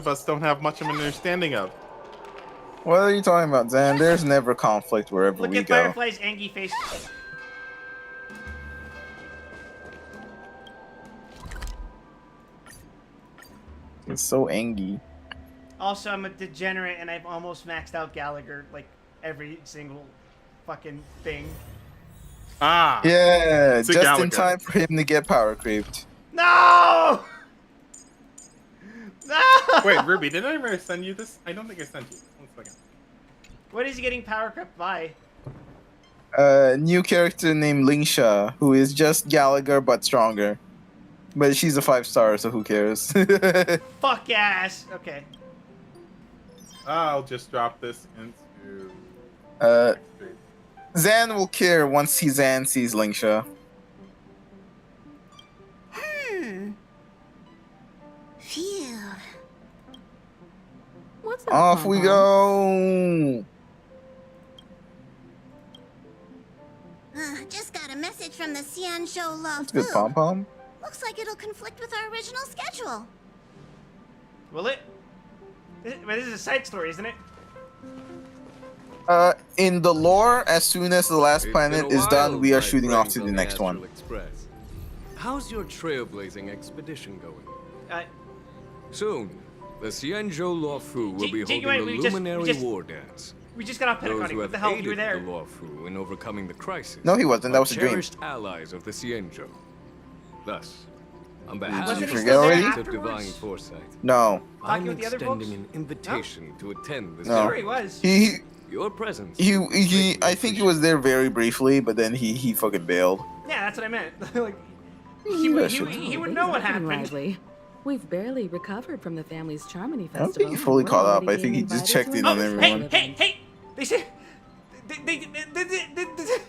of us don't have much of an understanding of. What are you talking about, Zan? There's never conflict wherever Look we at go. Firefly's angry face. It's so angry. Also, I'm a degenerate and I've almost maxed out Gallagher, like, every single fucking thing. Ah. Yeah, To just Gallagher. in time for him to get power creeped. No! No! Wait, Ruby, did I ever send you this? I don't think I sent you. 1 second. What is he getting power crept by? New character named Lingsha, who is just Gallagher but stronger. But she's a 5-star, so who cares? Fuck ass. Okay. I'll just drop this into... Zan will care once Zan sees Lingsha. Phew. What's that? Off we Pom-Pom? go! Just got a message from the Xianzhou La That's good, Fu. Pom Pom. Looks like it'll conflict with our original schedule. Will it? But this is a side story, isn't it? In the lore, as soon as the last It's planet been a is done, while, we are my shooting off friends to the on next one. Astral Express. How's your trailblazing expedition going? Soon, the Xianzhou Luofu will be Jiggy, holding wait, the Luminary War Dance. We just got off Those Pentagon. who What have the hell? You aided were there. the Luofu in overcoming the crisis. No, he wasn't. That are was a dream. cherished allies of the Xianzhou. Thus, on behalf Wasn't of he the still there Senate of afterwards? Divine Foresight, No. I'm with the other extending folks? an invitation to attend this No. Sure he ceremony. was. Your presence. He I think he was there very briefly, but then he fucking bailed. Yeah, that's what I meant. Like, he Yeah, would, sure. he would Things know are what looking happened. lively. We've barely recovered from the family's Charmony Festival. I don't think he fully We're caught up. already I think he being just invited checked to in Oh, on another everyone. hey! They said... This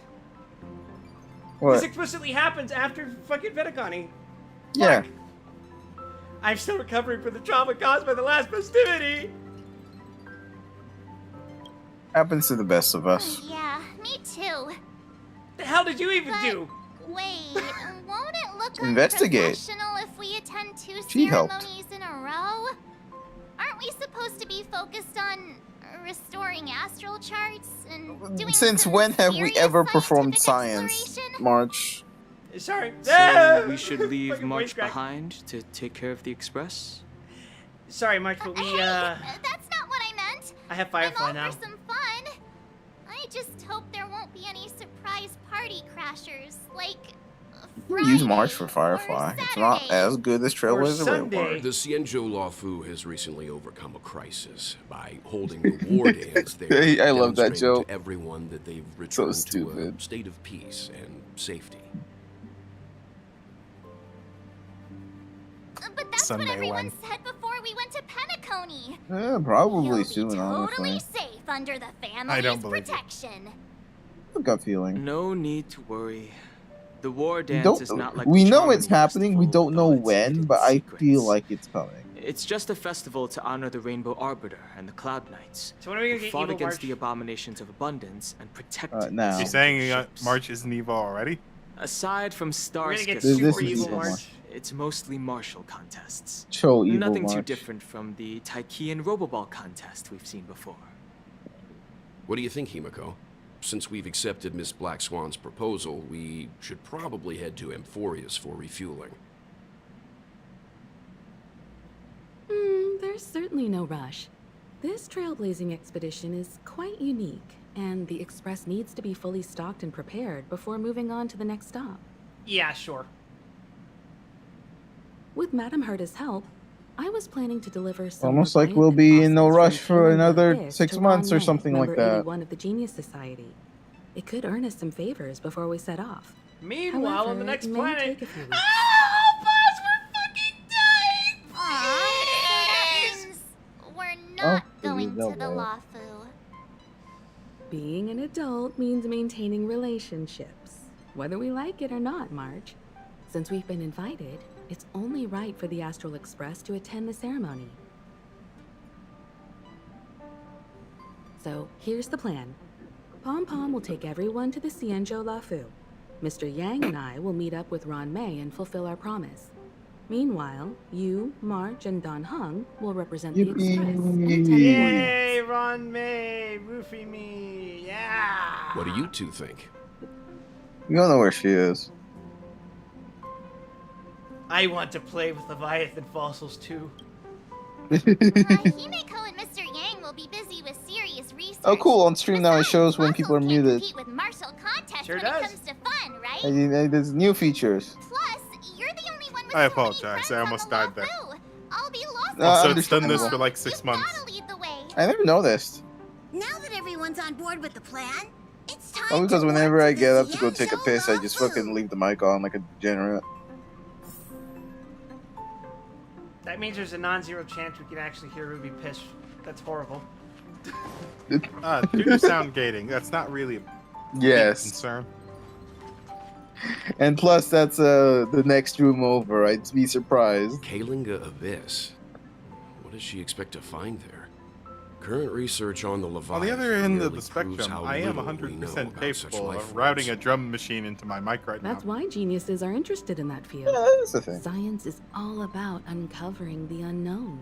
What? explicitly happens after fucking Pentagon. Yeah. I'm still recovering from the trauma caused by the last festivity. Happens to the best of us. Yeah, me too. The hell did you even But- do? Wait, won't it look Investigate. unprofessional if we attend 2 She helped. ceremonies in a row? Aren't we supposed to be focused on restoring astral charts and doing Since some when have we serious ever performed scientific science, exploration? March? Sorry. So we should leave Fucking March voice crack. behind to take care of the express? Sorry, March, but we, Hey, that's not what I meant. I have I'm Firefly all now. for some fun. I just hope there won't be any surprise party crashers, like We use March Friday for Firefly. or It's not Saturday. as good as Trailblazer Sunday. Railbar. The Xianzhou Luofu has recently overcome a crisis by holding the war dance there. I love that demonstrating joke. To everyone that they've returned to stupid. a state of peace and safety. But that's Sunday what everyone when? said before we went to Penacony. Yeah, probably You'll soon, be totally honestly. safe under the I family's don't believe you. protection. I've got feeling. No need to worry. The war We dance is not like we the know it's Charmony happening. We Festival don't know with all its when, hidden but I feel secrets. like it's coming. It's just a festival to honor the Rainbow Arbiter and the Cloud Knights, So when are we gonna who get fought Evil against March? the abominations of abundance and protected now. the You're saying ships. March isn't evil already? Aside from We're gonna get Starskip This super is evil Evil March. March. it's mostly martial contests. Cho evil Nothing too March. different from the Taikian Roboball contest we've seen before. What do you think, Himiko? Since we've accepted Miss Black Swan's proposal, we should probably head to Amphorius for refueling. There's certainly no rush. This trailblazing expedition is quite unique, and the Express needs to be fully stocked and prepared before moving on to the next stop. Yeah, sure. With Madame Herta's help, I was planning to deliver some Almost like refinement we'll be in no process rush from for England like another this 6 to months or Ron May, something like member that. 81 of the Genius Society. It could earn us some favors before we set off. Meanwhile, However, on the next it may planet. take a few weeks. Oh, boss, we're fucking dying! Aw, so that means we're not Oh, going no to the way. Lafu. Being an adult means maintaining relationships, whether we like it or not, Marge. Since we've been invited, it's only right for the Astral Express to attend the ceremony. So, here's the plan. Pom Pom will take everyone to the Xianzhou Lafu. Mr. Yang and I will meet up with Ron May and fulfill our promise. Meanwhile, you, March, and Don Hung will represent the Yippee. Express in 10 Yay, Ron May, roofie me, yeah. What do you two think? You don't know where she is. I want to play with Leviathan fossils too. Himeko and Mr. Yang will be busy with serious research. Oh, cool. On stream now, it Besides, shows when Fossil people are can't muted. compete with martial contest Sure when does. it comes to fun, right? There's new features. Plus, you're the only one with I so many apologize, friends I on almost the died there. Lawfu. I'll be lost. Also, it's done this understandable. for like 6 You've months. gotta lead the way. I never noticed. Now that everyone's on board with the plan, it's time Oh, because to whenever walk I to get the up to go take a Xianzhou piss, I just Lawfu. fucking leave the mic on like a degenerate. That means there's a non-zero chance we can actually hear Ruby piss. That's horrible. Due to sound gating, that's not really a big Yes. concern. And plus, that's the next room over. I'd be surprised. Kalinga Abyss. What does she expect to find there? Current research on the Leviathan On the other end of merely the proves spectrum, how I am little we 100% know about such capable life of routing a forms. drum machine into my mic right That's now. why geniuses are interested in that field. Yeah, that's the thing. Science is all about uncovering the unknown.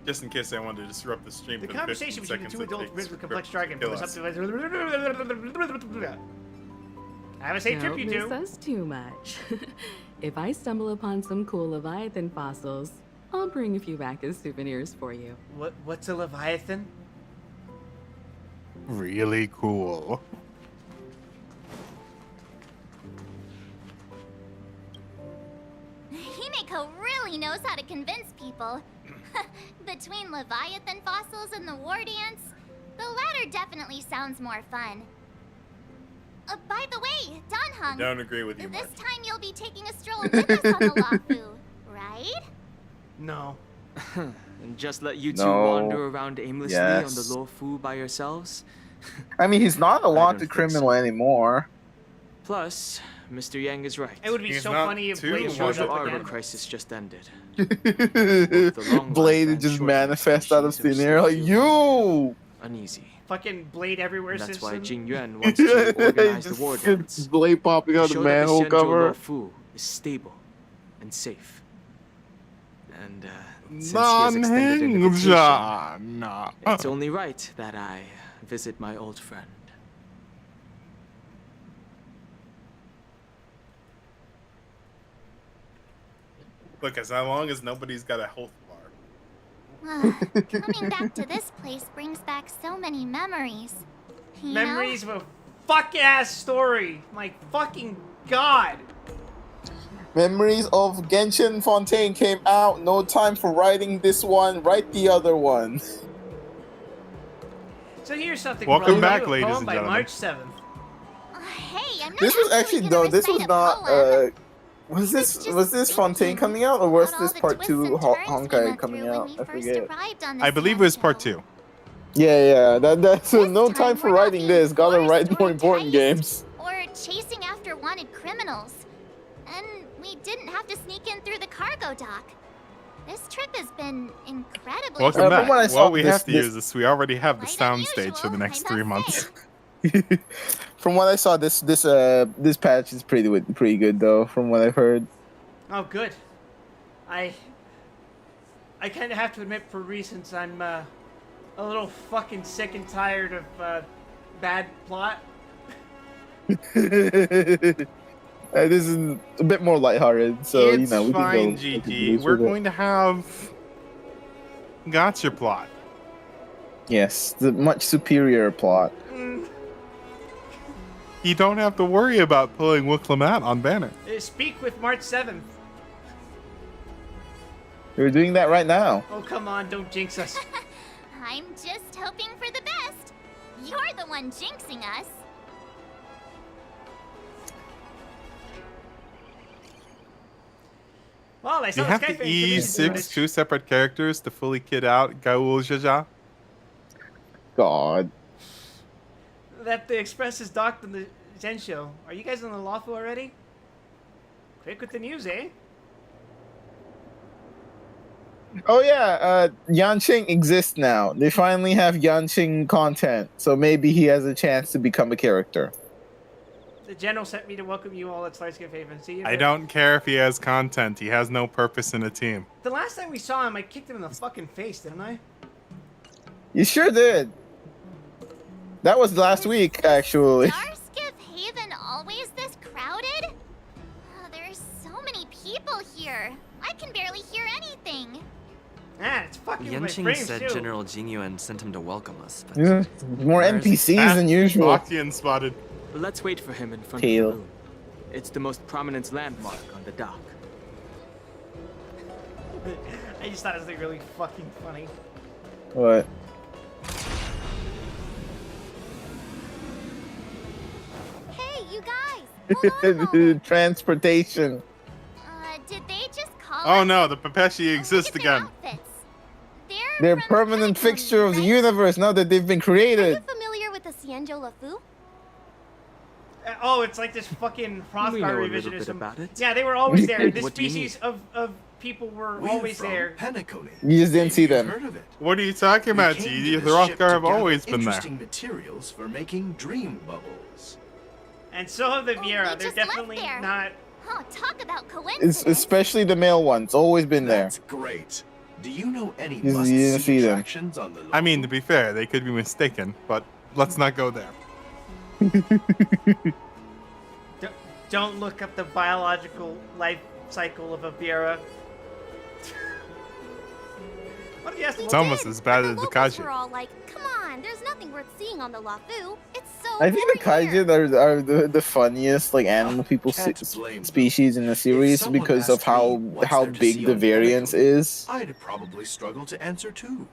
Just in case I wanted to disrupt the stream The for the 15 conversation between the seconds two it adults takes with a for complex Crypt to dragon kill was up us. to. Have a safe trip, you Don't two. miss us too much. If I stumble upon some cool Leviathan fossils, I'll bring a few back as souvenirs for you. What's a Leviathan? Really cool. Himeko really knows how to convince people. Between Leviathan fossils and the war dance, the latter definitely sounds more fun. By the way, Don Hung, Don't agree with you, this Mark. time you'll be taking a stroll with us on the Lawfu, right? No. And just let you two No. wander around aimlessly Yes. on the Lawfu by yourselves? I mean, he's not a don't wanted think criminal so. anymore. Plus, Mr. Yang is right. It would be He's so not funny if too Blade The shows wanted Jojo up Arbor again. crisis just ended. Blade long life and just short manifest out of species are thin air like, still you! Uneasy. Fucking Blade everywhere And that's why system. Jing Yuan wants to organize the war dance. Blade popping out Show of the that manhole Xianzhou cover. Lawfu is stable and safe. And since he has extended an invitation, Nah. it's only right that I visit my old friend. Look, as long as nobody's got a health bar. Coming back to this place brings back so many memories. You Memories of a fuck ass story. My fucking god. Memories of Genshin Fontaine came out. No time for writing this one. Write the other one. So here's something. Welcome from back, a ladies poem and by gentlemen. March 7th. Hey, I'm not This was actually gonna no. This recite was a not. poem. Was was this just Fontaine thinking coming out, or was about all this the part twists 2 and turns we Honkai went coming through when out? we I first forget. arrived on I this believe it was part Xianzhou. 2. Yeah. That's This no time time for we're not writing being this. Gotta forced write or more important enticed games. Or chasing after wanted criminals. And we didn't have to sneak in through the cargo dock. This trip has been incredibly Welcome from back. what I saw, Well, we this- have to this- use this. We already have the Quite sound stage for the unusual, next I 3 must months. say. From what I saw, this patch is pretty good though. From what I've heard. Oh, good. I kind of have to admit, for reasons, I'm a little fucking sick and tired of bad plot. This is a bit more lighthearted, so It's we fine, can go. GG. We're going to have gotcha plot. Yes, the much superior plot. You don't have to worry about pulling Wicklamat on banner. Speak with March 7th. We're doing that right now. Oh, come on, don't jinx us. I'm just hoping for the best. You're the one jinxing us. Well, I saw You the have Skype to information E6 footage. 2 separate characters to fully kid out Gaul Jaja. God. That the Express is docked on the Zen show. Are you guys on the Lawfu already? Quick with the news, eh? Oh yeah, Yanqing exists now. They finally have Yanqing content, so maybe he has a chance to become a character. The general sent me to welcome you all at Slice Haven. See you. I don't care if he has content. He has no purpose in a team. The last time we saw him, I kicked him in the fucking face, didn't I? You sure did. That was last week, actually. Starskiff Haven always this crowded? Oh, there's so many people here. I can barely hear anything. Ah, it's fucking with my Yanqing frames said too. General Jingyuan sent him to welcome us, but Yeah, more NPCs than usual. Locked-in spotted. Let's wait for him in front Tail. of the moon. It's the most prominent landmark on the dock. I just thought it was like really fucking funny. What? Hey, you guys! Hold on a moment. Transportation. Did they just call Oh us? no, the Pepeshi Look exists at their again. outfits. They're from permanent Penacony, fixture of the right? universe now that they've been Are created. you familiar with the Xianzhou Lafu? Oh, it's like this fucking We know Hrothgar a little bit revisionism. about it. Yeah, they were always there. This What do you species of people were We're always from there. Penacony. You just didn't see Maybe you've them. heard of it. What are you talking We about, came G? to The this ship Hrothgar to have gather always been there. interesting materials for making dream bubbles. And so have the Oh, we Viera. They're just left definitely there. not. Oh, talk about It's coincidence. especially the male ones. Always been there. That's great. Do you know any You must didn't see see them. attractions on the I mean, to be fair, they could be mistaken, but let's not go there. Don't look up the biological life cycle of a Viera. What if you ask We It's them? almost did, as bad but as the locals Kaijin. were all like, come on, there's nothing worth seeing on the Lafu. It's so I think the boring here." Kaijin are the funniest like animal people Can't blame them. species in the series someone because of asked how me what's how there to big see the on variance Penacony, is. I'd probably struggle to answer too.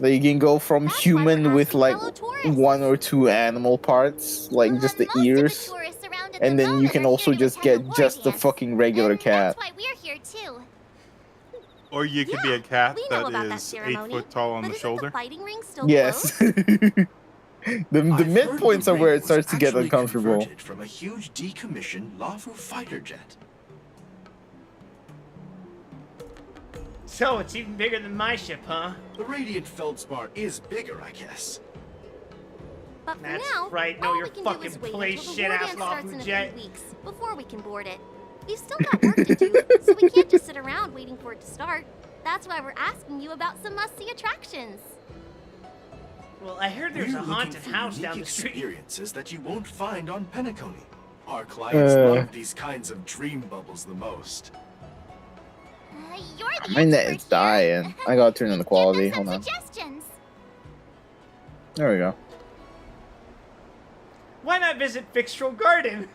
Like you can go from That's why human we're with asking like fellow tourists. 1 or 2 animal parts, like Well, just the most of ears, tourists around at and the then you moment can are also here to just attend get the just the war dance. fucking regular And cat. That's why we're here too. Or you could be Yeah, a cat we know that about that is 8 ceremony, foot tall on but the isn't shoulder. The fighting ring still Yes. closed? the I've midpoints heard are where the it starts to ring get was actually uncomfortable. converted from a huge decommissioned Lafu fighter jet. So it's even bigger than my ship, huh? The Radiant Feldspar is bigger, I guess. But for That's now, right, no, all you're we can fucking do is wait play until the shit war ass dance Lafu starts in a jet. few weeks before we can board it. We've still got work to do, so we can't just sit around waiting for it to start. That's why we're asking you about some must-see attractions. Well, I heard there's We're a looking haunted for house unique down the street. experiences that you won't find on Penacony. Our clients love these kinds of dream bubbles the most. You're the My net expert is here. dying. I gotta turn on the quality. Give them Hold some on. suggestions. There we go. Why not visit Fixtral Garden?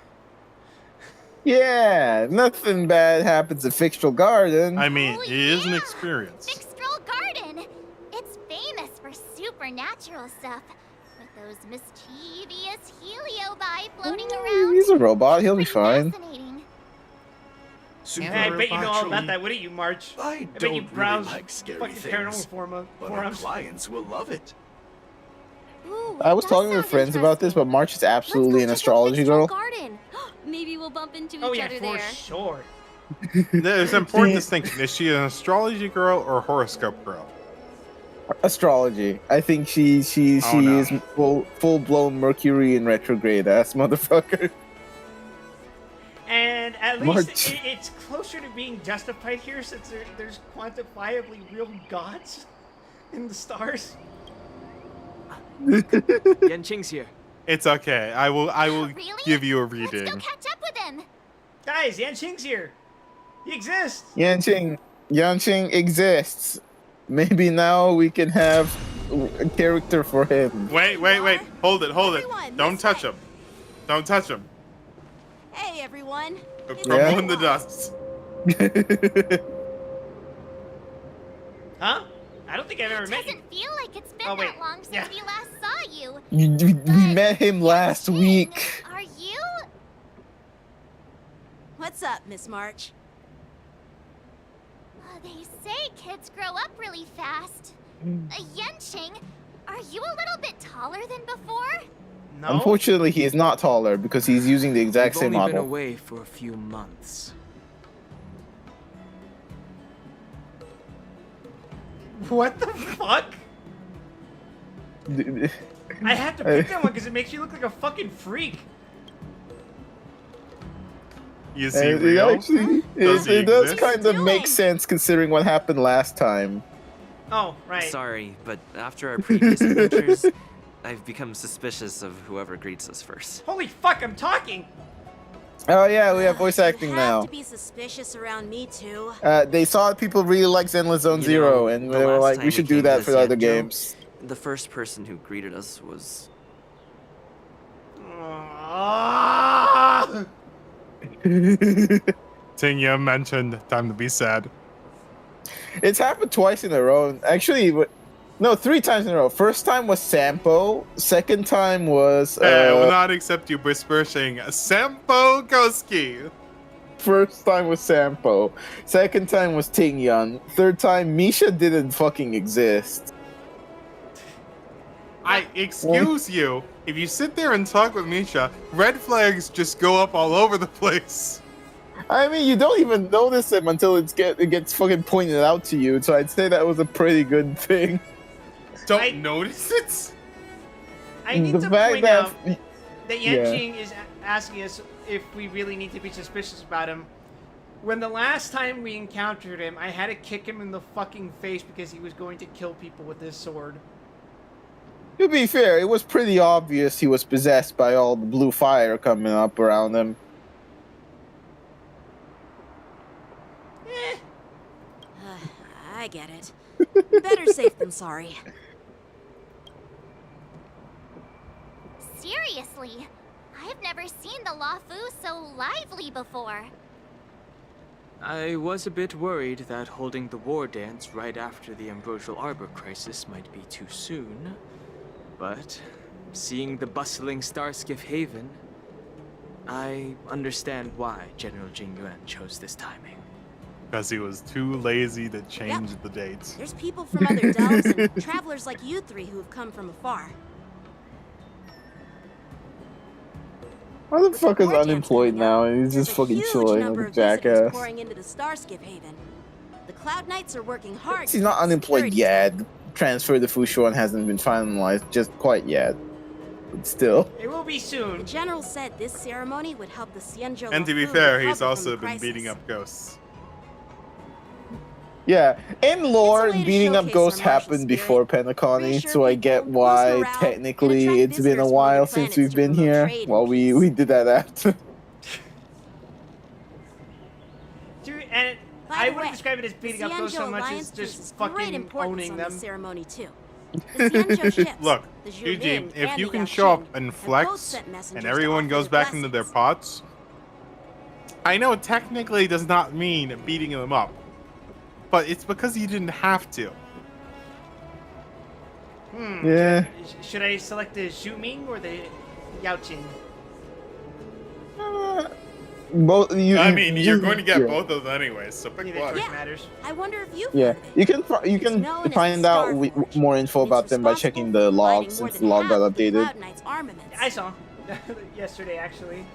Yeah, nothing bad happens at Fixtral Garden. I mean, Oh, it is an yeah. experience. Fixtral Garden. It's famous for supernatural stuff. With those mischievous heliobi floating around. He's a robot. He'll be Pretty fine. fascinating. Super I bet you know all about naturally, that, wouldn't you, March? I bet don't you really browse like scary fucking things, paranormal but our forums. clients will love it. Ooh, I was that talking with sounds friends about this, but interesting. March is Let's absolutely go an check out astrology Fixtral girl. Garden. Maybe we'll bump into Oh each yeah, other for there. sure. There's an important distinction. Is she an astrology girl or a horoscope girl? Astrology. I think she Oh, no. is full blown Mercury in retrograde ass motherfucker. And at March. least it's closer to being justified here since there's quantifiably real gods in the stars. Yanqing's here. It's okay. I will Really? give you a Let's go reading. catch up with him. Guys, Yanqing's here. He exists. Yanqing exists. Maybe now we can have a character for him. Wait. Hold it. Everyone, Don't this touch way. him. Don't touch him. Hey, everyone. It's Crumble Yeah? in the dust. Huh? I don't think I've ever It met you. doesn't feel like it's been Oh, wait. that long since Yeah. we last saw you. we But met him last Yanqing, week. Are you? What's up, Miss March? They say kids grow up really fast. Yanqing, are you a little bit taller than before? No. Unfortunately, he is not taller because he's using the exact We've same only been model. away for a few months. What the fuck? I have to pick that one because it makes you look like a fucking freak. Is he And real? it does exist? kind of make sense considering what happened last time. Oh, right. Sorry, but after our previous adventures, I've become suspicious of whoever greets us first. Holy fuck, I'm talking! Oh yeah, we have voice acting you now. have to be suspicious around me too. They saw people really like Zenless Zone You Zero, know, and the they were last like, time we should do came that to for the other Xianzhou, games. The first person who greeted us was... Ah! Tingya mentioned time to be sad. It's happened twice in a row. Actually, no, 3 times in a row. First time was Sampo. Second time was. I will not accept you besmirching Sampo Koski. First time was Sampo. Second time was Tingyan. Third time, Misha didn't fucking exist. I excuse you. If you sit there and talk with Misha, red flags just go up all over the place. I mean, you don't even notice him until it gets fucking pointed out to you. So I'd say that was a pretty good thing. Don't notice it? I need The to fact point that- out that Yanqing is asking us if we really need to be suspicious about him. When the last time we encountered him, I had to kick him in the fucking face because he was going to kill people with his sword. To be fair, it was pretty obvious he was possessed by all the blue fire coming up around him. I get it. Better safe than sorry. Seriously, I've never seen the Luofu so lively before. I was a bit worried that holding the war dance right after the Ambrosial Arbor crisis might be too soon. But seeing the bustling Starskiff Haven, I understand why General Jing Yuan chose this timing. Because he was too lazy to change the dates. There's people from other delves and travelers like you 3 who have come from afar. Motherfucker's unemployed now, and he's just fucking Huge chilling number like a of visitors jackass. pouring into the Starskiff Haven. The Cloud Knights are working hard. He's not unemployed yet. Transfer to Fushuan hasn't been finalized just quite yet. But still. It will be soon. The general said this ceremony would help the Xianzhou And to be Luofu fair, recover he's from also the been beating crisis. up ghosts. Yeah, in lore, It's a way to beating up showcase ghosts our martial happened spirit, before Pentaconi, reassure so I people, get boost why morale, and technically attract it's been a visitors from while other since planets we've to been promote here. trade Well, and we peace. did that after. Dude, and By I the wouldn't way, describe it as beating up those Xianzhou so much Alliance as just places great fucking importance owning on them. this ceremony too. The Xianzhou ships, Look, the Eugene, Zhumin if and you the can show up Yaoqing, and have both flex, sent messengers and to everyone offer goes their back into their blessings. pots, I know it technically does not mean beating them up, but it's because you didn't have to. Yeah. Should I select the Zhuming or the Yaoqing? Both. I mean, you're going to get yeah. both of them anyways, so pick Neither one. choice Yeah. matters. I wonder if you've Yeah, heard of it. you can It's known as find the out Starforge, more info and it's about them by responsible checking for the providing logs more since than the log half got of the updated. Cloud Knights' armaments. I saw yesterday actually.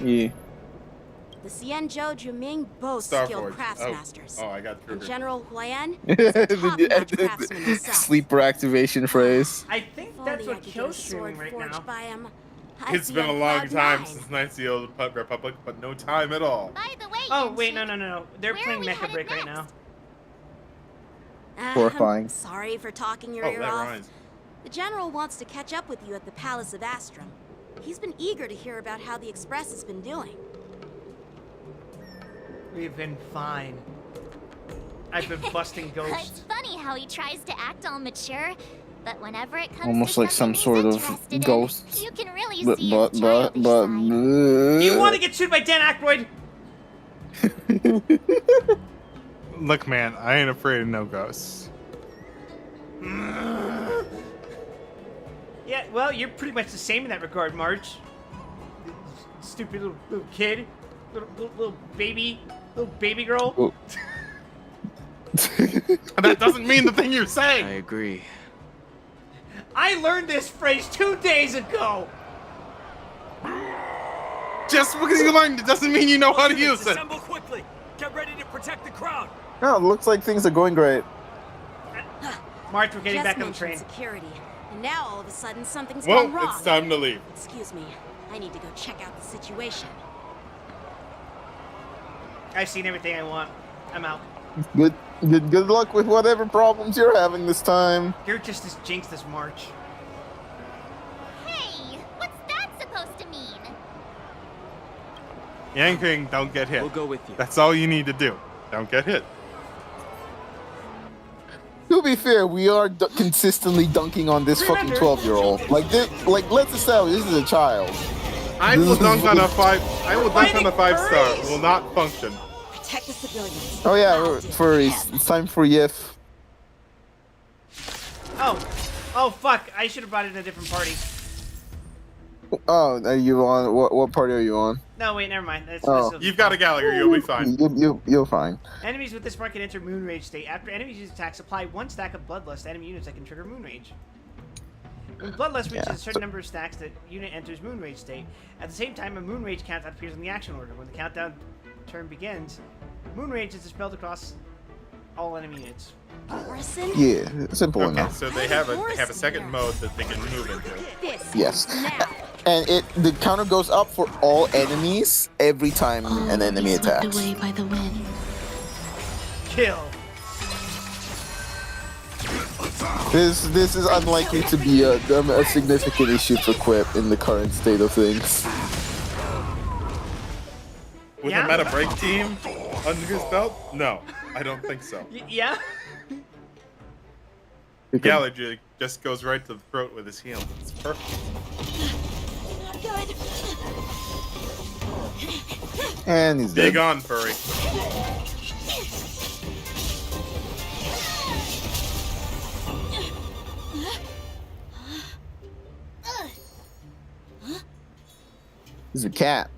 Yeah. The Xianzhou Zhuming boast Starforge. skilled craftsmasters. Oh, I got And triggered. General Huayan is a top-notch craftsman himself. Sleeper activation phrase. I think If that's only I what could get a Kyo's sword streaming right forged now. by him. I'd It's be been a on long cloud time 9. since Knights of the Old Republic, but no time at all. By the way, Oh wait, no, Yanqing, no. They're Where playing are we Mecha headed Break right next? now. Horrifying. Sorry for talking your Oh, ear that off. rhymes. The general wants to catch up with you at the Palace of Astrum. He's been eager to hear about how the Express has been doing. We've been fine. I've been busting It's ghosts. funny how he tries to act all mature, but whenever it comes Almost to like some something sort he's of interested in, ghost. you can really But see but his but childish but. side. Do you want to get sued by Dan Aykroyd? Look, man, I ain't afraid of no ghosts. Yeah, well, you're pretty much the same in that regard, Marge. Stupid little kid, little baby girl. Oh. That doesn't mean the thing you're I saying. agree. I learned this phrase 2 days ago. Just because you learned it doesn't mean you know how to use it. Assemble quickly. Get ready to protect the crowd. No, it looks like things are going great. Marge, we're getting Just back on the mentioned train. security, and now all of a sudden something's Well, gone wrong. it's time to leave. Excuse me, I need to go check out the situation. I've seen everything I want. I'm out. Good luck with whatever problems you're having this time. You're just as jinxed as March. Hey, what's that supposed to mean? Yanking, don't get hit. We'll go with you. That's all you need to do. Don't get hit. To be fair, we are consistently dunking on this fucking 12-year-old. Like let's establish this is a child. I will dunk on a 5. I will dunk on a 5-star. Will not function. Protect the civilians. Oh yeah, furries. It's time for Yif. Oh fuck! I should have brought it in a different party. Oh, are you on? What party are you on? No, wait, never mind. You've got a Gallagher. You'll be fine. You'll fine. Enemies with this mark can enter Moonrage state. After enemies use attacks, apply 1 stack of Bloodlust to enemy units that can trigger Moonrage. When Bloodlust reaches a certain number of stacks, the unit enters Moonrage state. At the same time, a Moonrage countdown appears in the action order. When the countdown turn begins, Moonrage is dispelled across all enemy units. Morrison? Yeah, simple Okay, enough. so they have a second mode that they can move into. Yes. And the counter goes up for all enemies every time an enemy attacks. Away by the wind. Kill. This is unlikely to be a significant issue for Quip in the current state of things. With a meta break team under his belt? No, I don't think so. Yeah? Gallagher just goes right to the throat with his heels. It's perfect. Not good. And he's Big dead. on, furry. He's a cat.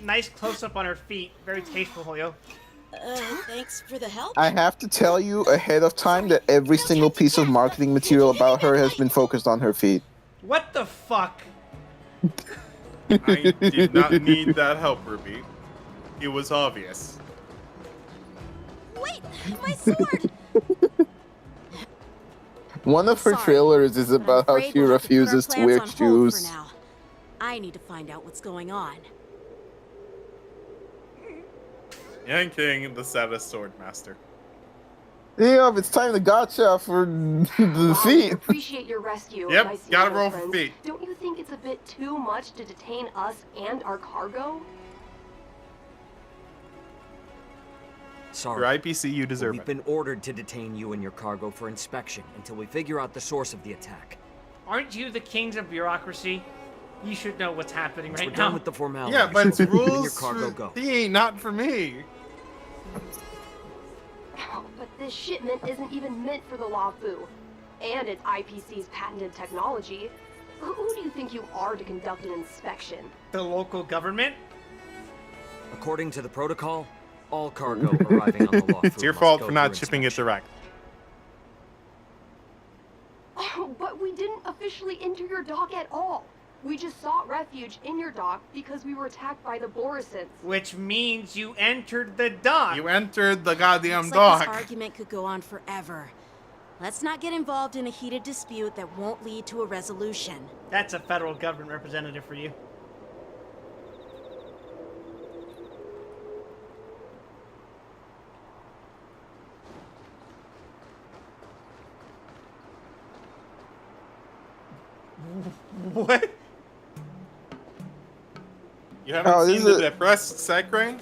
Nice close-up on her feet. Very tasteful, Julio. Thanks for the help. I have to tell you ahead of time that every single piece of marketing material about her has been focused on her feet. What the fuck? I did not need that help, Ruby. It was obvious. Wait, my sword! One of her trailers is about how she refuses to wear shoes. I need to find out what's going on. Yanking, the saddest sword master. Yeah, it's time to gotcha for the feet. Appreciate your rescue. Yep, my gotta Seattle roll for friends. feet. Don't you think it's a bit too much to detain us and our cargo? Sorry. For IPC, you deserve We've it. been ordered to detain you and your cargo for inspection until we figure out the source of the attack. Aren't you the kings of bureaucracy? You should know what's happening right We're now. done with the formalities. Yeah, but it's You and your rules cargo for go. thee, not for me. But this shipment isn't even meant for the Lafu. And it's IPC's patented technology. Who do you think you are to conduct an inspection? The local government? According to the protocol, all cargo arriving on the Lafu It's your must fault go for not through shipping it inspection. direct. Oh, but we didn't officially enter your dock at all. We just sought refuge in your dock because we were attacked by the Borisons. Which means you entered the dock. You entered the goddamn Looks like this dock. argument could go on forever. Let's not get involved in a heated dispute that won't lead to a resolution. That's a federal government representative for you. What? You haven't Oh, this seen is the depressed Sacrain?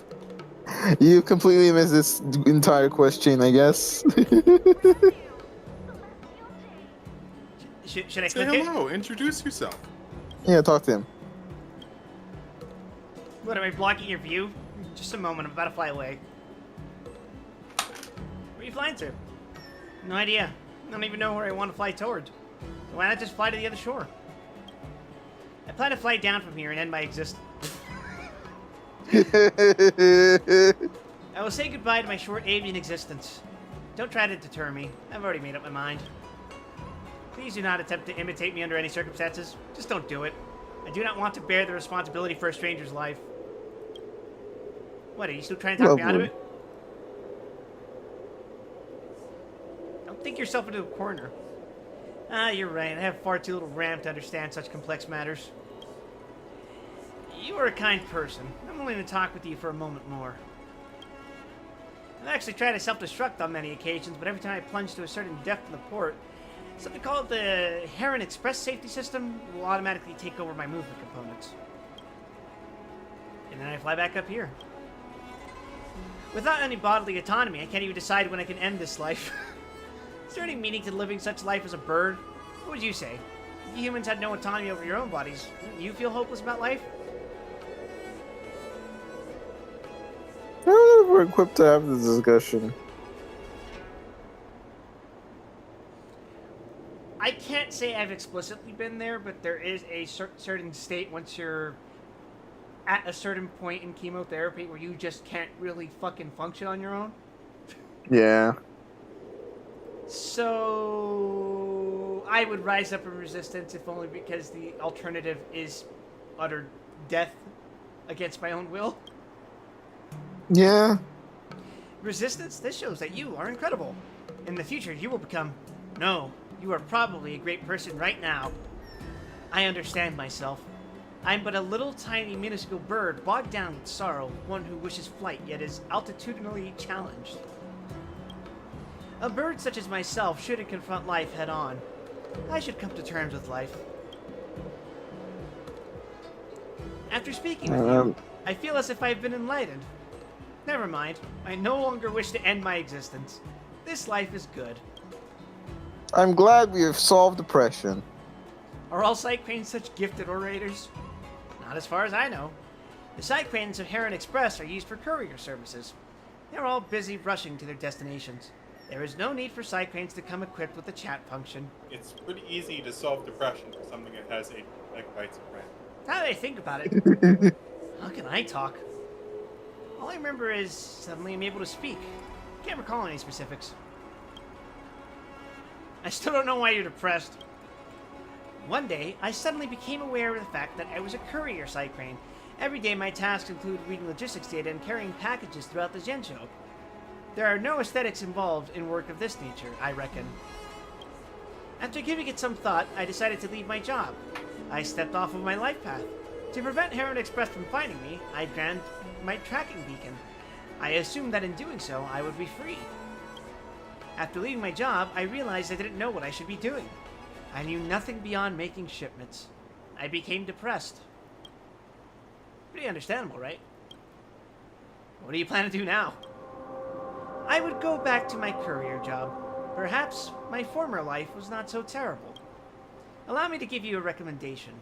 You completely missed this entire question, I guess. Should I Say click it? hello. Introduce yourself. Yeah, talk to him. What, am I blocking your view? Just a moment, I'm about to fly away. Where are you flying to? No idea. I don't even know where I want to fly towards. So why not just fly to the other shore? I plan to fly down from here and end my existence. I will say goodbye to my short avian existence. Don't try to deter me. I've already made up my mind. Please do not attempt to imitate me under any circumstances. Just don't do it. I do not want to bear the responsibility for a stranger's life. What, are you still trying to talk me out of Lovely. it? Don't think yourself into a corner. Ah, you're right. I have far too little RAM to understand such complex matters. You are a kind person. I'm willing to talk with you for a moment more. I've actually tried to self-destruct on many occasions, but every time I plunge to a certain depth in the port, something called the Heron Express safety system will automatically take over my movement components. And then I fly back up here. Without any bodily autonomy, I can't even decide when I can end this life. Is there any meaning to living such life as a bird? What would you say? If you humans had no autonomy over your own bodies, wouldn't you feel hopeless about life? We're equipped to have this discussion. I can't say I've explicitly been there, but there is a certain state once you're at a certain point in chemotherapy where you just can't really fucking function on your own. Yeah. So I would rise up in resistance, if only because the alternative is utter death against my own will. Yeah. Resistance? This shows that you are incredible. In the future, you will become... No, you are probably a great person right now. I understand myself. I'm but a little tiny minuscule bird bogged down with sorrow, one who wishes flight yet is altitudinally challenged. A bird such as myself shouldn't confront life head on. I should come to terms with life. After speaking with you, I feel as if I've been enlightened. Never mind. I no longer wish to end my existence. This life is good. I'm glad we have solved depression. Are all Psych Cranes such gifted orators? Not as far as I know. The Psych Cranes of Heron Express are used for courier services. They're all busy rushing to their destinations. There is no need for Psych Cranes to come equipped with a chat function. It's pretty easy to solve depression for something that has 8 megabytes of RAM. Now that I think about it, how can I talk? All I remember is suddenly I'm able to speak. Can't recall any specifics. I still don't know why you're depressed. One day, I suddenly became aware of the fact that I was a courier Psych Crane. Every day, my tasks include reading logistics data and carrying packages throughout the Zhenzhou. There are no aesthetics involved in work of this nature, I reckon. After giving it some thought, I decided to leave my job. I stepped off of my life path. To prevent Heron Express from finding me, I grabbed my tracking beacon. I assumed that in doing so, I would be free. After leaving my job, I realized I didn't know what I should be doing. I knew nothing beyond making shipments. I became depressed. Pretty understandable, right? What do you plan to do now? I would go back to my courier job. Perhaps my former life was not so terrible. Allow me to give you a recommendation.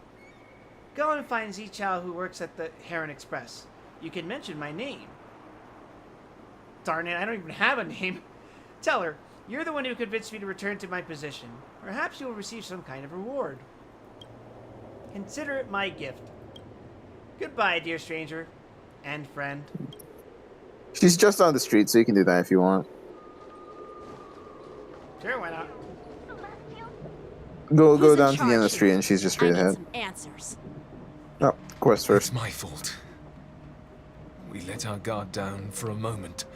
Go and find Zichao, who works at the Heron Express. You can mention my name. Darn it, I don't even have a name. Tell her, you're the one who convinced me to return to my position. Perhaps you'll receive some kind of reward. Consider it my gift. Goodbye, dear stranger. And friend. She's just on the street, so you can do that if you want. Sure, why not? Go down to the end of the street, and she's just straight ahead. Some answers. Oh, of course, first. It's my fault. We let our guard down for a moment.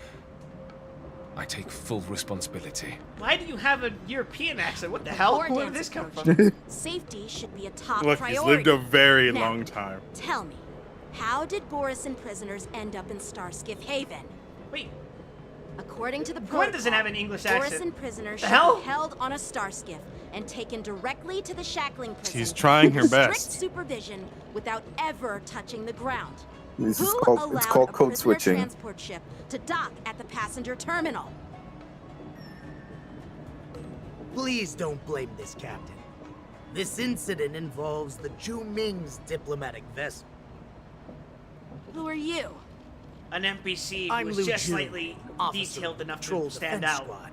I take full responsibility. Why do you have a European accent? What the hell? Where did this come from? Safety should be a top Look, priority. he's lived a very Now, long time. Tell me, how did Borisin prisoners end up in Starskiff Haven? Wait. According to the protocol, Gwen doesn't have an English accent. Borisin prisoners The should hell? be held on a Starskiff and taken directly to the shackling prison. She's trying her with best. Strict supervision without ever touching the ground. This is Who called, it's allowed called a code prisoner switching. transport ship to dock at the passenger terminal? Please don't blame this, Captain. This incident involves the Zhu Ming's diplomatic vessel. Who are you? An NPC who I'm was Liu just Jun, slightly officer detailed of enough to Patrol stand Defense out. Squad.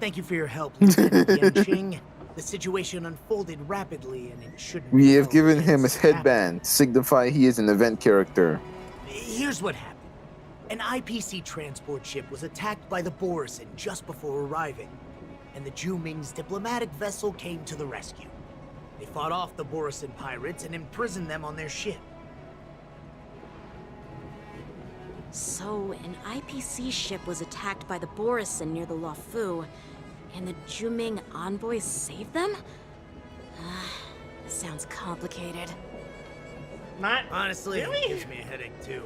Thank you for your help, Lieutenant Yanqing. The situation unfolded rapidly, and it shouldn't. We be have held given him against his Captain. headband, signify he is an event character. Here's what happened. An IPC transport ship was attacked by the Borisin just before arriving, and the Zhu Ming's diplomatic vessel came to the rescue. They fought off the Borisin pirates and imprisoned them on their ship. So, an IPC ship was attacked by the Borisin near the Luofu, and the Zhu Ming envoys saved them? Sounds complicated. Not honestly, really? it gives me a headache too.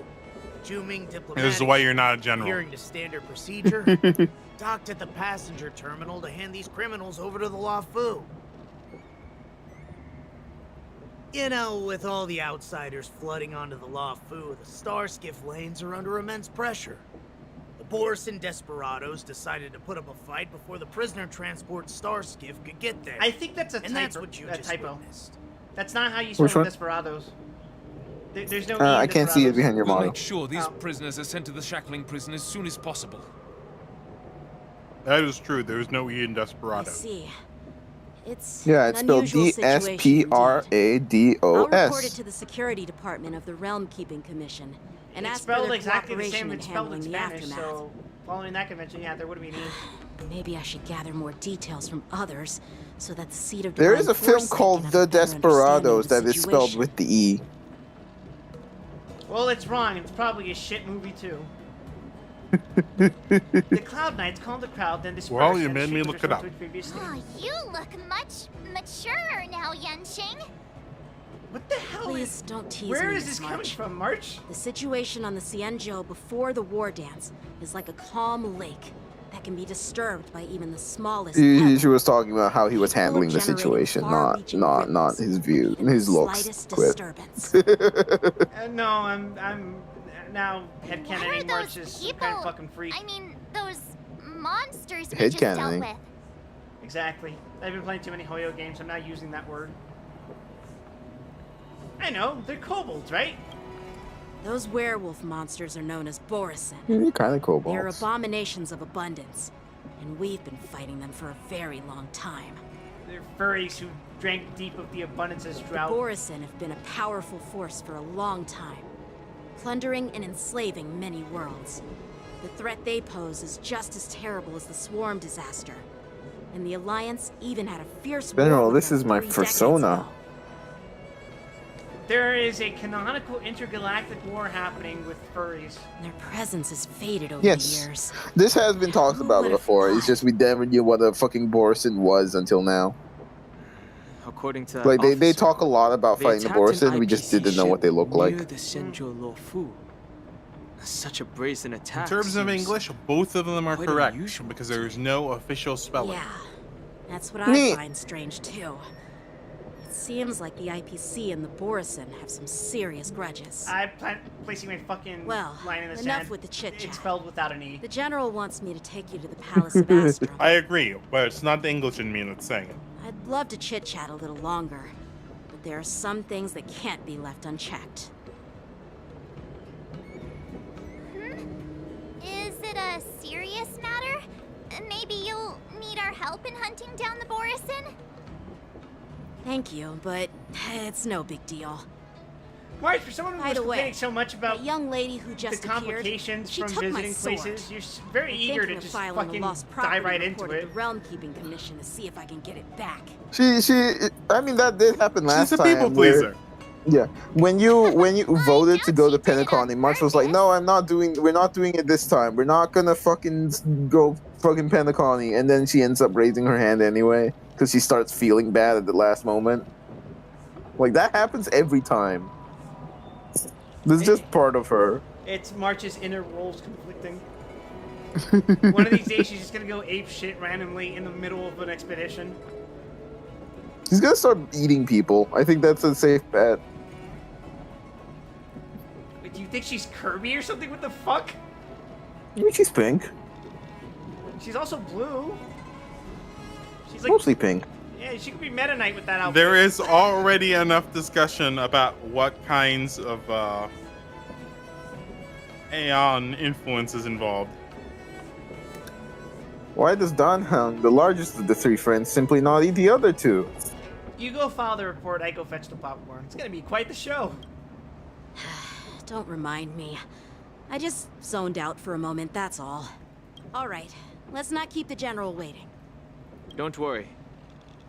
Juming diplomatic. This is why you're not a general. Adhering to standard procedure, docked at the passenger terminal to hand these criminals over to the Luofu. You know, with all the outsiders flooding onto the Luofu, the Starskiff lanes are under immense pressure. The Borison desperados decided to put up a fight before the prisoner transport Starskiff could get there. I think that's a and that's what you just typo. witnessed. That's not how you spell desperados. There's no. I can't see it behind your We'll model. make sure these prisoners are sent to the shackling prison as soon as possible. That is true. There is no E in I Desperado. see. It's Yeah, an it's spelled unusual situation indeed. I'll report it DSPRADOS. to the Security Department of the Realm Keeping Commission and It's ask for spelled their exactly the cooperation same. in It's spelled in handling the Spanish. aftermath. So, following that convention, yeah, there would be an E. Maybe I should gather more details from others so that the seat of There divine is a film foresight called can The have a better Desperados that understanding of is the spelled situation. with the E. Well, it's wrong. It's probably a shit movie too. The Cloud Knights called the crowd, then dispersed. Well, you and made me shoot look was it up. restored previously. Oh, you look much maturer now, Yanqing. What the hell Please don't tease Where me, is Miss this coming March. from, March? The situation on the Xianzhou before the war dance is like a calm lake that can be disturbed by even the smallest She was talking about how he was handling the situation, not his view, his looks. slightest Quit. disturbance. No, I'm now headcanoning those March is some people? kind of fucking freak. I mean, those monsters we just dealt Headcanoning. with. Exactly. I've been playing too many Hoyo games. I'm not using that word. I know, they're kobolds, right? Those werewolf monsters are known as Borison. Yeah, they're kind of They're kobolds. abominations of abundance, and we've been fighting them for a very long time. They're furries who drank deep of the abundance's The drought. Borison have been a powerful force for a long time, plundering and enslaving many worlds. The threat they pose is just as terrible as the Swarm disaster, and the Alliance even had a fierce war General, with this them is my 3 decades persona. ago. There is a canonical intergalactic war happening with furries. Their presence has faded over Yes. the years. This has been talked about before. It's just we never knew what a fucking Borison was until now. According to Like they officer, talk a lot about they fighting the attacked an Borison. We just IPC didn't know what they ship look like. near the Shenzhou Luofu. Such a brazen attack. In terms of seems English, both of them are quite correct unusual. because there is no official spelling. Yeah, that's what I Neat. find strange too. It seems like the IPC and the Borison have some serious grudges. I plan placing my fucking Well, line in the enough sand. with the chit-chat. It's spelled without an E. The General wants me to take you to the Palace of Astrum. I agree, but it's not the English in me that's saying it. I'd love to chit-chat a little longer, but there are some things that can't be left unchecked. Is it a serious matter? Maybe you'll need our help in hunting down the Borison? Thank you, but it's no big deal. March, for someone who By was the way, complaining so much about that young lady who the just appeared, complications she from took my visiting sword. places, you're very I'm eager thinking to of just filing a fucking lost dive property right report into at it. the Realm Keeping Commission to see if I can get it back. I mean, that did happen last She's a time. people where- pleaser. Yeah, when you voted to go to Pentacon, and March was like, "No, we're not doing it this time. We're not gonna fucking go fucking Pentacon." And then she ends up raising her hand anyway because she starts feeling bad at the last moment. Like that happens every time. This is just part of her. It's March's inner wolves conflicting. One of these days, she's just gonna go ape shit randomly in the middle of an expedition. She's gonna start eating people. I think that's a safe bet. Wait, do you think she's Kirby or something? What the fuck? I mean, she's pink, She's also blue. She's like, mostly pink. yeah, she could be Meta Knight with that outfit. There is already enough discussion about what kinds of Aeon influences involved. Why does Danhang, the largest of the 3 friends, simply not eat the other 2? You go file the report, I go fetch the popcorn. It's gonna be quite the show. Don't remind me. I just zoned out for a moment, that's all. All right, let's not keep the General waiting. Don't worry.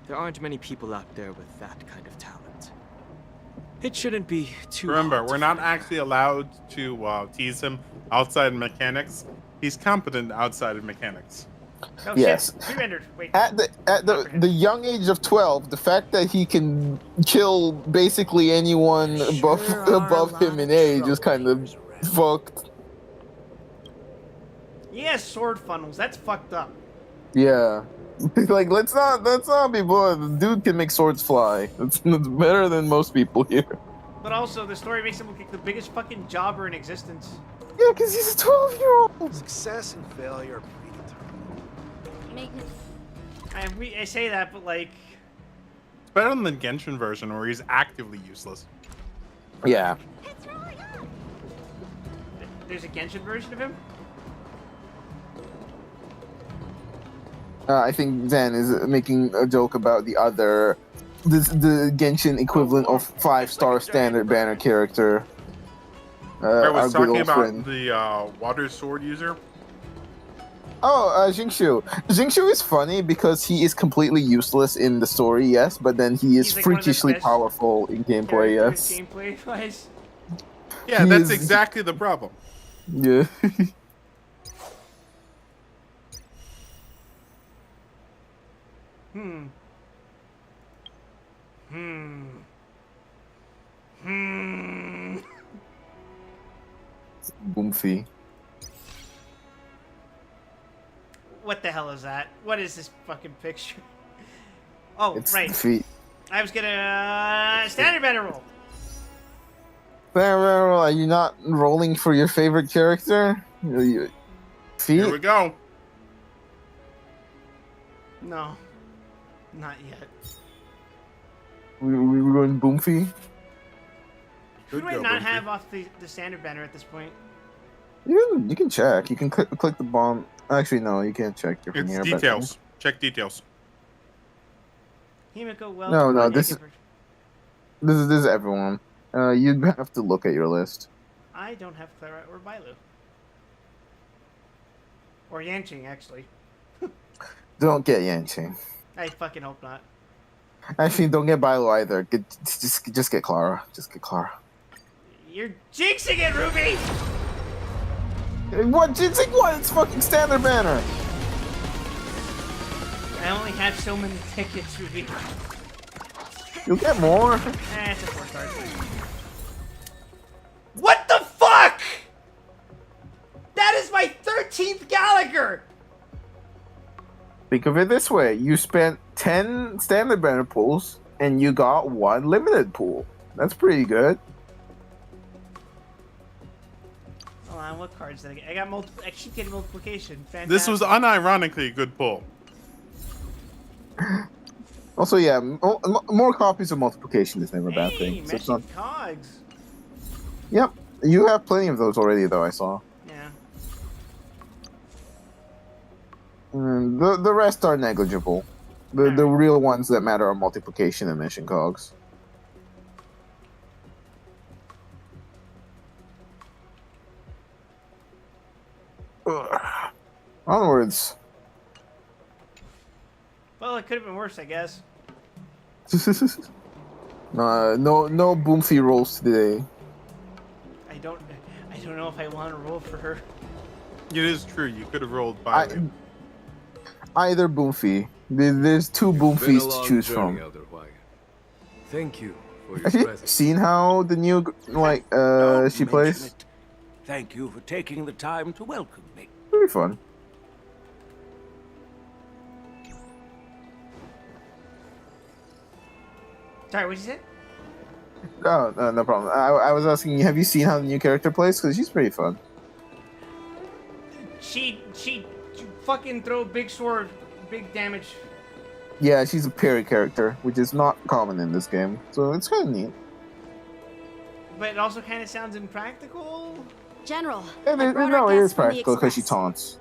There aren't many people out there with that kind of talent. It shouldn't be too Remember, hard to we're not find. actually allowed to tease him outside mechanics. He's competent outside of mechanics. Oh Yes. shit, re-rendered. Wait. At the young age of 12, the fact that he can kill basically anyone above him in age is kind of fucked. He has sword funnels. That's fucked up. Yeah. Like, let's not be bored. The dude can make swords fly. That's better than most people here. But also, the story makes him look like the biggest fucking jobber in existence. Yeah, because he's a 12-year-old. Success and failure are predetermined. I say that, but like... It's better than the Genshin version where he's actively useless. Yeah. There's a Genshin version of him? I think Zen is making a joke about the Genshin equivalent of 5-star standard banner character. I was our good talking old about friend. the water sword user. Oh, Xingqiu. Xingqiu is funny because he is completely useless in the story, yes, but then he is He's like one of the freakishly best powerful in gameplay, yes. Gameplay wise. Yeah, He that's is- exactly the problem. Yeah. Hmm. Boomfy. What the hell is that? What is this fucking picture? Oh, It's right. the feet. I was gonna standard banner roll. Farewell, are you not rolling for your favorite character? Feet? Here we go. No, not yet. We going Boomfy? Who do I not have off the standard banner at this point? You can check. You can click the bomb. Actually, no, you can't check. You're from It's here, details. Check details. Himiko, well. No, this is everyone. You'd have to look at your list. I don't have Clara or Bailu. Or Yanqing, actually. Don't get Yanqing. I fucking hope not. Actually, don't get Bilo either. Just get Clara. Just get Clara. You're jinxing it, Ruby! What? Jinxing what? It's fucking standard banner. I only have so many tickets, Ruby. You'll get more. It's a 4-star. What the fuck? That is my 13th Gallagher! Think of it this way: you spent 10 standard banner pools, and you got 1 limited pool. That's pretty good. Hold on, what cards did I get? I got multiple. I keep getting multiplication. Fantastic. This was unironically a good pull. Also, yeah, more copies of multiplication is never a bad thing. So it's not... cogs. Yep, you have plenty of those already, though. I saw. Yeah. The rest are negligible. The real ones that matter are multiplication and mission cogs. Ugh. Onwards. Well, it could have been worse, I guess. No Boomfy rolls today. I don't know if I want to roll for her. It is true. You could have rolled by. Either Boomfy. There's 2 Boomfies to choose from. Thank you for your Have you presence. seen how the new she plays? Thank you for taking the time to welcome me. Pretty fun. Sorry, what'd you say? Oh, no problem. I was asking you, have you seen how the new character plays? Because she's pretty fun. She fucking throw big sword, big damage. Yeah, she's a parry character, which is not common in this game. So it's kind of neat. But it also kind of sounds impractical. General, Yeah, I brought no, our it guest is from the practical because she Express. taunts.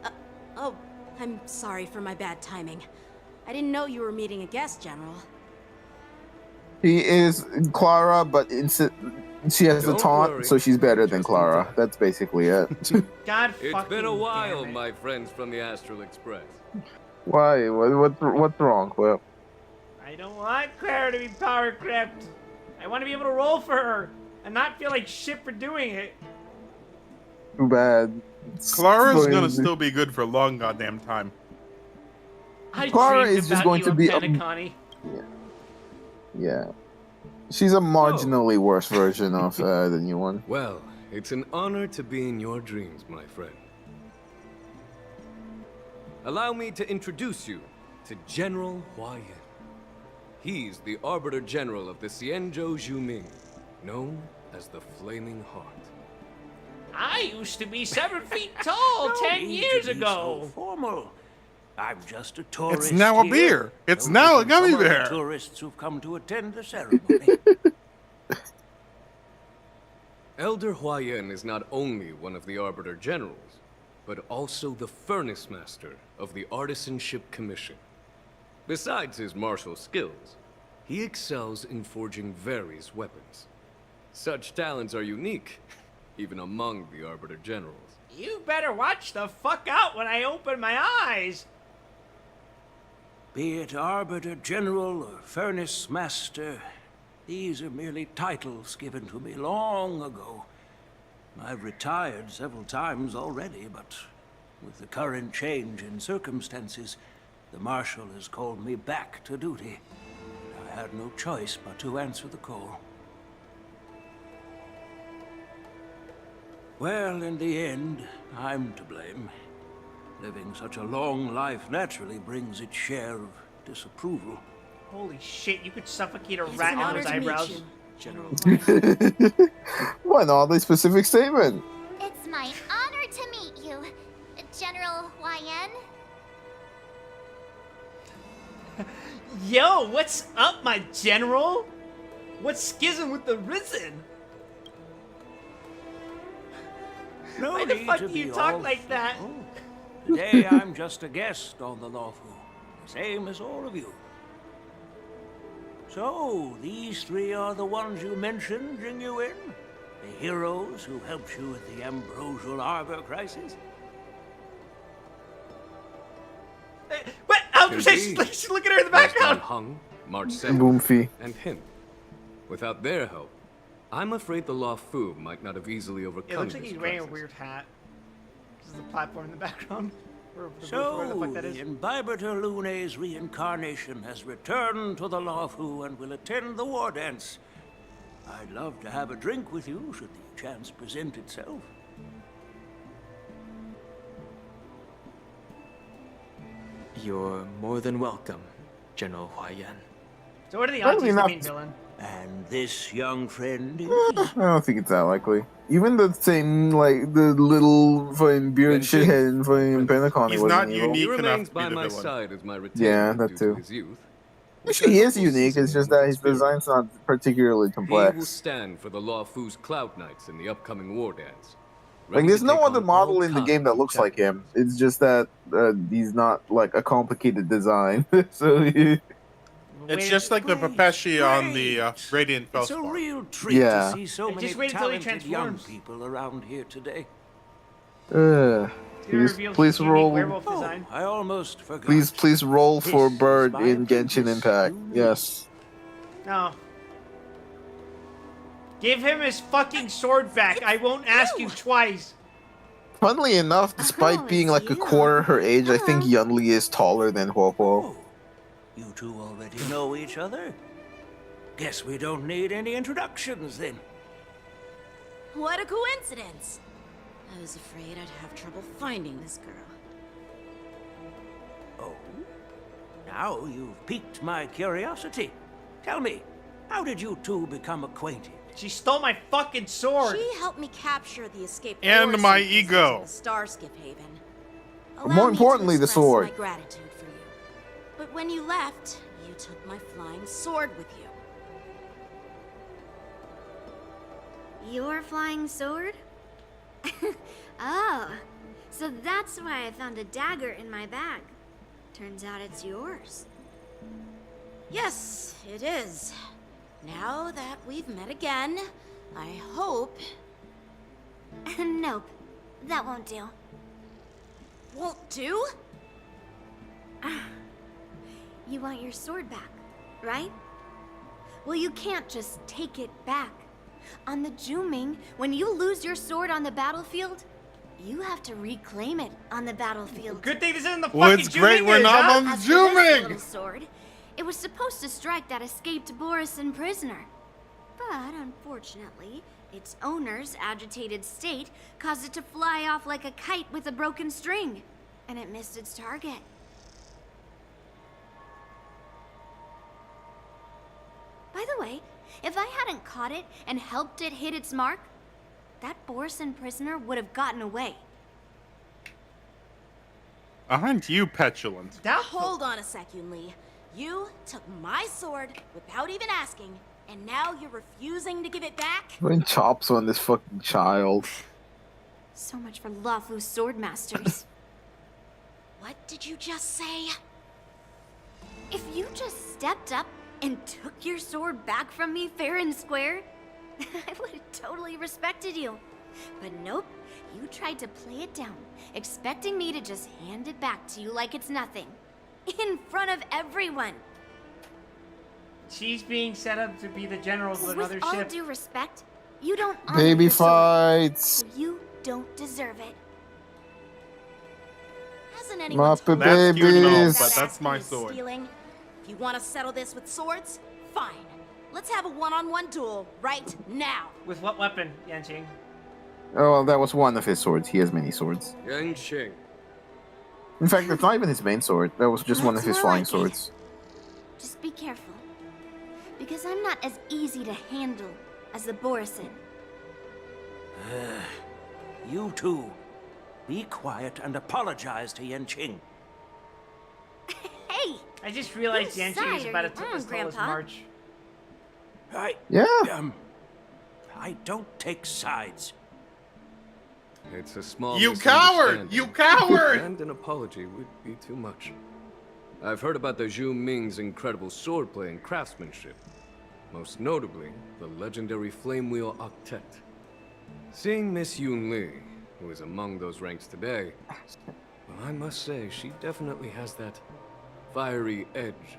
Oh, I'm sorry for my bad timing. I didn't know you were meeting a guest, General. She is Clara, but she has a Don't taunt, worry. so she's better than Clara. That's basically it. God It's fucking been a while, damn it. my friends from the Astral Express. Why? What's wrong? Well, I don't want Clara to be power crept. I want to be able to roll for her and not feel like shit for doing it. too bad. Clara's gonna still be good for a long goddamn time. I Clara dreamed is just about going you to on be Penacony. Yeah. She's a marginally worse version of the new one. Well, It's an honor to be in your dreams, my friend. Allow me to introduce you to General Hua Yan. He's the Arbiter General of the Xianzhou Zhuming, known as the Flaming Heart. I used to be 7 feet tall 10 years ago. So formal. I'm just a tourist. It's now a here. beer. It's now a gummy Some other bear. Tourists who've come to attend the ceremony. Elder Hua Yan is not only one of the Arbiter Generals, but also the Furnace Master of the Artisanship Commission. Besides his martial skills, he excels in forging various weapons. Such talents are unique, even among the Arbiter Generals. You better watch the fuck out when I open my eyes. Be it Arbiter General or Furnace Master, these are merely titles given to me long ago. I've retired several times already, but with the current change in circumstances, the Marshal has called me back to duty. I had no choice but to answer the call. Well, in the end, I'm to blame. Living such a long life naturally brings its share of disapproval. Holy shit, you could suffocate a rat on his eyebrows. General. What an oddly specific statement. It's my honor to meet you, General Hua Yan. Yo, what's up, my general? What's schism with the Risen? No Why the need fuck to do you be talk all like that? formal. Today I'm just a guest on the Lawfu, same as all of you. So, these three are the ones you mentioned, Jingyuin? The heroes who helped you with the Ambrosial Arbor crisis? What? Look at her in the background. Hung, March 7th, Boomfy. and him. Without their help, I'm afraid the Lawfu might not have easily overcome It looks like this he's wearing a crisis. weird hat. This is the platform in the background. Or the roof, So, where the fuck that is. the Imbibitor Lune's reincarnation has returned to the Lawfu and will attend the war dance. I'd love to have a drink with you, should the chance present itself. You're more than welcome, General Hua Yan. So what are the Probably odds he's the not. main villain? And this young friend is... I don't think it's that likely. Even the same, like, the little fucking beard Benji. shithead in fucking Pentacon He's wasn't not evil. unique He enough remains to be by the my villain. side as my retainer Yeah, that due too. to his youth. Actually, he is unique, it's just that his design's not particularly He will complex. stand for the Lawfu's Cloud Knights in the upcoming war dance. Like, Ready there's to no take other on model all in the kinds game that of looks like challenges. him. It's just that he's not, like, a complicated design. So, It's just like the Pepeshi on the Radiant It's a Felspar. real treat Yeah. to see so Hey, many just wait until he talented young transforms. people around here today. Gonna please, reveal please unique roll. werewolf design. I almost forgot. Please roll for This is Bird my in Genshin apprentice, Impact. Yumi. Yes. No. Give him his fucking sword back. I won't ask you twice. Funnily enough, despite being like a quarter her age, I think Yunli is taller than Huo Huo. Oh, you two already know each other? Guess we don't need any introductions then. What a coincidence! I was afraid I'd have trouble finding this girl. Oh? Now you've piqued my curiosity. Tell me, how did you two become acquainted? She stole my fucking sword. She helped me capture the escaped And Boris my prisoners ego. in the Starskip Haven. But Allow more me to importantly, the express sword. My gratitude for you. But when you left, you took my flying sword with you. Your flying sword? Oh, so that's why I found a dagger in my bag. Turns out it's yours. Yes, it is. Now that we've met again, I hope... Nope, that won't do. Won't do? You want your sword back, right? Well, you can't just take it back. On the Zhuming, when you lose your sword on the battlefield, you have to reclaim it on the battlefield. Good thing this isn't the Well, fucking it's great Zhuming we're is, not huh? on the As for this Zhuming! little sword, it was supposed to strike that escaped Borisin prisoner. But unfortunately, its owner's agitated state caused it to fly off like a kite with a broken string, and it missed its target. By the way, if I hadn't caught it and helped it hit its mark, that Borson prisoner would have gotten away. Aren't you petulant? Hold on a sec, Yunli. You took my sword without even asking, and now you're refusing to give it back? Putting chops on this fucking child. So much for Luofu sword masters. What did you just say? If you just stepped up and took your sword back from me fair and square, I would have totally respected you. But nope, you tried to play it down, expecting me to just hand it back to you like it's nothing. In front of everyone. She's being set up to be the general of another With all ship. due respect, you don't honor Baby your sword, fights. so you don't deserve it. Hasn't anyone Muppet told That's you cute and all, babies. but that's asking my is sword. stealing? If you want to settle this with swords, fine. Let's have a one-on-one duel right now. With what weapon, Yanqing? Oh, well, that was one of his swords. He has many swords. Yanqing. In fact, that's not even his main sword. That was just one of his That's more flying like it. swords. Just be careful. Because I'm not as easy to handle as the Borison. You two, be quiet and apologize to Yanqing. Hey! I just realized Whose Yanqing is side about are to you take on, as tall as Grandpa? March. I don't take sides. It's a small You coward! misunderstanding, You coward! And an apology would be too much. I've heard about the Zhu Ming's incredible swordplay and craftsmanship. Most notably, the legendary Flame Wheel Octet. Seeing Miss Yunli, who is among those ranks today, well, I must say, she definitely has that fiery edge.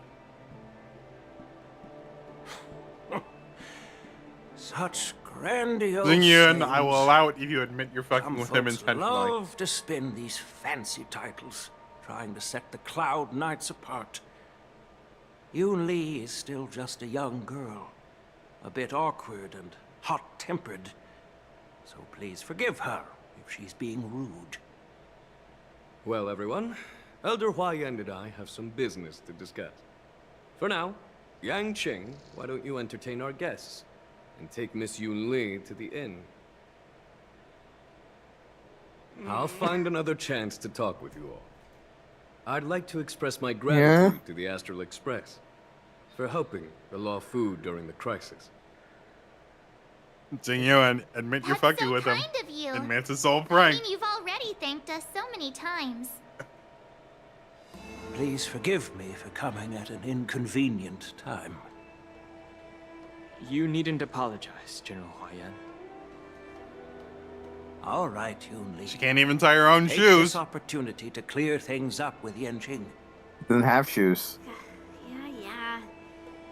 Such grandiose Xingyun, I names. will allow it if you admit you're fucking Some with him folks intentionally. love to spin these fancy titles, trying to set the Cloud Knights apart. Yun Li is still just a young girl, a bit awkward and hot-tempered. So please forgive her if she's being rude. Well, everyone, Elder Huayan and I have some business to discuss. For now, Yanqing, why don't you entertain our guests and take Miss Yunli to the inn? I'll find another chance to talk with you all. I'd like to express my gratitude to the Astral Express for helping the Luofu during the crisis. Xingyun, admit you're fucking with him. Kind of you. Admit it's all I prank. mean, you've already thanked us so many times. Please forgive me for coming at an inconvenient time. You needn't apologize, General Huayan. All right, Yun Li. She can't even tie her own Take shoes. this opportunity to clear things up with Yanqing. Doesn't have shoes. Yeah.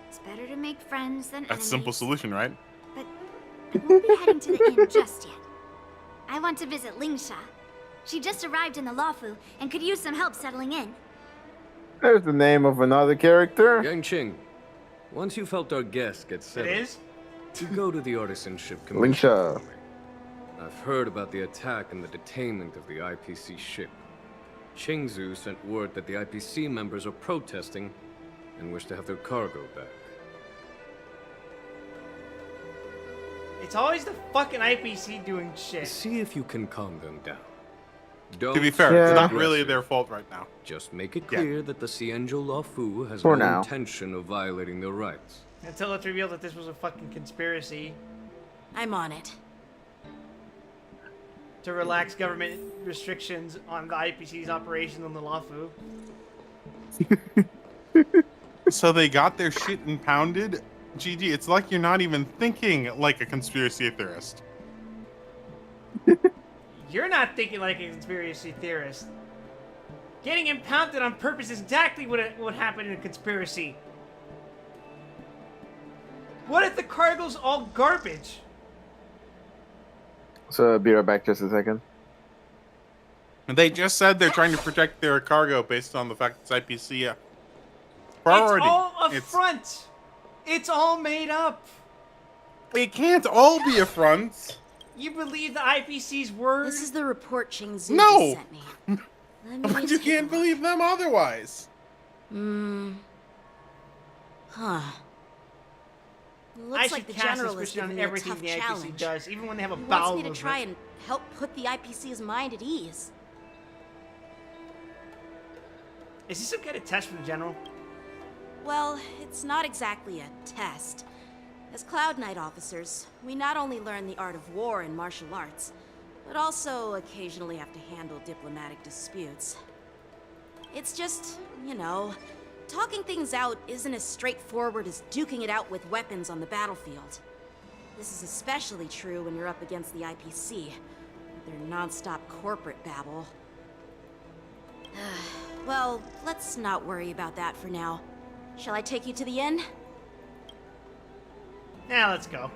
It's better to make friends than That's a simple enemies. solution, right? I won't be heading to the inn just yet. I want to visit Lingsha. She just arrived in the Luofu and could use some help settling in. There's the name of another character. Yanqing, once you've helped our guests get settled, is? you go to the Artisanship Commission. Lingsha. I've heard about the attack and the detainment of the IPC ship. Qingzu sent word that the IPC members are protesting and wish to have their cargo back. It's always the fucking IPC doing shit. See if you can calm them down. Don't To be fair, Yeah. it's not be really aggressive. their fault right now. Just make it Yeah. clear that the Xianzhou Luofu has For no now. intention of violating their rights. Until it's revealed that this was a fucking conspiracy I'm on it. to relax government restrictions on the IPC's operation on the Luofu. So they got their shit impounded? GG, it's like you're not even thinking like a conspiracy theorist. You're not thinking like a conspiracy theorist. Getting impounded on purpose is exactly what happened in a conspiracy. What if the cargo's all garbage? So be right back just a second. And they just said they're trying to protect their cargo based on the fact it's IPC priority. It's all a It's- front. It's all made up. We can't all be affronts. You believe the IPC's word? This is the report Ching Zhu No. sent me. Let me But you take a can't look. believe them otherwise. Huh. I Looks like should the cast general is suspicion on giving me a everything tough the IPC challenge. does, even when they have a He bowel wants me to try movement. and help put the IPC's mind at ease. Is this some kind of test from the general? Well, it's not exactly a test. As Cloud Knight officers, we not only learn the art of war and martial arts, but also occasionally have to handle diplomatic disputes. It's just, you know, talking things out isn't as straightforward as duking it out with weapons on the battlefield. This is especially true when you're up against the IPC, with their non-stop corporate babble. Well, let's not worry about that for now. Shall I take you to the inn? Now let's go.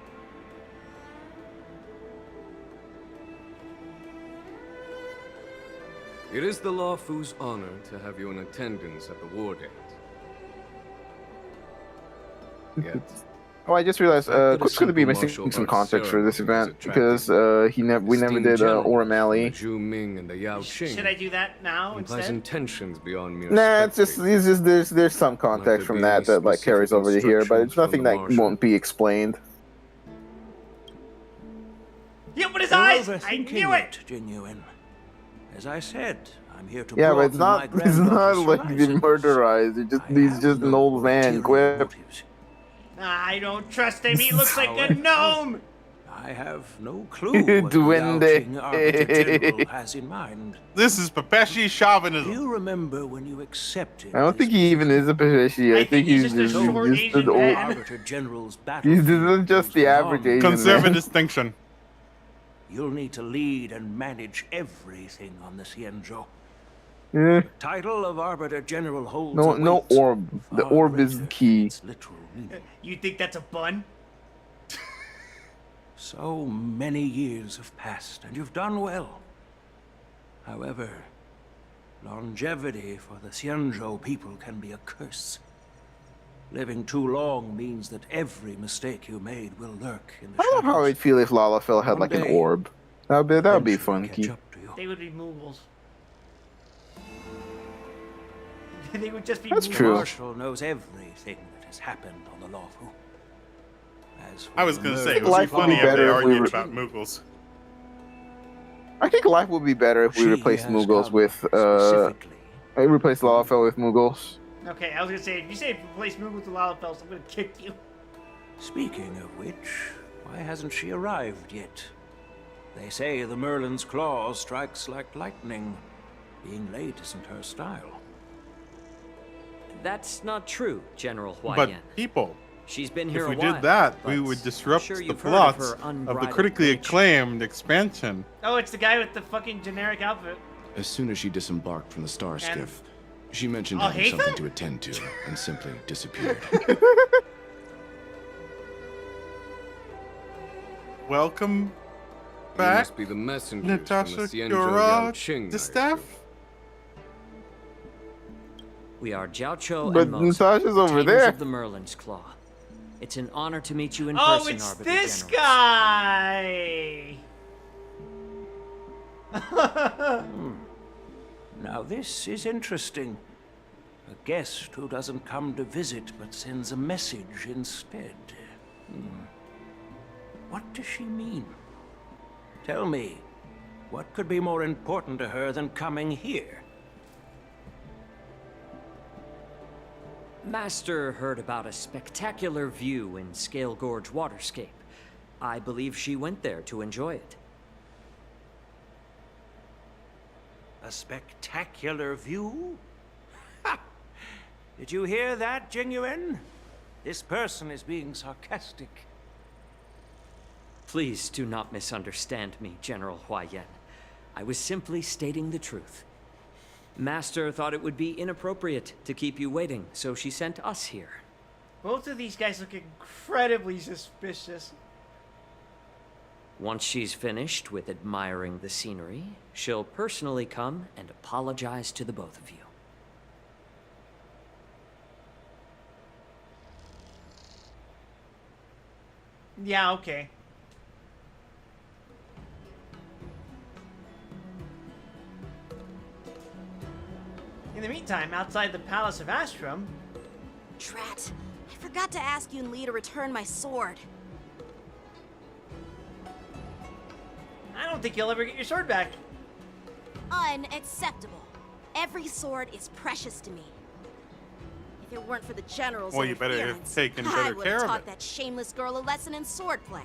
It is the Laofu's honor to have you in attendance at the war dance. Yes. Oh, I just realized, Quick's gonna be missing martial some arts context for this ceremony event is because we never did Oramali. Zhu Ming and the Yao Qing. Should I do that now implies instead? intentions beyond mere Nah, it's just there's some context from that that like carries over to here, but it's nothing that won't be explained. He opened his You're eyes! I overthinking knew it! Genuine. As I said, I'm here to Yeah, but it's broaden my not it's not granddaughter's like the horizons. murderized. He's just an old man. Quip. I don't trust him. He looks like a gnome! I have no clue what the Yao Duende. Qing Arbiter General has in mind. This is Pepeshi chauvinism. Do you remember when you accepted I don't think he even is a Pepeshi. I think he's just a short Asian an old. man. Arbiter General's He's battlefield just the average Asian Conserve a man. distinction. You'll need to lead and manage everything on the Xianzhou. Yeah. The title of Arbiter General holds No, a no weight orb. The far orb is greater key. than its literal meaning. You think that's a bun? So many years have passed, and you've done well. However, longevity for the Xianzhou people can be a curse. Living too long means that every mistake you made will lurk in the I don't know how I'd feel if Lalafell had like an One day, orb. That would be funky. They would be Moogles. They would just be That's Moogles. true. Marshall knows everything that has happened on the Laofu. As for I was the gonna murder say, it of would be life would funny be if they better if we argued were- about Moogles. I think life would be better if we She replaced has Mughals come with specifically. replace Lalafell with Mughals. Okay, I was gonna say, if you say replace Moogles with Lalafels, I'm gonna kick you. Speaking of which, why hasn't she arrived yet? They say the Merlin's claw strikes like lightning. Being late isn't her style. That's not true, General Huai But Yan. people, She's been here if we a while. did that, we but would I'm disrupt sure the you've heard of plots her of the unbridled critically nature. acclaimed expansion. Oh, it's the guy with the fucking generic outfit. As soon as she disembarked from the star And- skiff, she mentioned Oh, having something Haven? to attend to and simply disappeared. Welcome You back, must be the messenger Natasha from the Xianzhou Gura Yao Qing, the I staff. We are Jiao But and Mos, Natasha's over retainers there. of the Merlin's Claw. It's an honor to meet you in Oh, person, it's Arbiter this General. guy! Now this is interesting. A guest who doesn't come to visit but sends a message instead. What does she mean? Tell me, what could be more important to her than coming here? Master heard about a spectacular view in Scale Gorge Waterscape. I believe she went there to enjoy it. A spectacular view? Ha! Did you hear that, Genuine? This person is being sarcastic. Please do not misunderstand me, General Huai Yan. I was simply stating the truth. Master thought it would be inappropriate to keep you waiting, so she sent us here. Both of these guys look incredibly suspicious. Once she's finished with admiring the scenery, she'll personally come and apologize to the both of you. Yeah, okay. In the meantime, outside the Palace of Astrum... Drat. I forgot to ask Yun Li to return my sword. I don't think you'll ever get your sword back. Unacceptable. Every sword is precious to me. If it weren't for the general's Well, you better have interference, taken I better would care have of taught it. that shameless girl a lesson in swordplay.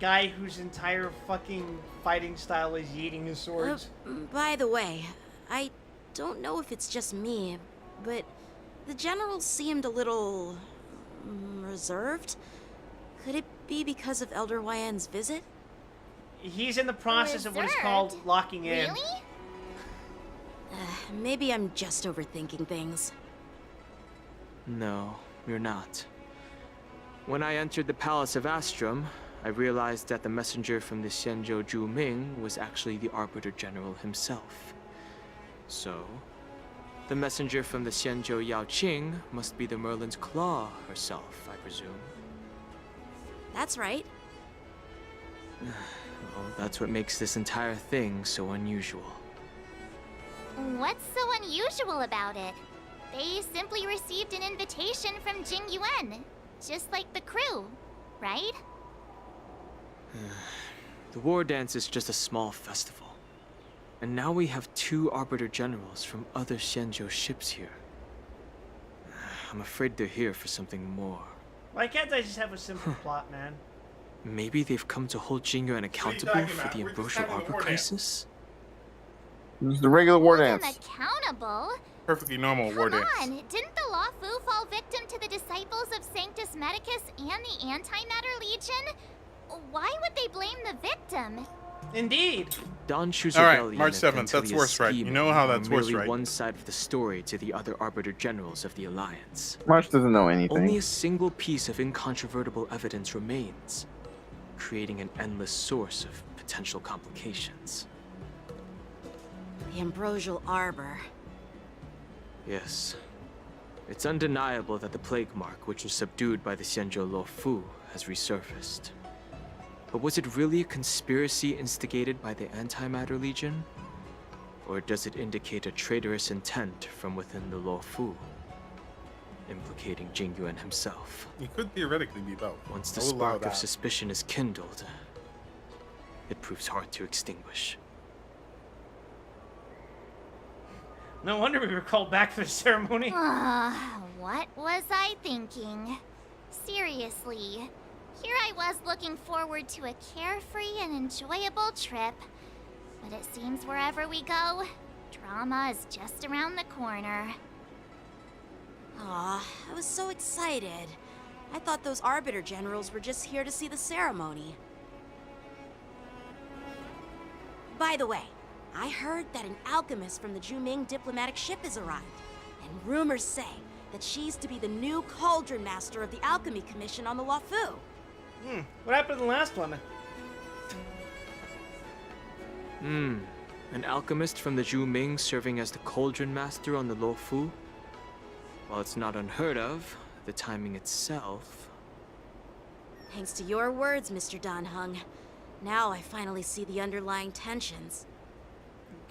Guy whose entire fucking fighting style is yeeting his swords. By the way, I don't know if it's just me, but the general seemed a little reserved. Could it be because of Elder Huayan's visit? He's in the process of what is called locking in. Really? Maybe I'm just overthinking things. No, you're not. When I entered the Palace of Astrum, I realized that the messenger from the Xianzhou Zhu Ming was actually the Arbiter General himself. So, the messenger from the Xianzhou Yao Qing must be the Merlin's Claw herself, I presume. That's right. Well, that's what makes this entire thing so unusual. What's so unusual about it? They simply received an invitation from Jing Yuan, just like the crew, right? The war dance is just a small festival. And now we have 2 Arbiter Generals from other Xianzhou ships here. I'm afraid they're here for something more. Why can't I just have a simple plot, man? Maybe they've come to hold Jing Yuan accountable talking for about? the We're just Ambrosial having a Arbor war dance. crisis? It's the regular war Hold dance. them accountable? Perfectly normal war Come dance. on, didn't the Law Fu fall victim to the disciples of Sanctus Medicus and the Antimatter Legion? Why would they blame the victim? Indeed. Don Shu's All right, rebellion March and 7th, that's Quintilia's worse, right? You scheming know how are that's worse, merely right? one side of the story to the other Arbiter Generals of the Alliance. March doesn't know anything. Only a single piece of incontrovertible evidence remains, creating an endless source of potential complications. The Ambrosial Arbor. Yes. It's undeniable that the Plague Mark, which was subdued by the Xianzhou Lo Fu, has resurfaced. But was it really a conspiracy instigated by the Antimatter Legion? Or does it indicate a traitorous intent from within the Lo Fu, implicating Jing Yuan himself? It could theoretically be both. Once the I will allow spark of that. suspicion is kindled, it proves hard to extinguish. No wonder we were called back for the ceremony. What was I thinking? Seriously, here I was looking forward to a carefree and enjoyable trip. But it seems wherever we go, drama is just around the corner. Aw, I was so excited. I thought those Arbiter Generals were just here to see the ceremony. By the way, I heard that an alchemist from the Zhuming diplomatic ship has arrived. And rumors say that she's to be the new Cauldron Master of the Alchemy Commission on the Lo Fu. What happened to the last one? An alchemist from the Zhuming serving as the Cauldron Master on the Lo Fu? While it's not unheard of, the timing itself... Thanks to your words, Mr. Dan Heng. Now I finally see the underlying tensions.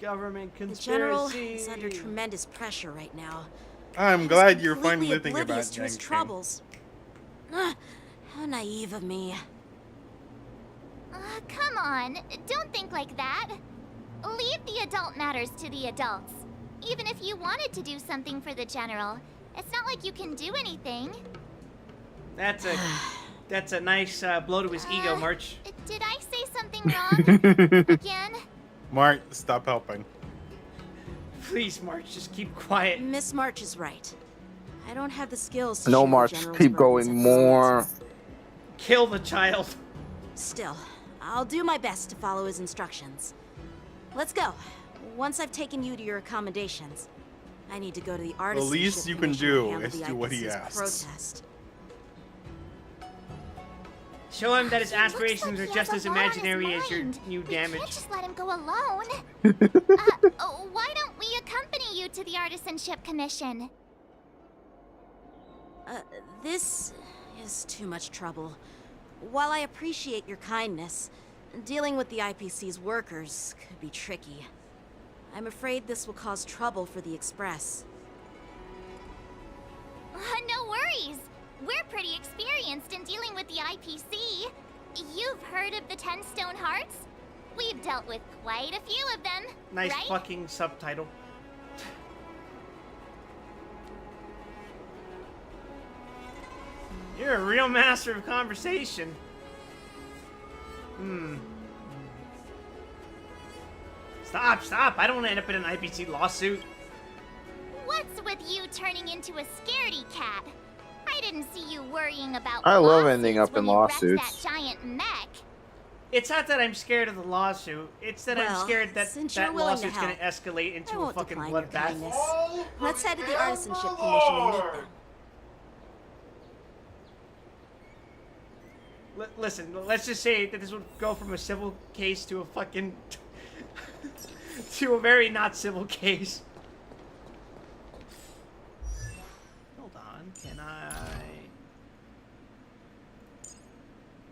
Government The conspiracy. General is under tremendous pressure right now. I'm glad you're finally Completely thinking oblivious about to his Yang Qing. troubles. How naive of me. Come on, don't think like that. Leave the adult matters to the adults. Even if you wanted to do something for the General, it's not like you can do anything. That's a nice blow to his ego, March. Did I say something wrong? Again? Mark, stop helping. Please, March, just keep quiet. Miss March is right. I don't have the skills to No, shoot the March, General's keep burdens going at more. distances. Kill the child. Still, I'll do my best to follow his instructions. Let's go. Once I've taken you to your accommodations, I need to go to the artist. least you can do is do what he asks. Protest. Show him that his He looks aspirations like are he just has as a lot on his imaginary as your mind. new We can't damage. just let him go alone. Why don't we accompany you to the Artisanship Commission? This is too much trouble. While I appreciate your kindness, dealing with the IPC's workers could be tricky. I'm afraid this will cause trouble for the Express. No worries. We're pretty experienced in dealing with the IPC. You've heard of the 10 Stone Hearts? We've dealt with quite a few of them, Nice right? fucking subtitle. You're a real master of conversation. Stop! I don't want to end up in an IPC lawsuit. What's with you turning into a scaredy cat? I didn't see you worrying about I love lawsuits ending up when in you wrecked lawsuits. that giant mech. It's not that I'm scared of the lawsuit. It's that I'm Well, scared that since that you're willing to lawsuit's going to help, escalate I into a won't fucking decline your bloodbath. kindness. Let's head to the Artisanship Commission and meet them. Listen, let's just say that this would go from a civil case to a fucking to a very not civil case. Hold on, can I?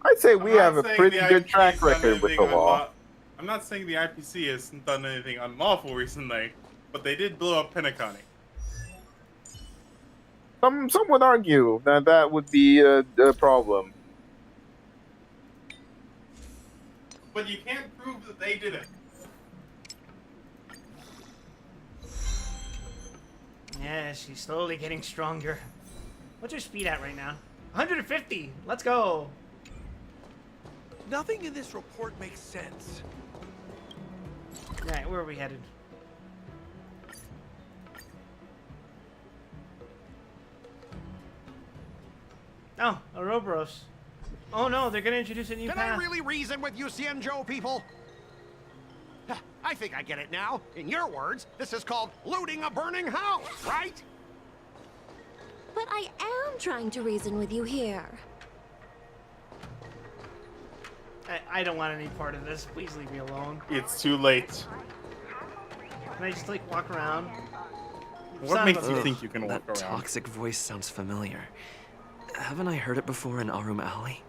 I'd say we I'm not have a saying pretty the good IPC track has done record with the anything law. I'm not saying the IPC hasn't done anything unlawful recently, but they did blow up Penacony. Some would argue that that would be a problem. But you can't prove that they did it. Yeah, she's slowly getting stronger. What's her speed at right now? 150. Let's go. Nothing in this report makes sense. Right, where are we headed? Oh, Ouroboros. Oh no, they're gonna introduce a new Can path. I really reason with you, Xianzhou people? I think I get it now. In your words, this is called looting a burning house, right? But I am trying to reason with you here. I don't want any part of this. Please leave me alone. It's too late. Can I just like walk around? What Son makes of a you bitch. think you can walk That around? toxic voice sounds familiar. Haven't I heard it before in Arum Alley?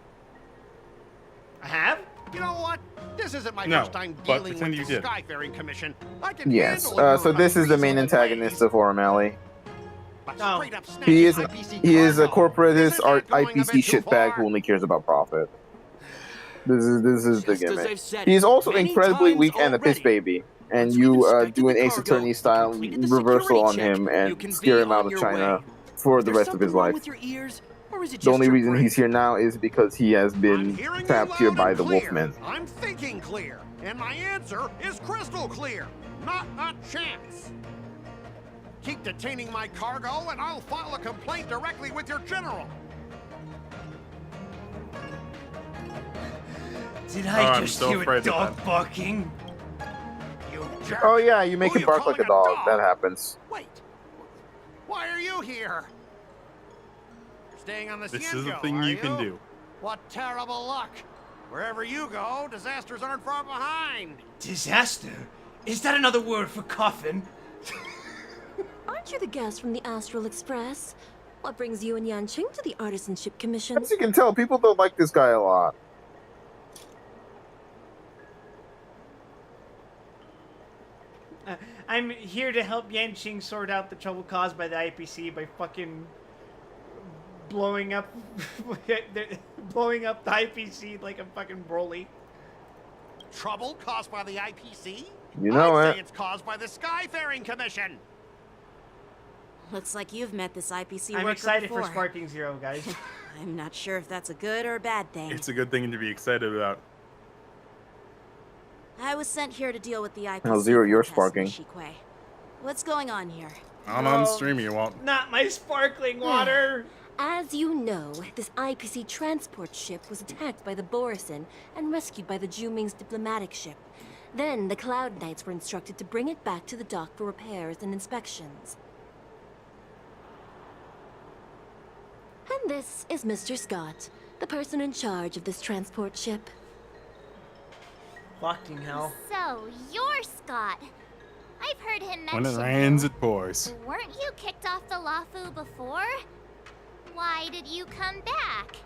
I have? You know what? This isn't my No, first time but dealing pretend with you the did. Skyfaring Commission. I can Yes. handle your So this is the main unreasonable antagonist of Aurum Alley. But No. straight up He is snatching IPC he is a cargo. corporatist Isn't that going a IPC bit too shitbag far? who only cares about profit. This is the Just as gimmick. I've said He is also many incredibly times weak and a piss already. baby, and Once you we've inspected do an the Ace cargo, Attorney style completed the reversal on security him check, you and can scare be him out on of your China way. for Is the there rest of his something wrong life. with your ears, or is it The just only your reason brain? he's here now is because he has been Hearing you trapped here loud by and the clear. Wolfmen. I'm thinking clear, and my answer is crystal clear. Not a chance. Keep detaining my cargo, and I'll file a complaint directly with your general. Did Oh, I I'm just so hear afraid a of dog that. barking? You jerk. Oh yeah, you make Who him you bark like a calling dog. That happens. Wait. Why are you here? Staying on the This is a Xianzhou, thing are you can do. What terrible luck. Wherever you go, disasters aren't far behind. Disaster? Is that another word for coffin? Aren't you the guest from the Astral Express? What brings you and Yanqing to the Artisanship Commission? As you can tell, people don't like this guy a lot. I'm here to help Yanqing sort out the trouble caused by the IPC by fucking blowing up blowing up the IPC like a fucking Broly. Trouble caused by the IPC? You know I'd it. say it's caused by the Skyfaring Commission. Looks like you've met this IPC I'm worker excited before. for Sparking Zero, guys. I'm not sure if that's a good or a bad thing. It's a good thing to be excited about. I was sent here to deal with the IPC. Oh, Zero, you're protest in sparking. Shikwe. What's going on here? On on stream you won't. Not my sparkling water! As you know, this IPC transport ship was attacked by the Borisin and rescued by the Juming's diplomatic ship. Then the Cloud Knights were instructed to bring it back to the dock for repairs and inspections. And this is Mr. Scott, the person in charge of this transport ship. Fucking hell. So, you're Scott. I've heard him When it mention rains, you. it pours. Weren't you kicked off the Lafu before? Why did you come back?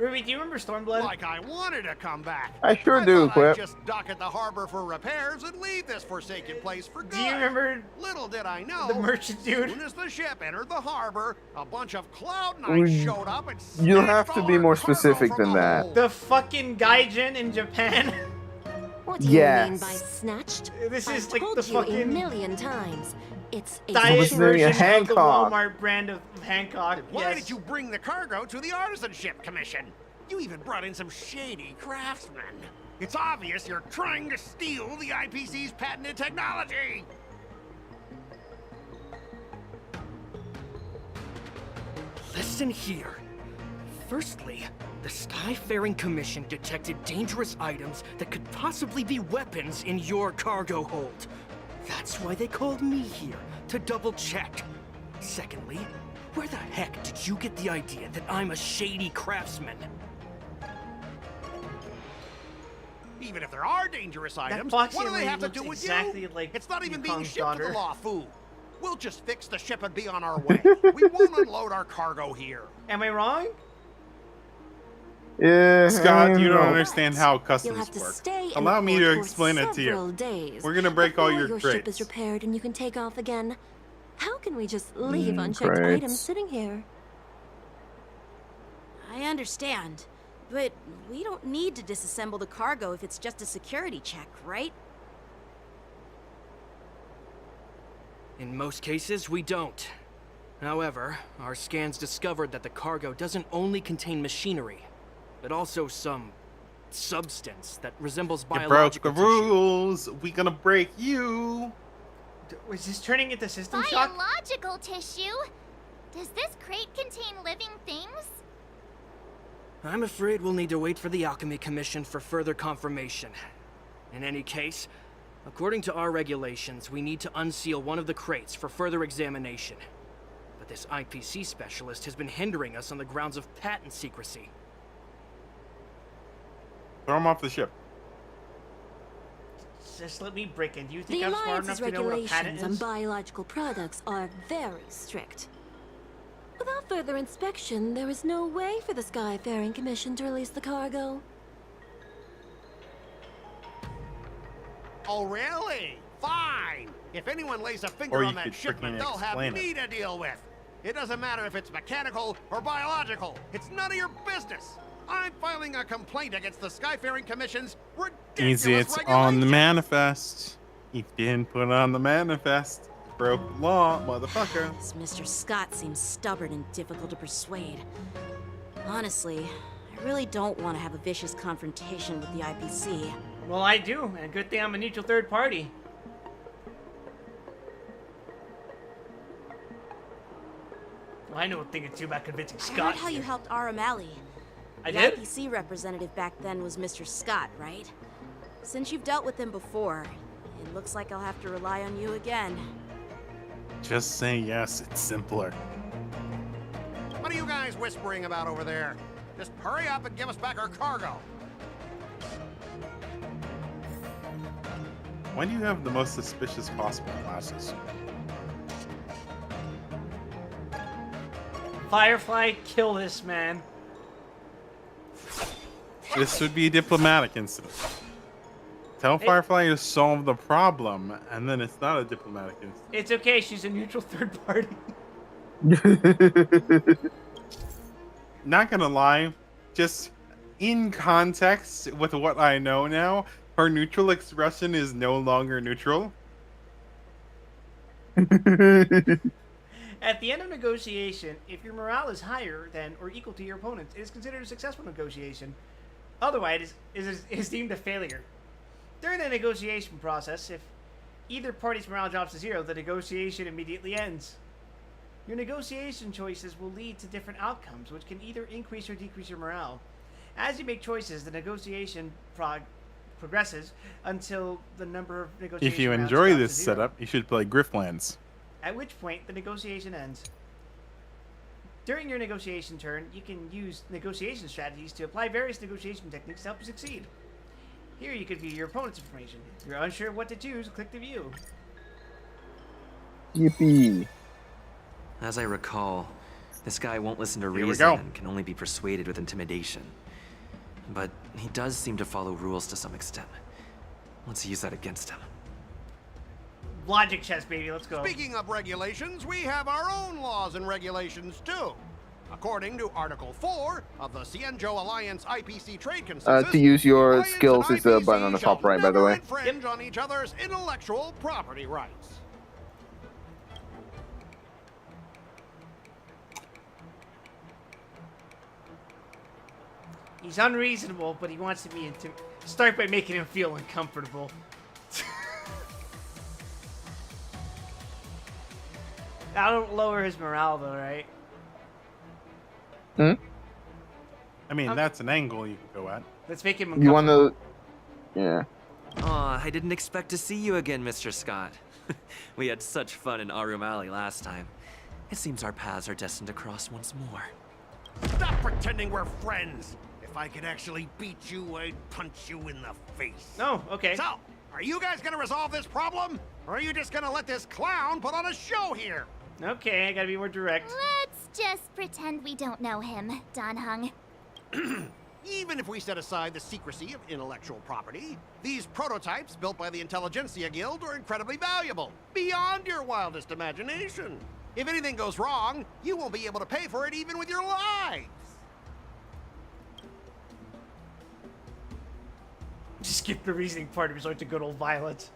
Ruby, do you remember Stormblood? Like I wanted to come back. I sure do, thought I'd Quip. just dock at the harbor for repairs and leave this forsaken place for good. Do you remember? Little did I know, the merchant dude? As soon as the ship entered the harbor, a bunch of Cloud Knights showed up and You'll have to be more specific than that. The fucking Gaijin in Japan. What do you mean by snatched? This is I've like told the you fucking a million times. It's a diet special- version of the Hancock. Walmart brand of Hancock. Why Yes. did you bring the cargo to the Artisanship Commission? You even brought in some shady craftsmen. It's obvious you're trying to steal the IPC's patented technology. Listen here. Firstly, the Skyfaring Commission detected dangerous items that could possibly be weapons in your cargo hold. That's why they called me here, to double check. Secondly, where the heck did you get the idea that I'm a shady craftsman? Even if there are dangerous items, Foxy what do they lady have to looks do with exactly you? like It's not even being Yukong's shipped to daughter. the Law Fu. We'll just fix the ship and be on our way. We won't unload our cargo here. Am I wrong? Yeah, Scott, you don't know. understand how You'll customs have to work. stay in Allow me port to for explain it to several you. days We're gonna break all before your ship is crates. repaired and you can take off again. How can we just leave unchecked crates. items sitting here? I understand, but we don't need to disassemble the cargo if it's just a security check, right? In most cases, we don't. However, our scans discovered that the cargo doesn't only contain machinery, but also some substance that resembles You broke biological the tissue. rules. We gonna break you. Was this turning into system shock? Biological tissue? Does this crate contain living things? I'm afraid we'll need to wait for the Alchemy Commission for further confirmation. In any case, according to our regulations, we need to unseal one of the crates for further examination. But this IPC specialist has been hindering us on the grounds of patent secrecy. Throw him off the ship. Just let me break in. Do you think The I'm smart enough Alliance's to know what a patent regulations on is? biological products are very strict. Without further inspection, there is no way for the Skyfaring Commission to release the cargo. Oh, really? Fine. If anyone lays a Or finger you on that could shipment, freaking they'll have explain me to deal with. It doesn't matter if it's mechanical or biological. It's none of your business. I'm filing a complaint against the Skyfaring Commission's ridiculous Easy, it's on the manifest. You didn't put on the manifest. Broke the law, motherfucker. This Mr. Scott seems stubborn and difficult to persuade. Honestly, I really don't want to have a vicious confrontation with the IPC. Well, I do, and good thing I'm a neutral third party. I know a thing or two about convincing I Scott. heard how you helped R. O'Malley. I the did? IPC representative back then was Mr. Scott, right? Since you've dealt with him before, it looks like I'll have to rely on you again. Just say yes, it's simpler. What are you guys whispering about over there? Just hurry up and give us back our cargo. Why do you have the most suspicious possible glasses? Firefly, kill this man. This would be a diplomatic incident. Tell Firefly to solve the problem, and then it's not a diplomatic incident. It's okay, she's a neutral third party. Not gonna lie, just in context with what I know now, her neutral expression is no longer neutral. At the end of negotiation, if your morale is higher than or equal to your opponent's, it is considered a successful negotiation. Otherwise, it is deemed a failure. During the negotiation process, if either party's morale drops to 0, the negotiation immediately ends. Your negotiation choices will lead to different outcomes, which can either increase or decrease your morale. As you make choices, the negotiation progresses until the number of negotiation If you rounds enjoy drops this to 0. setup, you should play Grifflands. At which point, the negotiation ends. During your negotiation turn, you can use negotiation strategies to apply various negotiation techniques to help you succeed. Here you can view your opponent's information. If you're unsure of what to choose, click to view. Yippee. As I recall, This guy won't listen to Here we reason go. and can only be persuaded with intimidation. But he does seem to follow rules to some extent. Let's use that against him. Logic chess, baby. Let's go. Speaking of regulations, we have our own laws and regulations too. According to Article 4 of the Cienjo Alliance IPC Trade Consensus, To use your Alliance skills and is the IPC button on the shall top right, by the never way. infringe on each other's intellectual property rights. He's unreasonable, but he wants to be start by making him feel uncomfortable. That'll lower his morale, though, right? I mean, that's an angle you can go at. Let's make him You uncomfortable. want to... Yeah. Aw, I didn't expect to see you again, Mr. Scott. We had such fun in Arum Alley last time. It seems our paths are destined to cross once more. Stop pretending we're friends. If I could actually beat you, I'd punch you in the face. No, okay. So, are you guys gonna resolve this problem? Or are you just gonna let this clown put on a show here? Okay, I gotta be more direct. Let's just pretend we don't know him, Dan Hung. Even if we set aside the secrecy of intellectual property, these prototypes built by the Intelligentsia Guild are incredibly valuable, beyond your wildest imagination. If anything goes wrong, you won't be able to pay for it even with your lives. Just skip the reasoning part and resort to good old violence.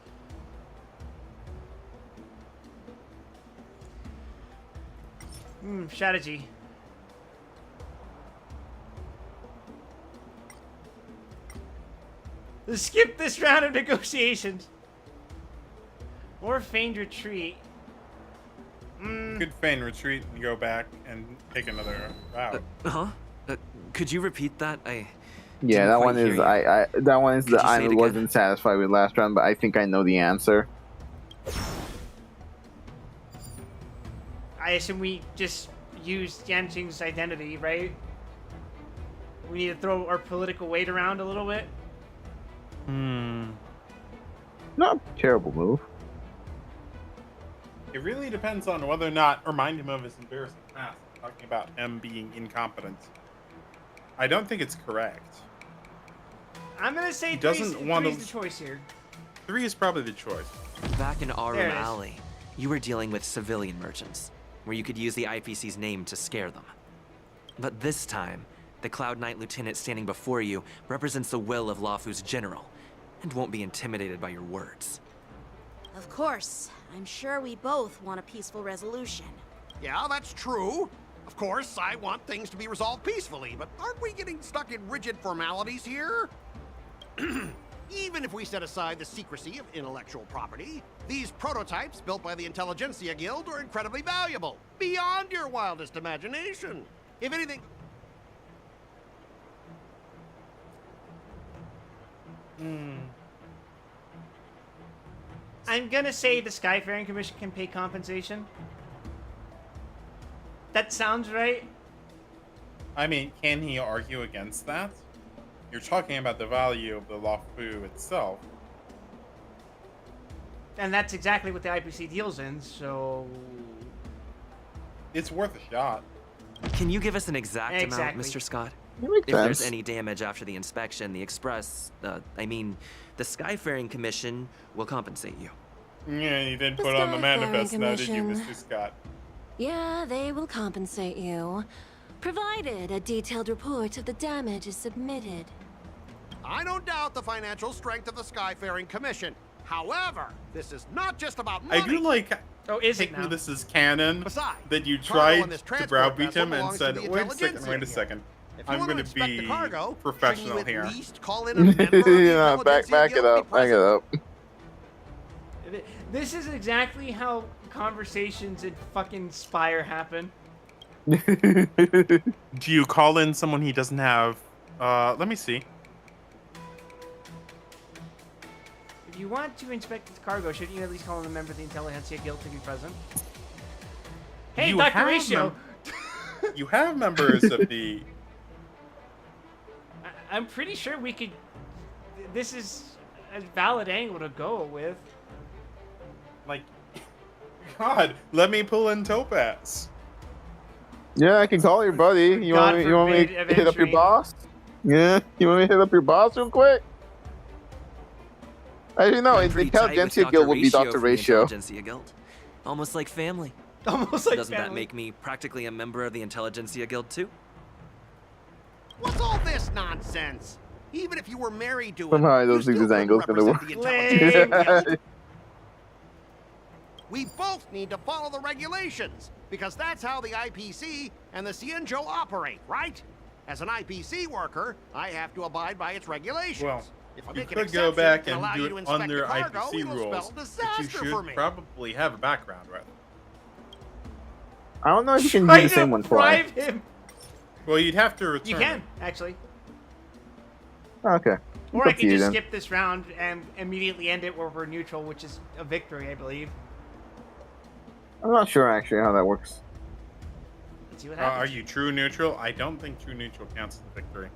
Strategy. Let's skip this round of negotiations. Or feigned retreat. Could feign retreat and go back and take another route. Could you repeat that? Yeah, didn't that quite one hear is you. that one is Could you say I it again? wasn't satisfied with last round, but I think I know the answer. I assume we just used Yanqing's identity, right? We need to throw our political weight around a little bit. Not a terrible move. It really depends on whether or not remind him of his embarrassing past. Talking about him being incompetent. I don't think it's correct. I'm gonna say He doesn't want three's to- the choice here. 3 is probably the choice. Back in There Arum it is. Alley, you were dealing with civilian merchants, where you could use the IPC's name to scare them. But this time, the Cloud Knight Lieutenant standing before you represents the will of Lafu's general, and won't be intimidated by your words. Of course. I'm sure we both want a peaceful resolution. Yeah, that's true. Of course, I want things to be resolved peacefully, but aren't we getting stuck in rigid formalities here? Even if we set aside the secrecy of intellectual property, these prototypes built by the Intelligentsia Guild are incredibly valuable, beyond your wildest imagination. If anything... I'm gonna say the Skyfaring Commission can pay compensation. That sounds right. I mean, can he argue against that? You're talking about the value of the Lafu itself. And that's exactly what the IPC deals in, so... It's worth a shot. Can you give us an exact Exactly. amount, Mr. Scott? That makes If there's sense. any damage after the inspection, the Express, the Skyfaring Commission will compensate you. Yeah, you did The put on the Skyfaring manifest now, did you, Commission. Mr. Scott? Yeah, they will compensate you, provided a detailed report of the damage is submitted. I don't doubt the financial strength of the Skyfaring Commission. However, this is not just about money. I do like Oh, is it taking now? this as canon Besides, that you cargo on tried this to transport browbeat vessel him and belongs to said, the wait a second, Intelligentsia wait a Guild. second. If you I'm want to going to inspect the be cargo, professional shouldn't you here. at least call in a member of the Yeah, back Intelligentsia it Guild to up, be back it up. This is exactly how conversations in fucking Spire happen. Do you call in someone he doesn't have? Let me see. If you want to inspect the cargo, shouldn't you at least call in a member of the Intelligentsia Guild to be present? Hey, You Dr. have Ratio! You have members of the... I'm pretty sure we could... This is a valid angle to go with. Like, God, let me pull in Topaz. Yeah, I can call your buddy. You want me to hit up your boss? Yeah, you want me to hit up your boss real quick? I didn't know. The Intelligentsia Guild will be Dr. Ratio. Intelligentsia Guild. Almost like family. Almost like Doesn't family. that make me practically a member of the Intelligentsia Guild too? What's all this nonsense? Even if you were married to Somehow I him, don't you think still this angle's couldn't gonna represent work. the Intelligentsia Guild. We both need to follow the regulations, because that's how the IPC and the Xianzhou operate, right? As an IPC worker, I have to abide by its regulations. Well, if I you make an could go exception back and and allow do you to it inspect under the cargo, IPC it'll rules, spell but you disaster for should me. probably have a background, right? I don't know if you can Try do the to same one bribe twice. him. Well, you'd have to return. You can, actually. Okay. Or Up I to could you just then. skip this round and immediately end it where we're neutral, which is a victory, I believe. I'm not sure actually how that works. Let's see what Are happens. you true neutral? I don't think true neutral counts as a victory.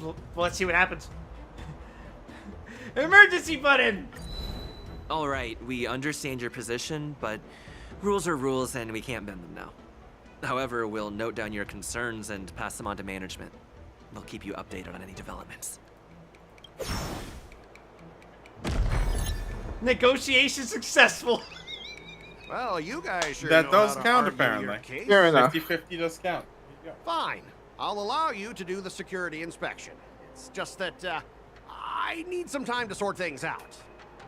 Well, let's see what happens. Emergency button! Alright, we understand your position, but rules are rules and we can't bend them now. However, we'll note down your concerns and pass them on to management. We'll keep you updated on any developments. Negotiation successful. Well, you guys sure That know does how to count, argue your apparently. case. Fair enough. 50-50 does count. Fine. I'll allow you to do the security inspection. It's just that, I need some time to sort things out.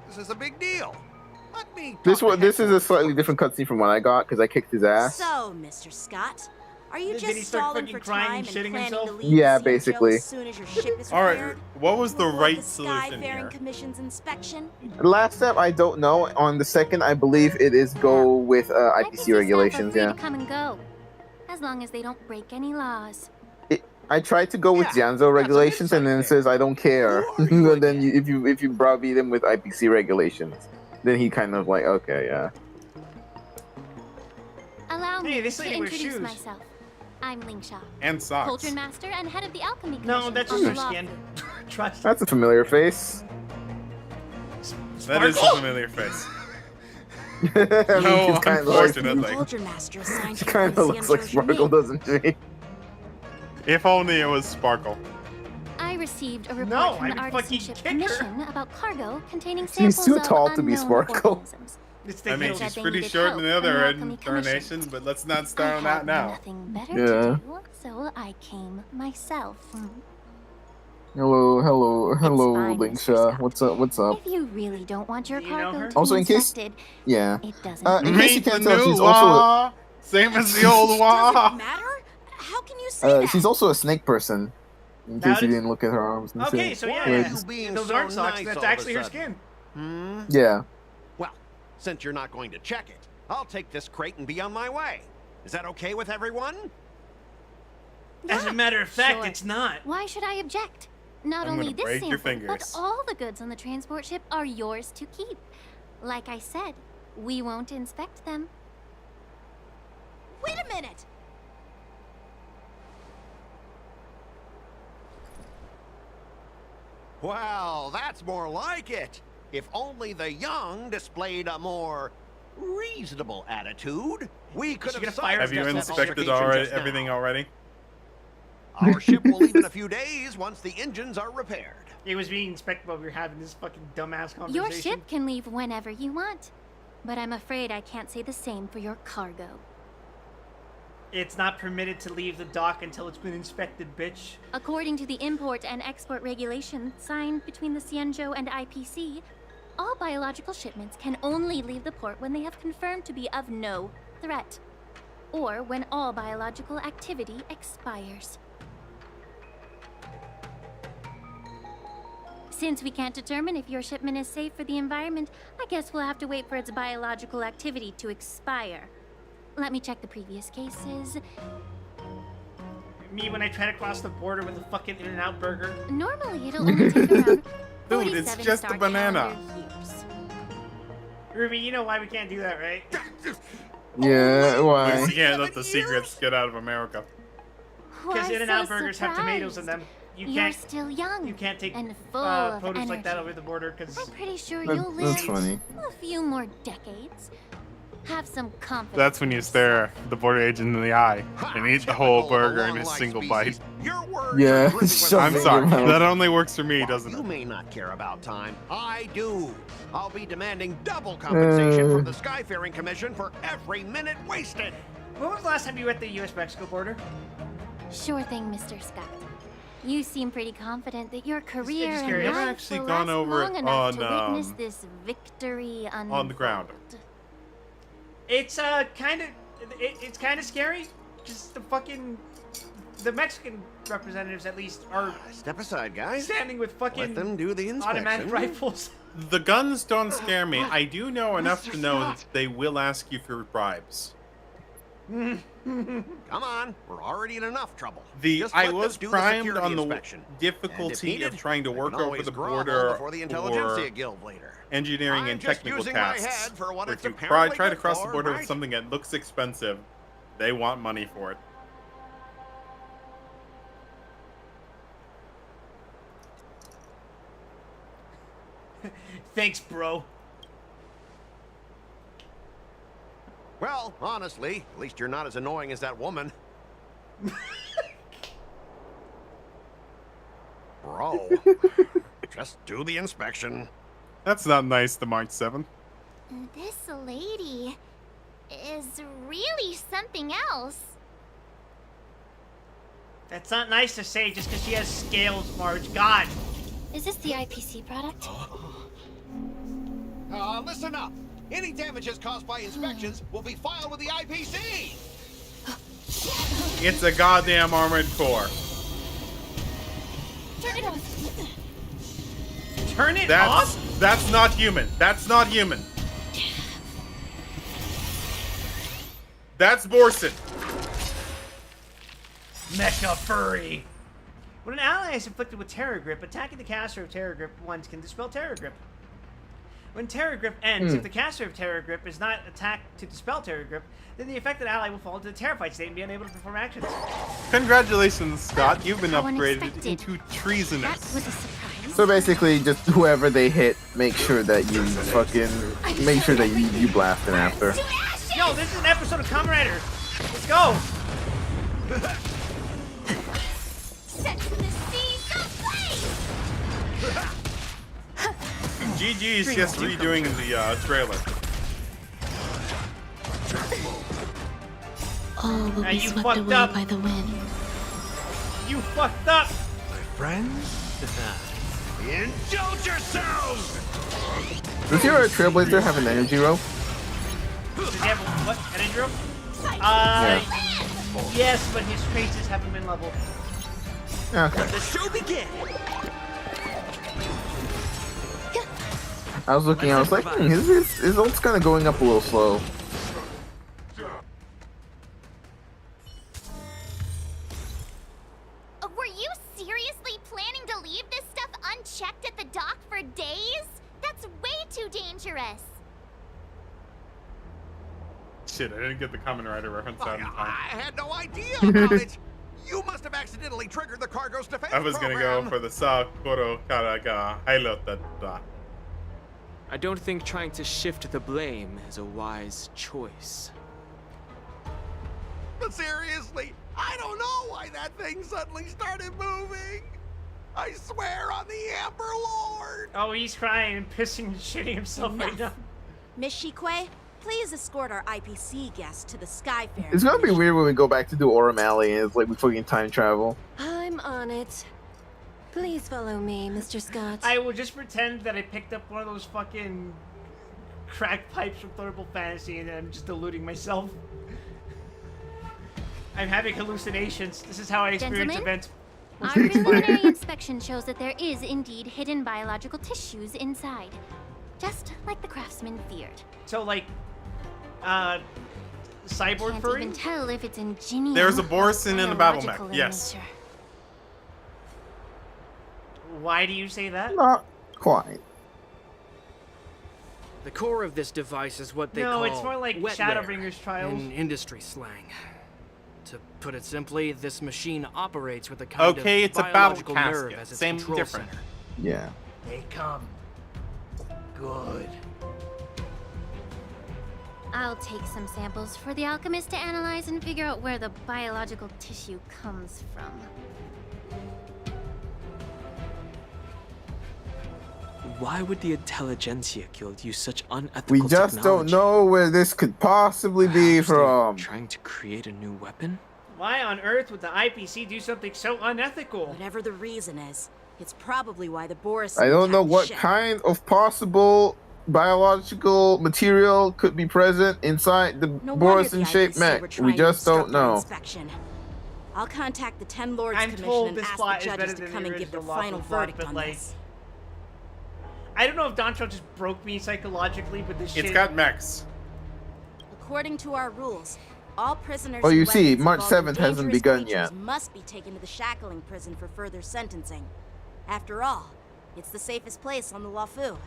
This is a big deal. Let me This is a slightly different cutscene from what I got because I kicked his ass. So, Mr. Scott, are you Did he just start stalling fucking for crying time and and shitting planning himself? to leave Yeah, the Xianzhou basically. as soon as your ship is All right, repaired? what was the Avoid right the solution Skyfaring here? Commission's inspection? Last step, I don't know. On the second, I believe it is go with IPC regulations. Free Yeah. to come and go, as long as they don't break any laws. I tried to go with Xianzhou regulations, and then it says I don't care. And then if you browbeat him with IPC regulations, then he kind of like, okay, yeah. Allow Hey, me this to lady wears introduce shoes. myself. I'm Ling Sha, And socks. Cauldron Master and head of the Alchemy Commission. No, that's on just the her law skin. firm. Trust. That's a familiar face. That is a Sparkle? familiar face. I mean, No, she's kind of like, unfortunately. Cauldron Master assigned she to kind of looks like Xianzhou's Sparkle, domain. doesn't she? If only it was Sparkle. I received a report No, from the I'd Artisan fucking Ship kick her. Commission about cargo containing She's samples too of tall to be unknown Sparkle. organisms. It's I the mean, hills. she's they pretty needed short help in the from the other Alchemy Commission. incarnation, but let's not I start on that had now. nothing better Yeah. to do, so I came myself. Hello, fine, Ling Mr. Sha. Scott. What's up? If you really don't want your Do you know cargo her? to Also, be in case- inspected, Yeah. it doesn't In matter. case you Meet the can't tell, new she's also law. Same as the old law. Doesn't matter? How can you say that? she's also a snake person. In Now case you does- didn't look at her arms. And Okay, shit. so yeah, Like, yeah. being Those so aren't socks. nice That's all of a actually her sudden? skin. Yeah. Well, since you're not going to check it, I'll take this crate and be on my way. Is that okay with everyone? As a matter of fact, Sure. it's not. Why should I object? Not I'm only gonna this break your sample, but fingers. all the goods on the transport ship are yours to keep. Like I said, we won't inspect them. Wait a minute! Well, that's more like it. If only the young displayed a more reasonable attitude, we could gonna have fire Have silenced you that inspected altercation already, just now. everything already? Our ship will leave in a few days once the engines are repaired. It was being inspected while we were having this fucking dumbass conversation. Your ship can leave whenever you want. But I'm afraid I can't say the same for your cargo. It's not permitted to leave the dock until it's been inspected, bitch. According to the import and export regulation signed between the Xianzhou and IPC, all biological shipments can only leave the port when they have confirmed to be of no threat, or when all biological activity expires. Since we can't determine if your shipment is safe for the environment, I guess we'll have to wait for its biological activity to expire. Let me check the previous cases. Me when I try to cross the border with a fucking In-N-Out burger. Normally, it'll only take around Dude, it's 47 just a star banana. calendar years. Ruby, you know why we can't do that, right? Yeah, why? You can't let the secrets get out of America. Because Why In-N-Out so burgers have tomatoes in them. you You're can't. still young. You can't take and full of produce energy. like that over the border because. I'm pretty sure That- you'll that's live funny. a few more decades. Have some confidence. That's when you stare the border agent in the eye and eat the whole burger in a single bite. Your words Yeah, are dripping with shove I'm it in sorry. your mouth. That only works for me, doesn't You it? may not care about time. I do. I'll be demanding double compensation from the Skyfaring Commission for every minute wasted. When was the last time you were at the U.S.-Mexico border? Sure thing, Mr. Scott. You seem pretty confident that your career just and curious. I've never life actually will gone last over long it enough on, to witness this victory on the ground. It's it's kind of scary. Just the Mexican representatives at least are Step aside, guys. standing with fucking Let them do the inspection. automatic rifles. The guns don't scare me. I do know enough to know that they will ask you for bribes. Come on, we're already in enough trouble. Just I let them was do primed security on the inspection. And if difficulty needed, of trying to they work can over always the grovel border before the or Intelligentsia Guild later. engineering I'm and just technical using my tasks. head for what Where it's you apparently try to good cross the for, border right? with something that looks expensive. They want money for it. Thanks, bro. Well, honestly, at least you're not as annoying as that woman. Bro, just do the inspection. That's not nice to March 7th. This lady is really something else. That's not nice to say just because she has scales, Marge. God. Is this the IPC product? Listen up. Any damages caused by inspections will be filed with the IPC. It's a goddamn armored core. Turn it off. Turn it That's off? that's not human. That's not human. That's Borson. Mecha furry. When an ally is inflicted with Terror Grip, attacking the caster of Terror Grip once can dispel Terror Grip. When Terror Grip ends, if the caster of Terror Grip is not attacked to dispel Terror Grip, then the affected ally will fall into the terrified state and be unable to perform actions. Congratulations, Scott. You've been How upgraded unexpected. into That treasonous. was a surprise. So basically, just whoever they hit, make sure that you fucking make sure that you blast it after. Yo, this is an episode of Kamen Rider. Let's go. Set to the sea, go play! GG is just redoing the trailer. All will Now be you swept fucked away up. by the wind. You fucked up. Friends? Indulge yourselves! Does your Trailblazer have an energy rope? Does he have a what? Energy rope? Yes, but his traces haven't been leveled. Okay. The show begin. I was looking, I was like, his ult's kind of going up a little slow. Were you seriously planning to leave this stuff unchecked at the dock for days? That's way too dangerous. Shit, I didn't get the Kamen Rider reference out in I time. had no idea about it. You must have accidentally triggered the cargo's defense I was gonna go for the Sakuro Karaga Hailotata. I don't think trying to shift the blame is a wise choice. But seriously, I don't know why that thing suddenly started moving. I swear on the Amber Lord. Oh, he's crying and pissing and shitting himself right now. Miss Shikwe, please escort our IPC guest to the Skyfaring. It's gonna be weird when we go back to do Aurum Alley and it's like we fucking time travel. I'm on it. Please follow me, Mr. Scott. I will just pretend that I picked up one of those fucking crack pipes from Thunderbolt Fantasy and I'm just deluding myself. I'm having hallucinations. This is how I experience Gentlemen? events. Our preliminary inspection shows that there is indeed hidden biological tissues inside. Just like the craftsman feared. So, like, cyborg Can't furry? even tell if it's ingenious. There's a or Borson in the battle mech, biological in yes. nature. Why do you say that? Not quite. The core of this device is what they No, call it's more like wetware Shadowbringers trials. in industry slang. To put it simply, this machine operates with a kind Okay, of it's a battle biological nerve casket. as its Same control difference. center. Yeah. They come. Good. I'll take some samples for the alchemist to analyze and figure out where the biological tissue comes from. Why would the Intelligentsia Guild use such unethical We just don't technology? know where this could possibly be Perhaps they're from. Trying to create a new weapon? Why on earth would the IPC do something so unethical? Whatever the reason is, it's probably why the Boris. I don't know attacked the what ship. kind of possible biological material could be present inside the No wonder the Borison-shaped IPC were mech. trying We to just don't obstruct our know. inspection. I'll contact the Ten Lords I'm Commission told and this ask plot the is better judges to than come the and give their original final Lawful plot, verdict but on like, this. I don't know if Doncho just broke me psychologically, but this shit. It's got mechs. According to our rules, all prisoners. Oh, you who see, weapons March involved in 7th hasn't dangerous begun creatures yet. Must be taken to the shackling prison for further sentencing. After all, it's the safest place on the Luofu.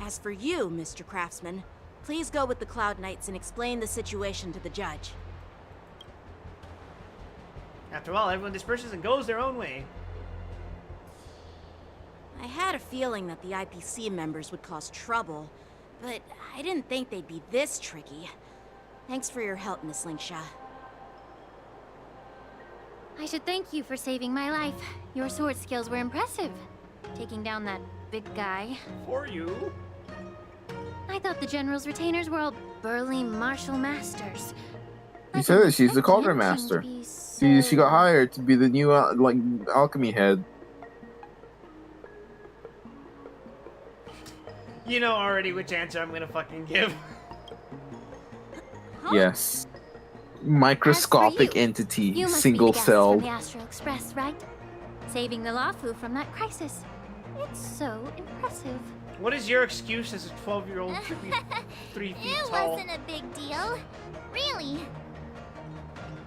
As for you, Mr. Craftsman, please go with the Cloud Knights and explain the situation to the judge. After all, everyone disperses and goes their own way. I had a feeling that the IPC members would cause trouble, but I didn't think they'd be this tricky. Thanks for your help, Miss Lingsha. I should thank you for saving my life. Your sword skills were impressive. Taking down that big guy. For you? I thought the General's retainers were all burly martial masters. You said that she's the Cauldron Master. She got hired to be the new like alchemy head. You know already which answer I'm gonna fucking give. Yes. Microscopic entity, You must single be the guest cell. from the Astral Express, right? Saving the Luofu from that crisis. It's so impressive. What is your excuse as a 12-year-old to be 3 feet It tall? wasn't a big deal. Really.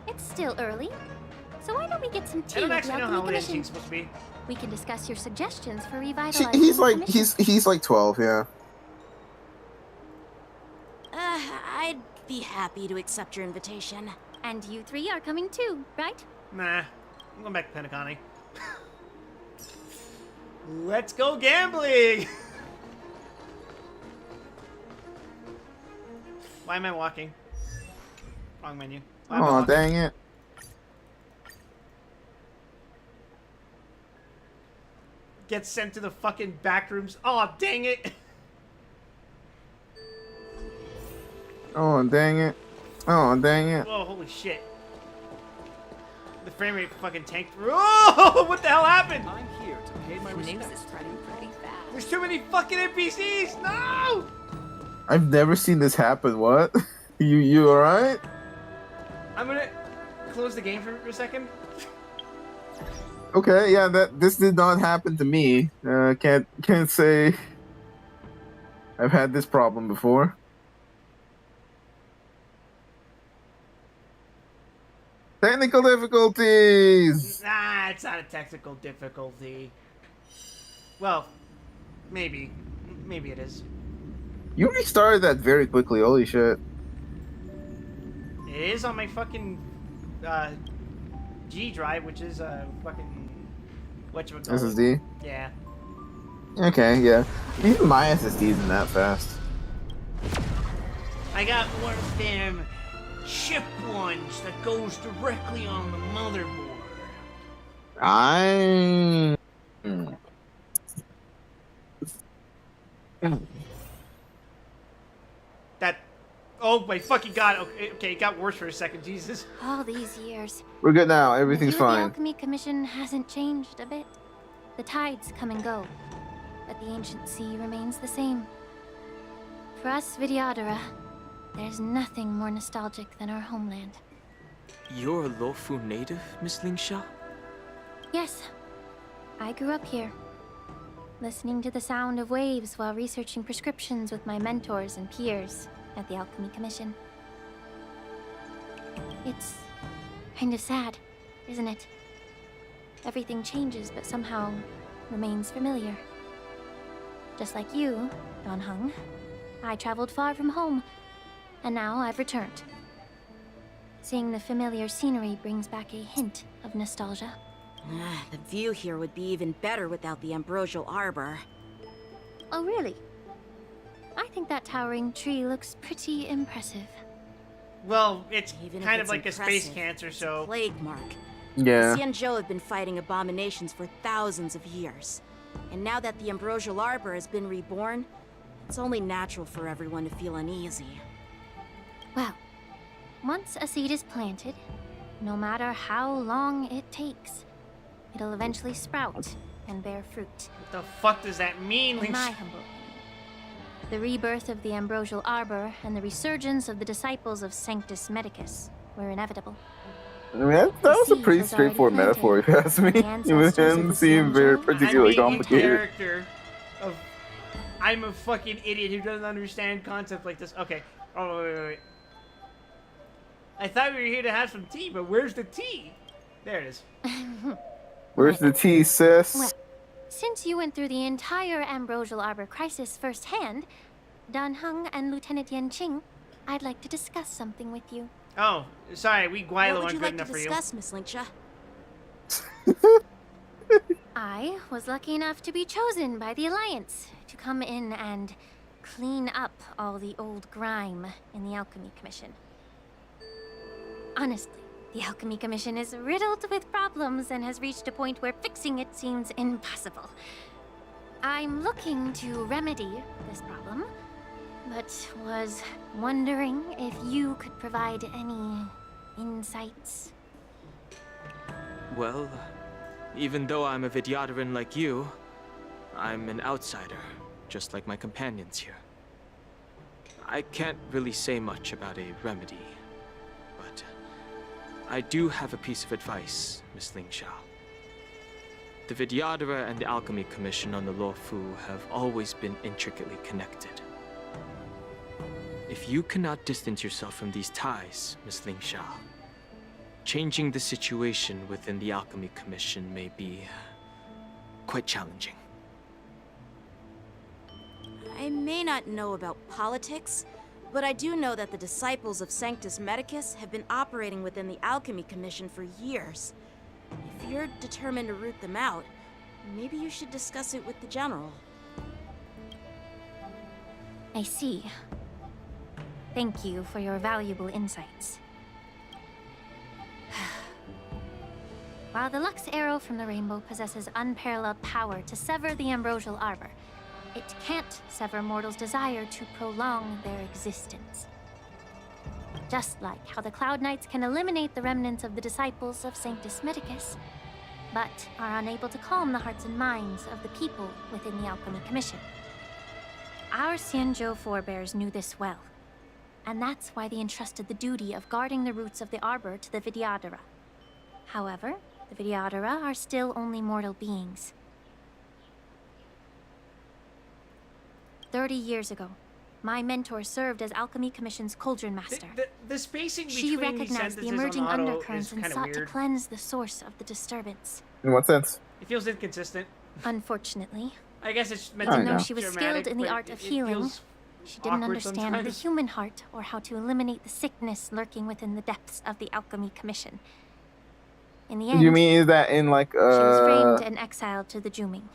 It's still early. So why don't we get some tea I don't at the actually know Alchemy how Commission? editing's supposed to be. We can discuss your suggestions for revitalizing He's the like commission. he's like 12, yeah. I'd be happy to accept your invitation. And you three are coming too, right? Nah, I'm going back to Penacony. Let's go gambling! Why am I walking? Wrong menu. Why am I Oh, walking? dang it. Get sent to the fucking back rooms. Oh, dang it! Oh, dang it. Oh, dang it. Oh, holy shit. The frame rate fucking tanked. Oh, what the hell happened? I'm here to pay my respects. pretty fast. There's too many fucking NPCs! No! I've never seen this happen. What? You alright? I'm gonna close the game for a second. Okay, yeah, this did not happen to me. Can't say I've had this problem before. Technical difficulties. Nah, it's not a technical difficulty. Well, maybe. Maybe it is. You restarted that very quickly. Holy shit. It is on my fucking G drive, which is fucking whatchamacallit. SSD? Yeah. Okay, yeah. Even my SSD isn't that fast. I got one of them chip ones that goes directly on the motherboard. That. Oh my fucking god. Okay, it got worse for a second. Jesus. All these years. We're good now. Everything's The view of the fine. Alchemy Commission hasn't changed a bit. The tides come and go, but the ancient sea remains the same. For us Vidyadhara, there's nothing more nostalgic than our homeland. You're a Luofu native, Miss Lingsha? Yes, I grew up here, listening to the sound of waves while researching prescriptions with my mentors and peers at the Alchemy Commission. It's kind of sad, isn't it? Everything changes, but somehow remains familiar. Just like you, Dan Heng, I traveled far from home, and now I've returned. Seeing the familiar scenery brings back a hint of nostalgia. The view here would be even better without the ambrosial arbor. Oh, really? I think that towering tree looks pretty impressive. Well, it's Even if kind it's of like a space impressive, cancer, it's a so... plague mark. Yeah. The Xianzhou have been fighting abominations for thousands of years. And now that the ambrosial arbor has been reborn, it's only natural for everyone to feel uneasy. Well, once a seed is planted, no matter how long it takes, it'll eventually sprout and bear fruit. What the fuck does that mean, In Link? my humble opinion, the rebirth of the ambrosial arbor and the resurgence of the disciples of Sanctus Medicus were inevitable. I mean, that was a pretty straightforward metaphor, if you ask me. It didn't seem very particularly complicated. Character of... I'm a fucking idiot who doesn't understand concepts like this. Okay. Oh, wait. I thought we were here to have some tea, but where's the tea? There it is. Where's the tea, sis? Well, since you went through the entire ambrosial arbor crisis firsthand, Dan Heng and Lieutenant Yan Qing, I'd like to discuss something with you. Oh, sorry, we Guilo What would aren't you good like to enough for you. discuss, Miss Linksha? I was lucky enough to be chosen by the Alliance to come in and clean up all the old grime in the Alchemy Commission. Honestly, the Alchemy Commission is riddled with problems and has reached a point where fixing it seems impossible. I'm looking to remedy this problem, but was wondering if you could provide any insights. Well, even though I'm a Vidyadharan like you, I'm an outsider, just like my companions here. I can't really say much about a remedy, but I do have a piece of advice, Miss Lingsha. The Vidyadhara and the Alchemy Commission on the Luofu have always been intricately connected. If you cannot distance yourself from these ties, Miss Lingsha, changing the situation within the Alchemy Commission may be quite challenging. I may not know about politics, but I do know that the disciples of Sanctus Medicus have been operating within the Alchemy Commission for years. If you're determined to root them out, maybe you should discuss it with the General. I see. Thank you for your valuable insights. While the Lux Arrow from the Rainbow possesses unparalleled power to sever the ambrosial arbor, it can't sever mortals' desire to prolong their existence. Just like how the Cloud Knights can eliminate the remnants of the disciples of Sanctus Medicus, but are unable to calm the hearts and minds of the people within the Alchemy Commission. Our Xianzhou forebears knew this well, and that's why they entrusted the duty of guarding the roots of the arbor to the Vidyadhara. However, the Vidyadhara are still only mortal beings. 30 years ago, my mentor served as Alchemy Commission's Cauldron Master. The spacing She between recognized the sentences emerging on auto undercurrents is and kinda sought to weird. cleanse the source of the disturbance. In what sense? It feels inconsistent. Unfortunately, I guess it's meant even to though be she was dramatic, skilled in the but art of it healing, feels she didn't awkward understand the sometimes. human heart or how to eliminate the sickness lurking within the depths of the Alchemy Commission. In the end, You mean is that in like she was framed and exiled to the Juming.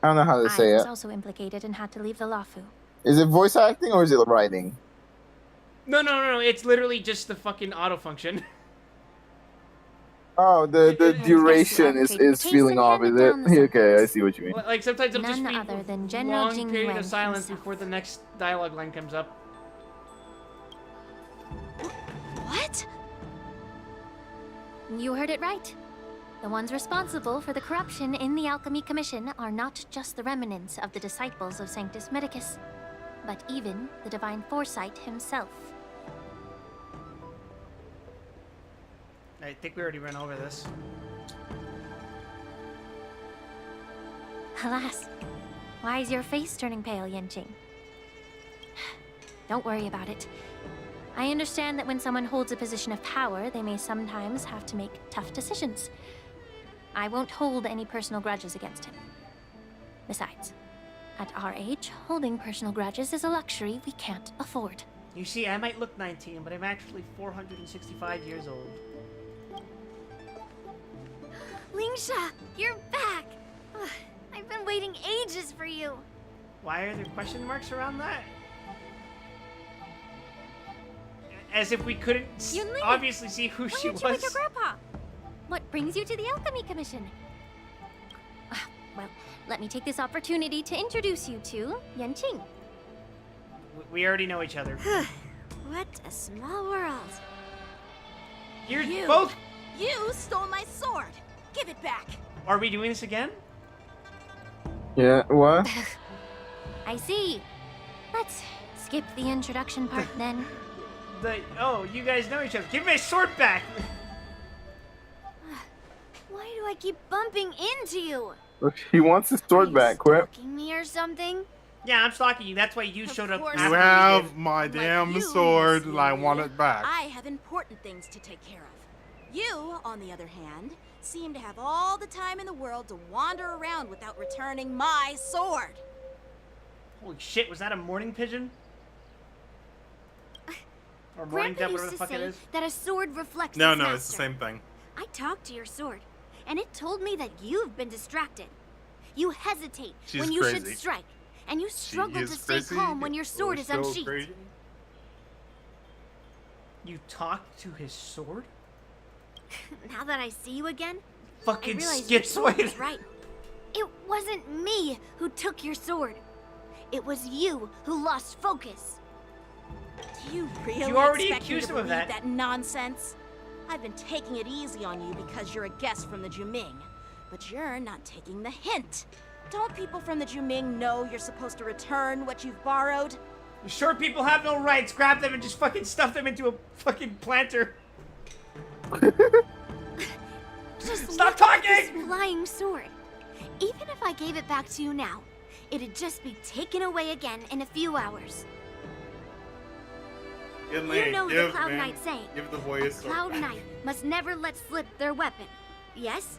I don't know how to I say was it. also implicated and had to leave the Luofu. Is it voice acting or is it writing? No. It's literally just the fucking auto function. Oh, the duration is feeling off, is it? Okay, I see what you mean. Like sometimes it'll just None be other than a General long Jing period Yuan of silence himself. before the next dialogue line comes up. What? You heard it right. The ones responsible for the corruption in the Alchemy Commission are not just the remnants of the disciples of Sanctus Medicus, but even the Divine Foresight himself. I think we already ran over this. Alas, why is your face turning pale, Yanqing? Don't worry about it. I understand that when someone holds a position of power, they may sometimes have to make tough decisions. I won't hold any personal grudges against him. Besides, at our age, holding personal grudges is a luxury we can't afford. You see, I might look 19, but I'm actually 465 years old. Lingsha, you're back! Ugh, I've been waiting ages for you. Why are there question marks around that? As if we couldn't obviously see who she Why was. aren't you with your grandpa? What brings you to the Alchemy Commission? Well, let me take this opportunity to introduce you to Yanqing. We already know each other. What a small world. You're both. You stole my sword. Give it back. Are we doing this again? Yeah, what? I see. Let's skip the introduction part then. Oh, you guys know each other. Give me my sword back! Why do I keep bumping into you? He wants his sword back, Quip. Stalking me or something? Yeah, I'm stalking you. That's why you showed up. course You have my damn sword, and I want it back. I have important things to take care of. You, on the other hand, seem to have all the time in the world to wander around without returning my sword. Holy shit, was that a morning pigeon? Or morning Grandpa dove, whatever used the to fuck it say is? that a sword reflects No, its no, master. it's the same thing. I talked to your sword, and it told me that you've been distracted. You hesitate She's when you should crazy. strike, and you struggle is to stay crazy, calm when your sword is so unsheathed. crazy. You talked to his sword? Now that I see you again, Fucking I realize your sword schizoid. was right. It wasn't me who took your sword. It was you who lost focus. Do you really You already expect me accused to him of believe that. nonsense? I've been taking it easy on you because you're a guest from the Juming, but you're not taking the hint. Don't people from the Juming know you're supposed to return what you've borrowed? Short people have no rights. Grab them and just fucking stuff them into a fucking planter. Just Stop look at talking! this flying sword. Even if I gave it back to you now, it'd just be taken away again in a few hours. Good You lady, know the give, Cloud man. Knight saying. Give the boy his sword. Cloud Knight must never let slip their weapon. Yes?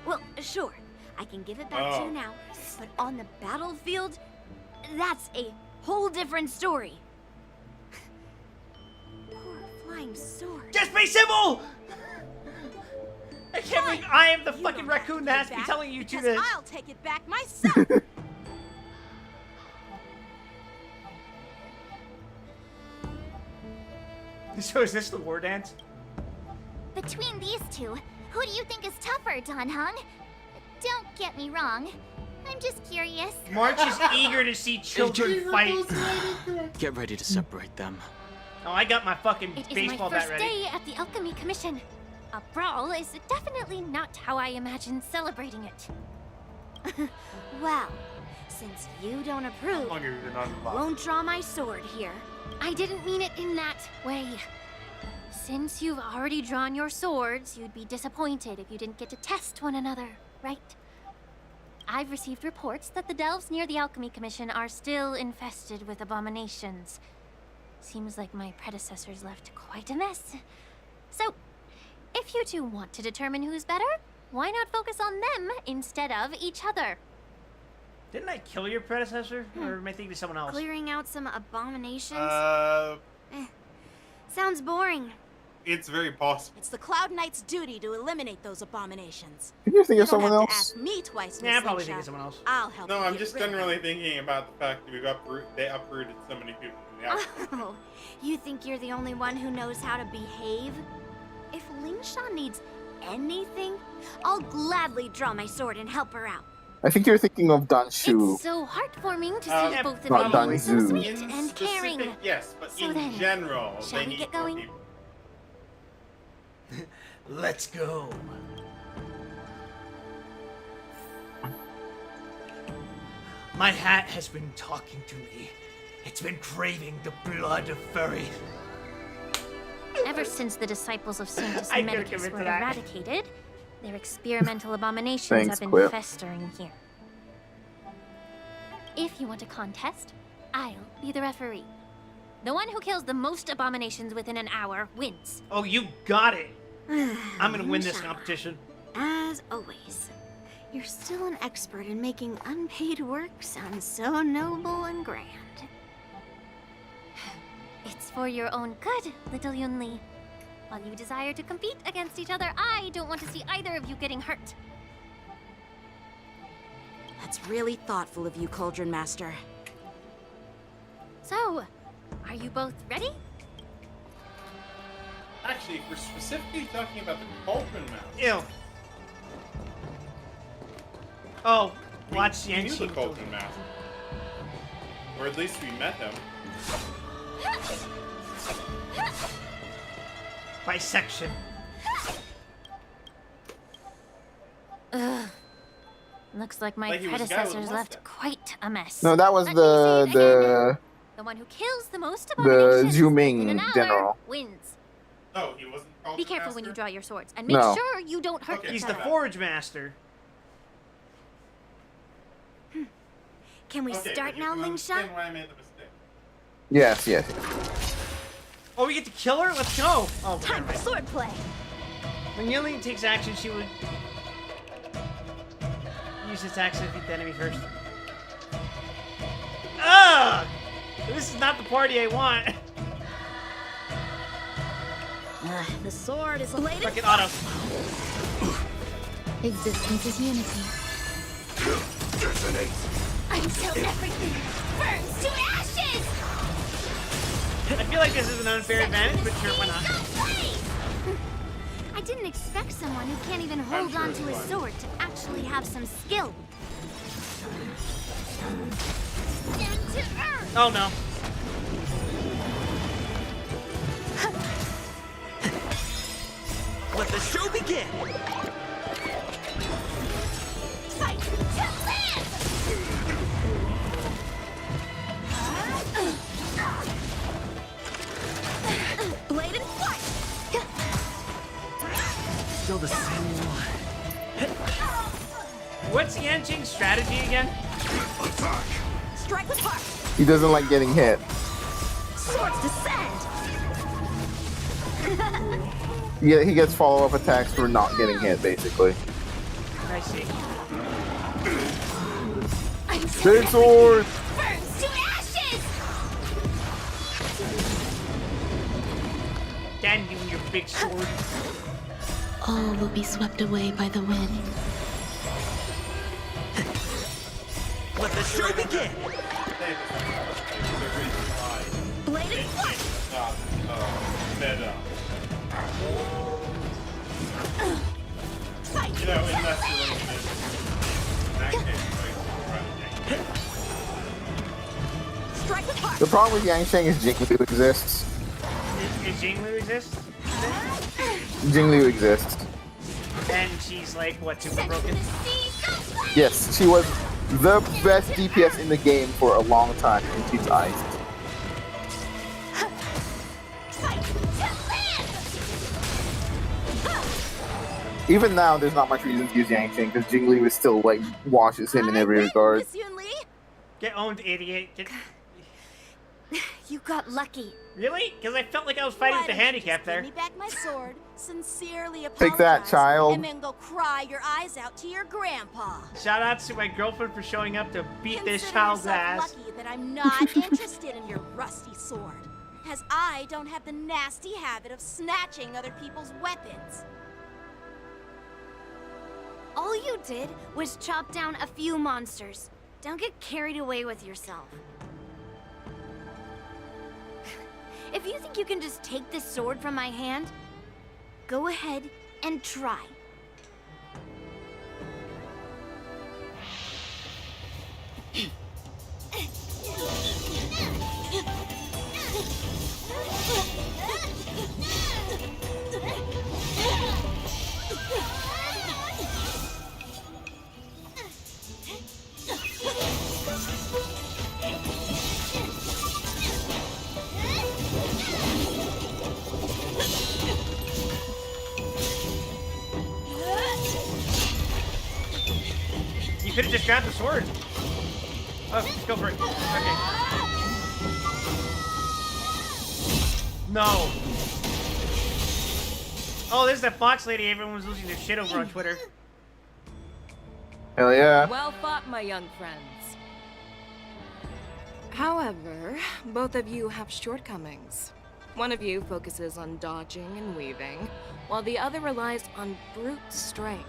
Well, sure. I can give it back to Oh. you now. But on the battlefield, that's a whole different story. Poor flying sword. Just be civil! I can't believe I am the You fucking don't have raccoon to that has give to be back, telling you to because this. I'll take it back myself. So is this the war dance? Between these two, who do you think is tougher, Dan Heng? Don't get me wrong. I'm just curious. March is eager to see children fight. Get ready to separate them. Oh, I got my fucking It is my baseball bat first ready. day at the Alchemy Commission. A brawl is definitely not how I imagined celebrating it. Well, since you don't approve, Longer than on the box. won't draw my sword here. I didn't mean it in that way. Since you've already drawn your swords, you'd be disappointed if you didn't get to test one another, right? I've received reports that the delves near the Alchemy Commission are still infested with abominations. Seems like my predecessors left quite a mess. So, if you two want to determine who's better, why not focus on them instead of each other? Didn't I kill your predecessor? Or am I thinking of someone else? Clearing out some abominations? Sounds boring. It's very possible. It's the Cloud Knight's duty to eliminate those abominations. Can you think You of don't someone have else? to ask me twice, Yeah, I'm Miss probably Lingsha. thinking of someone else. I'll help No, you I'm get just rid of them. generally thinking about the fact that they uprooted so many people from the outfit. Oh, you think you're the only one who knows how to behave? If Lingsha needs anything, I'll gladly draw my sword and help her out. I think you're thinking of Danshu. It's so heartwarming to see Yeah, both of not you are so Danzu. sweet In and caring. specific, yes, but So in then, general, shall they we need get more going? people. Let's go. My hat has been talking to me. It's been craving the blood of furry. Ever since the disciples of Sanctus I could Medicus commit were to that. eradicated, their experimental abominations Thanks, have been Quip. festering here. If you want a contest, I'll be the referee. The one who kills the most abominations within an hour wins. Oh, you got it. I'm gonna win this Lingsha, competition. As always, you're still an expert in making unpaid work sound so noble and grand. It's for your own good, little Yunli. While you desire to compete against each other, I don't want to see either of you getting hurt. That's really thoughtful of you, Cauldron Master. So, are you both ready? Actually, if we're specifically talking about the Cauldron Master. Ew. Oh, watch we knew the Yanqing. Cauldron Master. Or at least we met him. Bisection. Ugh. Looks like my Like he was a guy with a predecessors left quite a mess. No, that was Let me say it again. the The one who kills the most the abominations Zhu in Ming an hour general. wins. No, he wasn't called Be the careful when master? you draw your swords, and make No. sure you don't hurt Okay. each He's other. the Forge Master. Can we Okay, start but you now, can Ling Sha? understand why I made the mistake. Yes, yes. Oh, we get to kill her? Let's go! Oh, Time never for mind. sword play. When Yunli takes action, she would use attacks to defeat the enemy first. Ugh! This is not the party I want. The sword is bladed. Fucking auto. Existence is unity. Until everything burns to ashes! I feel like this is an unfair advantage, but sure, why not? I didn't expect someone who can't even hold sure on it's to his fine. sword to actually have some skill. Down to earth! Oh no. Let the show begin! Fight to live! Bladed flight. Still the same one. What's Yanqing's strategy again? Strike with heart. He doesn't like getting hit. Swords descend. Yeah, he gets follow-up attacks for not getting hit, basically. I see. Big sword! Burns to ashes! Damn you and your big sword. All will be swept away by the wind. Let the show begin! Bladed flight. Fight! You know, unless you're running it. In that case, right, Strike with heart. The problem with Yanqing is Jinglu exists. Is Jinglu exist? Jinglu exists. And she's like, what, super broken? Yes, she was the best DPS in the game for a long time, and she's iced. Even now, there's not much reason to use Yanqing, because Jinglu is still, like, washes him in every regard. Miss Yunli. Get owned, idiot. You got lucky. Really? Because I felt like I was fighting with the handicap there. Give me back my sword. Sincerely Take that, apologize, child. And then go cry your eyes out to your grandpa. Shout out to my girlfriend for showing up to beat this Consider child's yourself ass. lucky that I'm not interested in your rusty sword, as I don't have the nasty habit of snatching other people's weapons. All you did was chop down a few monsters. Don't get carried away with yourself. If you think you can just take this sword from my hand, go ahead and try. You could have just grabbed the sword. Oh, let's go for it. Okay. No. Oh, this is that Fox lady everyone was losing their shit over on Twitter. Hell yeah. Well fought, my young friends. However, both of you have shortcomings. One of you focuses on dodging and weaving, while the other relies on brute strength,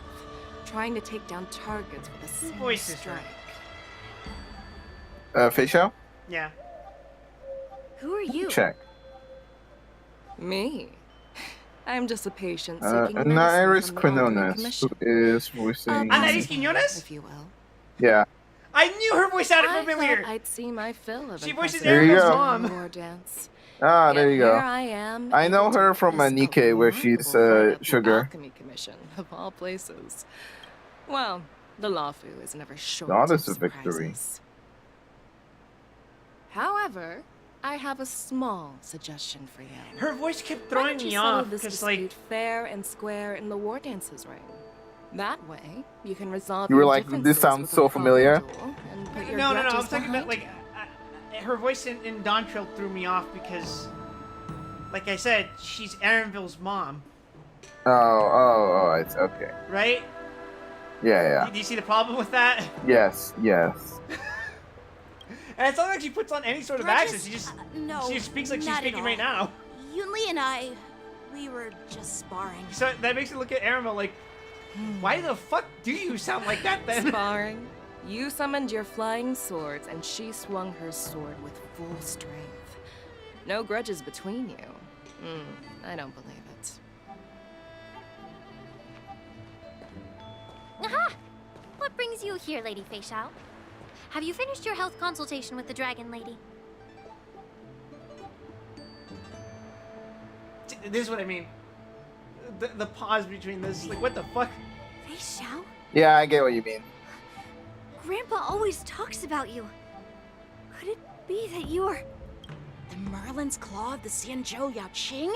trying to take down targets with a single voices her? strike. Facial? Yeah. Who are you? Check. Me? I'm just a patient Iris seeking medicine from the Alchemy Quinones, Commission. who is voicing... Anaris Quiñones? If you will. Yeah. I knew her voice sounded I familiar. thought I'd see my fill of She voices There you Aramel's go. mom. War dance. Ah, there you Here go. I am. I know her from Nikkei, where she's Sugar. Alchemy Commission, of all places. Well, the Lawfu is never short Goddess of of Victory. surprises. However, I have a small suggestion for you. Her voice kept Why throwing don't you me settle off this because, dispute like, fair and square in the War Dances ring. That way, you can resolve. You were your like, this differences sounds with a so proper familiar. duel and put your no, I'm grudges talking about behind like her voice in Dawntrail threw me off because, like I said, she's Arenville's mom, Oh, it's okay. right? Yeah. Do you see the problem with that? Yes. And it's not like she puts on any sort of Grudges? accent. She just No, she just speaks like she's not at speaking right all. now. Yunli and I, we were just sparring. So that makes me look at Arenville like, why the fuck do you sound like that then? Sparring. You summoned your flying swords, and she swung her sword with full strength. No grudges between you. I don't believe it. Aha! What brings you here, Lady Fei Xiao? Have you finished your health consultation with the Dragon Lady? This is what I mean. The pause between this, like, what the fuck? Fei Xiao? Yeah, I get what you mean. Grandpa always talks about you. Could it be that you're... The Merlin's Claw of the Xianzhou Yaoqing?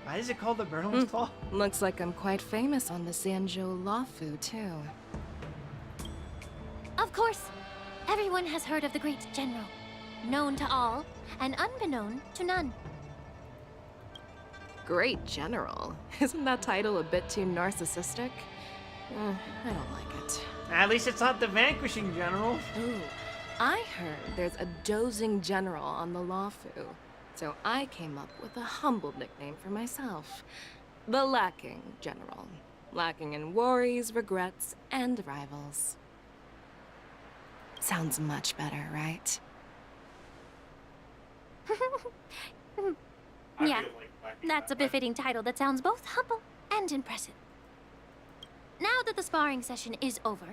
Why is it called the Merlin's Claw? Looks like I'm quite famous on the Xianzhou Lawfu, too. Of course. Everyone has heard of the great general. Known to all, and unbeknown to none. Great General. Isn't that title a bit too narcissistic? I don't like it. At least it's not the Vanquishing General. Ooh, I heard there's a dozing general on the Lawfu, so I came up with a humble nickname for myself. The Lacking General. Lacking in worries, regrets, and rivals. Sounds much better, right? Yeah, that's a befitting title that sounds both humble and impressive. Now that the sparring session is over,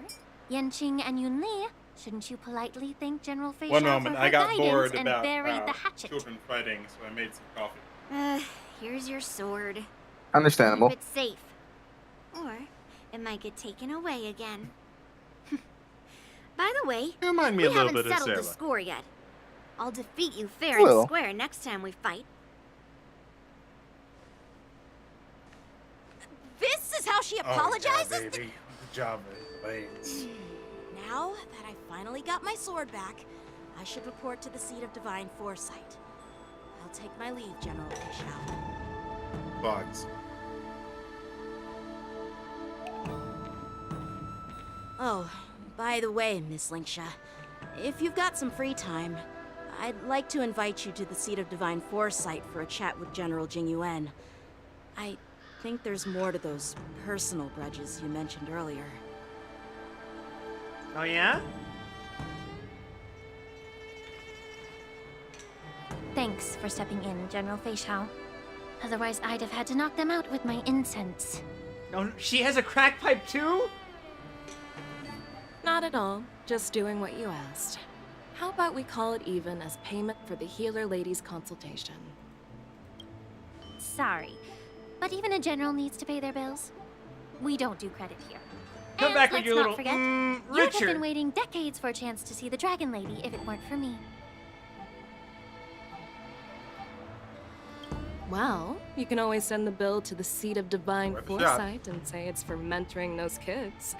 Yanqing and Yunli, shouldn't you politely thank General Fei One Xiao moment, for her I got guidance bored and about buried the hatchet? children fighting, so I made some coffee. Here's your sword. Understandable. Keep it safe. Or it might get taken away again. By the way, Remind me we a little haven't bit of settled the Sarah. score yet. I'll defeat you fair Well. and square next time we fight. This is how she apologizes? Oh, yeah, baby. Good job, Lance. Now that I finally got my sword back, I should report to the seat of divine foresight. I'll take my leave, General Fei Xiao. Bugs. Oh, by the way, Miss Linksha, if you've got some free time, I'd like to invite you to the seat of divine foresight for a chat with General Jing Yuan. I think there's more to those personal grudges you mentioned earlier. Oh yeah? Thanks for stepping in, General Fei Xiao. Otherwise, I'd have had to knock them out with my incense. No, she has a crack pipe too? Not at all. Just doing what you asked. How about we call it even as payment for the healer lady's consultation? Sorry, but even a general needs to pay their bills. We don't do credit here. Come And back with let's your not little, forget, you'd have Richard. been waiting decades for a chance to see the Dragon Lady if it weren't for me. Well, you can always send the bill to the seat of divine Worth a shot. foresight and say it's for mentoring those kids.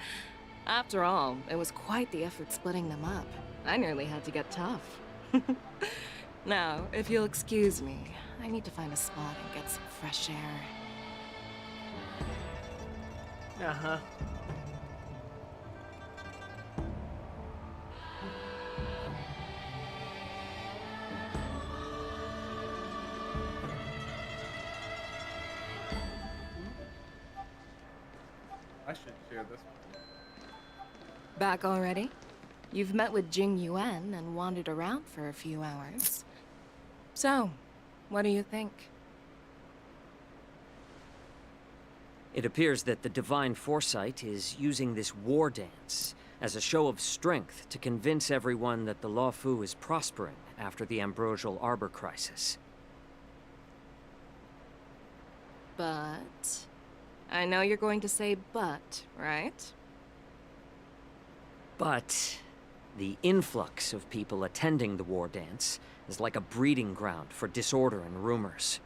After all, it was quite the effort splitting them up. I nearly had to get tough. Now, if you'll excuse me, I need to find a spot and get some fresh air. Uh-huh. I should share this. Back already? You've met with Jing Yuan and wandered around for a few hours. So, what do you think? It appears that the Divine Foresight is using this war dance as a show of strength to convince everyone that the Luofu is prospering after the Ambrosial Arbor crisis. But... I know you're going to say but, right? But the influx of people attending the war dance is like a breeding ground for disorder and rumors.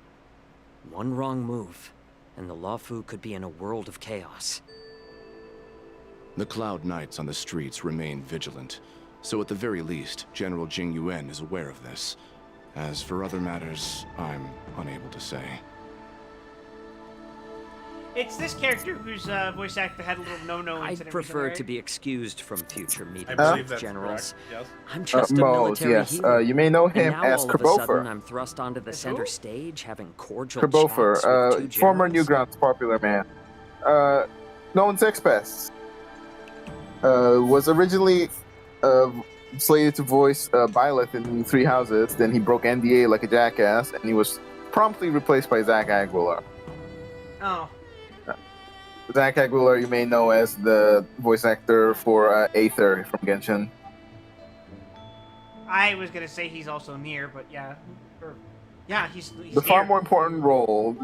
One wrong move, and the Luofu could be in a world of chaos. The Cloud Knights on the streets remain vigilant, so at the very least, General Jing Yuan is aware of this. As for other matters, I'm unable to say. It's this character whose voice actor had a little no-no I incident prefer recently, to be excused from future meetings believe with that's generals. correct, yes. I'm just a Moles, military yes. hero. You may know And him now as all of a sudden, Kerbofer. I'm thrust onto the center stage, having cordial Kerbofer, chats with two former generals. Newgrounds popular man. Known Sex Pest. Was originally slated to voice Byleth in Three Houses, then he broke NDA like a jackass, and he was promptly replaced by Zach Aguilar. Oh. Zach Aguilar, you may know as the voice actor for Aether from Genshin. I was gonna say he's also near, but yeah. Yeah, he's The far here. more important role,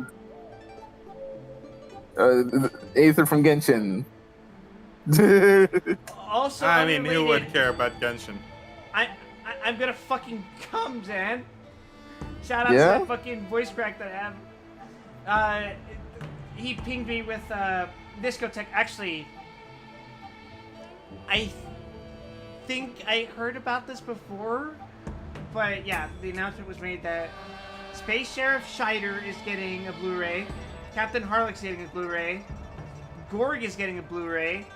Aether from Genshin. Also, I mean, who unrelated- would care about Genshin? I'm gonna fucking come, Zan. Shout out Yeah? to that fucking voice crack that I have. He pinged me with Discotech. Actually, I think I heard about this before, but yeah, the announcement was made that Space Sheriff Scheider is getting a Blu-ray, Captain Harlock's getting a Blu-ray, Gorg is getting a Blu-ray,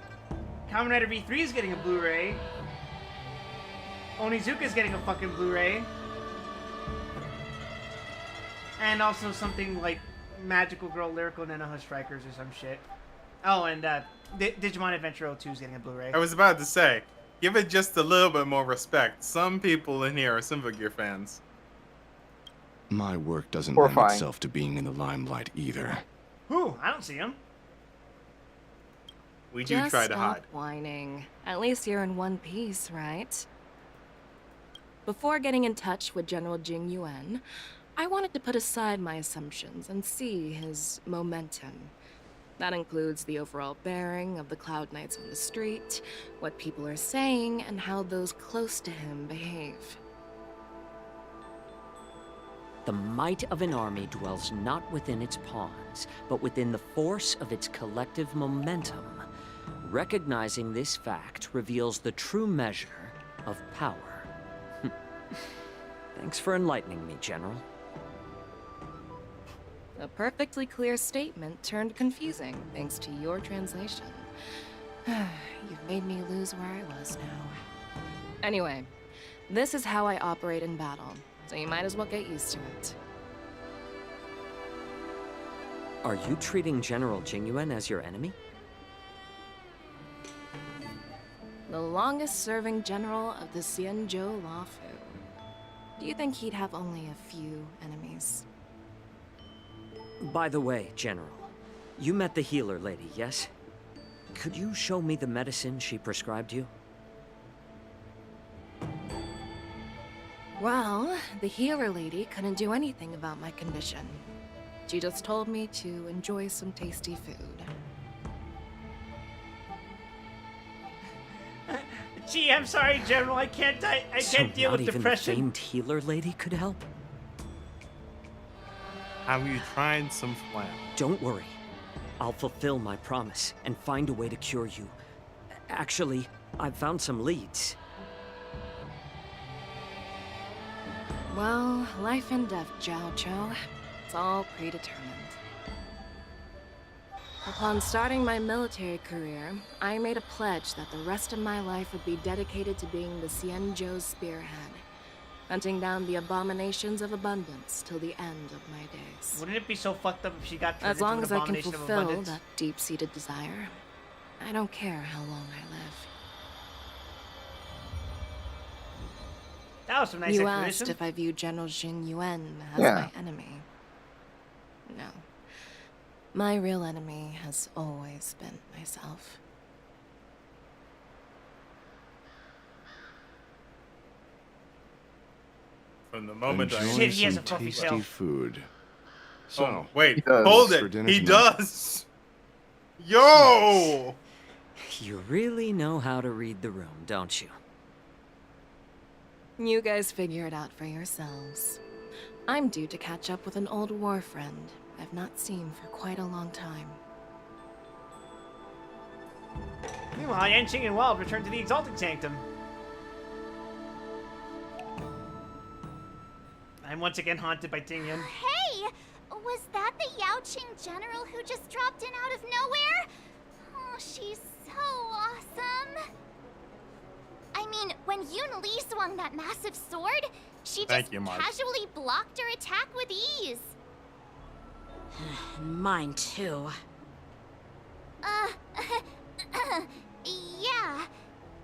Kamen Rider V3 is getting a Blu-ray, Onizuka is getting a fucking Blu-ray, and also something like Magical Girl Lyrical Nanoha Strikers or some shit. Oh, and Digimon Adventure 02 is getting a Blu-ray. I was about to say, give it just a little bit more respect. Some people in here are Symphogear fans. My work doesn't Horrifying. lend itself to being in the limelight either. Who? I don't see him. We do Just try to stop hide. whining. At least you're in one piece, right? Before getting in touch with General Jing Yuan, I wanted to put aside my assumptions and see his momentum. That includes the overall bearing of the Cloud Knights on the street, what people are saying, and how those close to him behave. The might of an army dwells not within its pawns, but within the force of its collective momentum. Recognizing this fact reveals the true measure of power. Thanks for enlightening me, General. A perfectly clear statement turned confusing thanks to your translation. You've made me lose where I was now. Anyway, this is how I operate in battle, so you might as well get used to it. Are you treating General Jing Yuan as your enemy? The longest-serving general of the Xianzhou Luofu. Do you think he'd have only a few enemies? By the way, General, you met the healer lady, yes? Could you show me the medicine she prescribed you? Well, the healer lady couldn't do anything about my condition. She just told me to enjoy some tasty food. Gee, I'm sorry, General. I can't deal not with even depression. the famed healer lady could help? Have you tried some flam? Don't worry. I'll fulfill my promise and find a way to cure you. Actually, I've found some leads. Well, life and death, Zhao Cho. It's all predetermined. Upon starting my military career, I made a pledge that the rest of my life would be dedicated to being the Xianzhou spearhead, hunting down the abominations of abundance till the end of my days. Wouldn't it be so fucked up if she got turned As long into as an I can abomination of fulfill abundance? that deep-seated desire, I don't care how long I live. That was some nice You explanation. asked if I view General Jing Yuan as Yeah. my enemy. No. My real enemy has always been myself. From the moment I Enjoy Shit, he has some a fluffy tasty tail. food. So, Oh, wait, He does. hold For it. dinner He tonight. does. Yo! You really know how to read the room, don't you? You guys figure it out for yourselves. I'm due to catch up with an old war friend I've not seen for quite a long time. Meanwhile, Yanqing and Weld return to the Exalted Sanctum. I'm once again haunted by Ting Yun. Hey! Was that the Yaoqing general who just dropped in out of nowhere? Oh, she's so awesome. I mean, when Yun Li swung that massive sword, she Thank just you, Marge. casually blocked her attack with ease. Mine too. Yeah.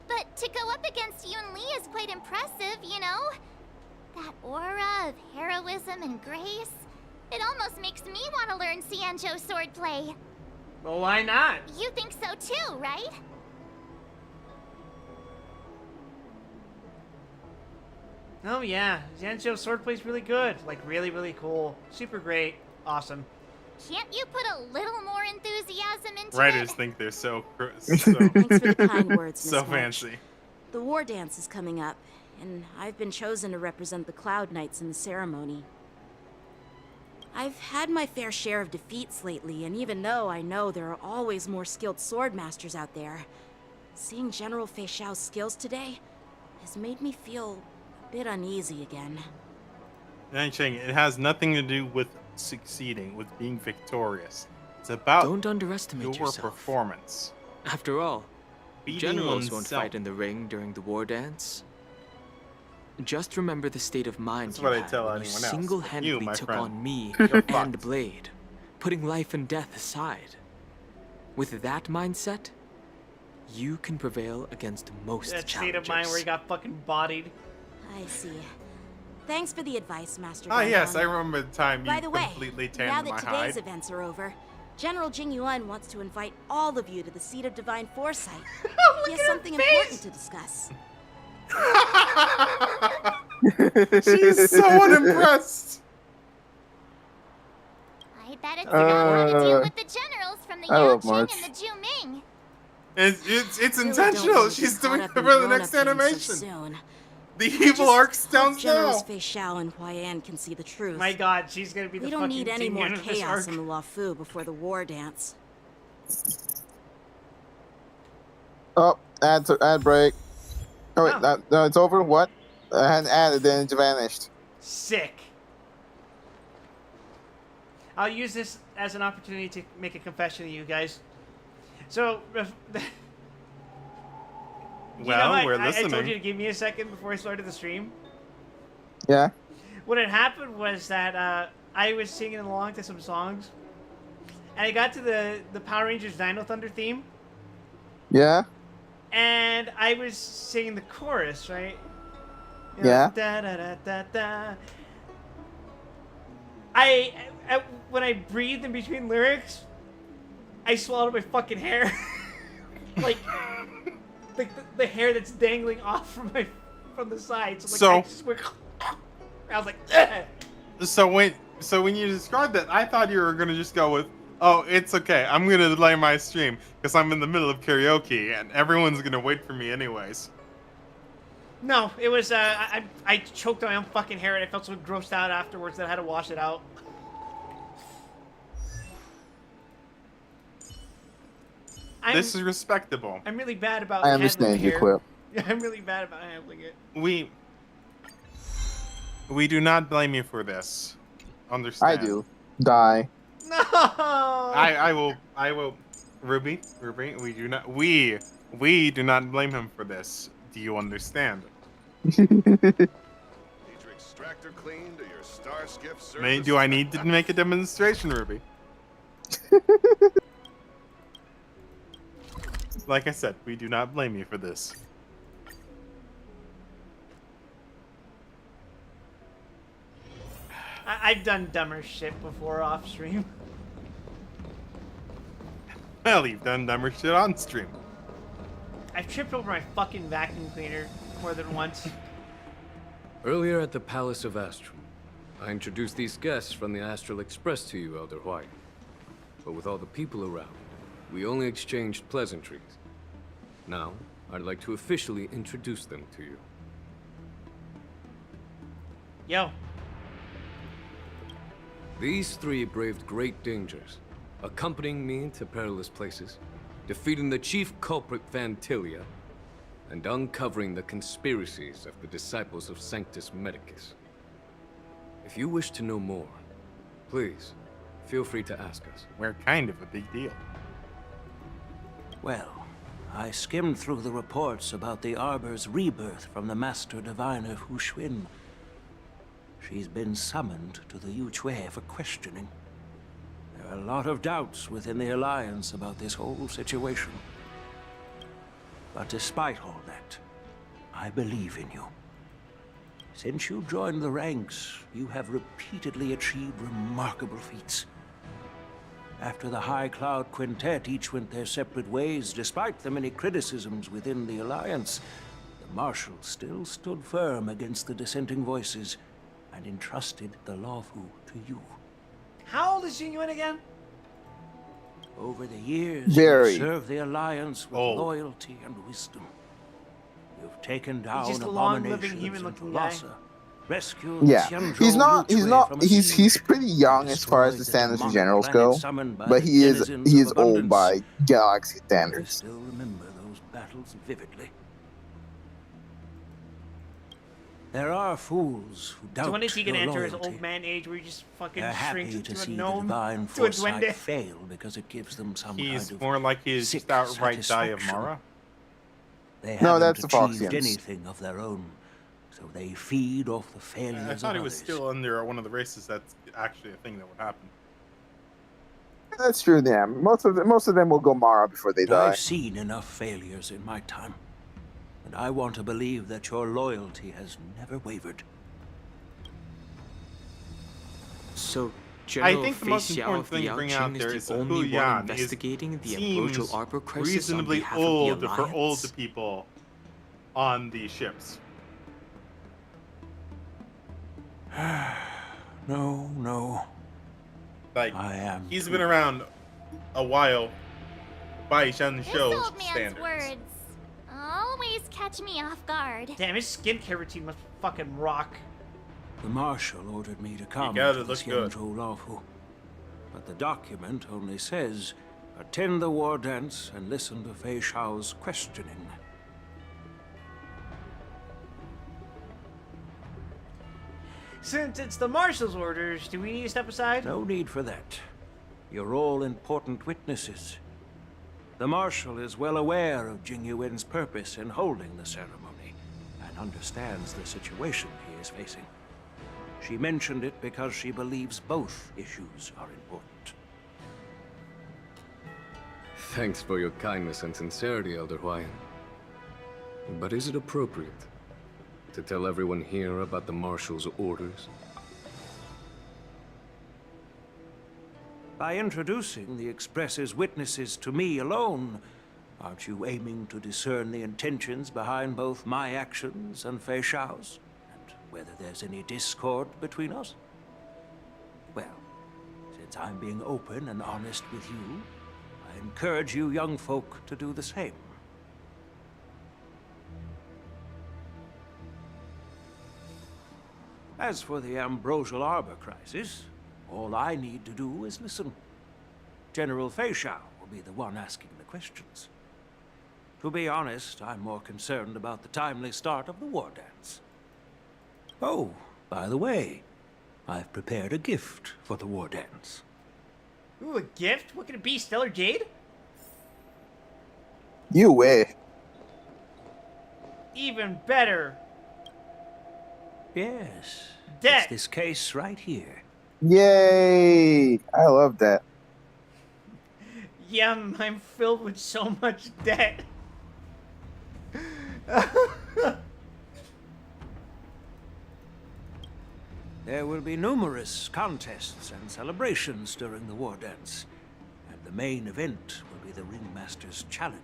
But to go up against Yun Li is quite impressive, you know? That aura of heroism and grace. It almost makes me want to learn Xianzhou swordplay. Well, why not? You think so too, right? Oh yeah, Xianzhou swordplay's really good. Like really, really cool. Super great. Awesome. Can't you put a little more enthusiasm into Writers it? think they're so Thanks for the kind words, Miss so March. fancy. The war dance is coming up, and I've been chosen to represent the Cloud Knights in the ceremony. I've had my fair share of defeats lately, and even though I know there are always more skilled sword masters out there, seeing General Fei Xiao's skills today has made me feel a bit uneasy again. Yanqing, it has nothing to do with succeeding, with being victorious. It's about Don't underestimate your yourself. performance. After all, Beating generals won't oneself. fight in the ring during the war dance. Just remember the state of mind That's you what I had tell when you anyone else. single-handedly You, my took friend. on me You're and fucked. Blade, putting life and death aside. With that mindset, you can prevail against most That challenges. state of mind where he got fucking bodied. I see. Thanks for the advice, Master Ah, yes, Gundam. I remember the time By you the way, completely now tanned my that today's hide. events are over, General Jing Yuan wants to invite all of you to the Seat of Divine Foresight. He has something important to discuss. She's so unimpressed. I bet it's got more to do with the generals from the I love Yaoqing March. and the Juming. It's Really don't intentional. want to She's get caught doing it up for in the grown-up next games so animation. soon. The I evil just arc's hope down Generals now. Fei Xiao and Huaiyan can see the truth. My god, she's gonna be the We don't fucking need any Ting more Yun of this chaos arc. in the Luofu before the war dance. Oh, ad break. Oh wait, Oh. no, it's over. What? I had an ad, and then it vanished. Sick. I'll use this as an opportunity to make a confession to you guys. So, Well, we're I told listening. you to give me a second before I started the stream. Yeah. What had happened was that I was singing along to some songs, and I got to the Power Rangers Dino Thunder theme, Yeah. and I was singing the chorus, right? You know, Yeah. Da, da, da, da, da. When I breathed in between lyrics, I swallowed my fucking hair, like the hair that's dangling off from the sides. Like, So- I just went, I was like, ugh. So when you described that, I thought you were gonna just go with, "Oh, it's okay. I'm gonna delay my stream because I'm in the middle of karaoke and everyone's gonna wait for me anyways." No, it was I choked on my own fucking hair and I felt so grossed out afterwards that I had to wash it out. This is respectable. I'm really bad about I handling understand you, hair. Quip. Yeah, I'm really bad about handling it. We do not blame you for this. Understand? I do. Die. No. I will. Ruby, we do not. We do not blame him for this. Do you understand? Need your extractor cleaned or your star skiff service? Do I need to make a demonstration, Ruby? like I said, we do not blame you for this. I've done dumber shit before off stream. Well, you've done dumber shit on stream. I've tripped over my fucking vacuum cleaner more than once. Earlier at the Palace of Astrum, I introduced these guests from the Astral Express to you, Elder White. But with all the people around, we only exchanged pleasantries. Now, I'd like to officially introduce them to you. Yo. These three braved great dangers, accompanying me to perilous places, defeating the chief culprit Vantilia, and uncovering the conspiracies of the disciples of Sanctus Medicus. If you wish to know more, please, feel free to ask us. We're kind of a big deal. Well, I skimmed through the reports about the Arbor's rebirth from the Master Diviner Hu Xuan. She's been summoned to the Yuchue for questioning. There are a lot of doubts within the Alliance about this whole situation. But despite all that, I believe in you. Since you joined the ranks, you have repeatedly achieved remarkable feats. After the High Cloud Quintet each went their separate ways, despite the many criticisms within the Alliance, the Marshal still stood firm against the dissenting voices and entrusted the Luofu to you. How old is Jingyuan again? Over the years, Very. you've served the Alliance with loyalty and wisdom. You've taken down He's just a long-living, abominations in human-looking guy. Thalassa, rescued Yeah, Xianzhou Yuchue he's pretty young as far as the standards of generals go, but he is old by galaxy I standards. still remember those battles vividly. There are fools who doubt So when is he gonna your enter his loyalty. old man age where he just fucking They're shrinks happy to into a see the gnome, divine to a foresight duende? fail because it gives them some He's kind of more like his sick just outright die of satisfaction. Mara. They No, haven't that's the achieved Foxians. anything of their own, so they feed off the failures I thought of he was others. still under one of the races. That's actually a thing that would happen. That's true. Yeah, most of them will go Mara before they die. I've seen enough failures in my time, and I want to believe that your loyalty has never wavered. So, I General think the most Fei Xiao important of thing the to bring Yaoqing out there is is the that only Hu one Yan investigating the seems Ambrosial Arbor crisis on reasonably behalf old of the for Alliance. older people on the ships. No. Like, I am. he's been around a while by Shen This Shou's old man's standards. words always catch me off guard. Damn, his skincare routine must fucking rock. The Marshal ordered me to come gotta to the look good. Xianzhou Luofu, but the document only says, attend the war dance and listen to Fei Xiao's questioning. Since it's the Marshal's orders, do we need to step aside? No need for that. You're all important witnesses. The Marshal is well aware of Jing Yuan's purpose in holding the ceremony, and understands the situation he is facing. She mentioned it because she believes both issues are important. Thanks for your kindness and sincerity, Elder Huayan. But is it appropriate to tell everyone here about the Marshal's orders? By introducing the Express's witnesses to me alone, aren't you aiming to discern the intentions behind both my actions and Fei Xiao's? And whether there's any discord between us? Well, since I'm being open and honest with you, I encourage you young folk to do the same. As for the Ambrosial Arbor crisis, all I need to do is listen. General Fei Xiao will be the one asking the questions. To be honest, I'm more concerned about the timely start of the war dance. Oh, by the way, I've prepared a gift for the war dance. Ooh, a gift? What could it be? Stellar Jade? You way. Even better. Yes. Deck. It's this case right here. Yay! I love that. yeah, I'm filled with so much debt. There will be numerous contests and celebrations during the war dance, and the main event will be the Ringmaster's Challenge.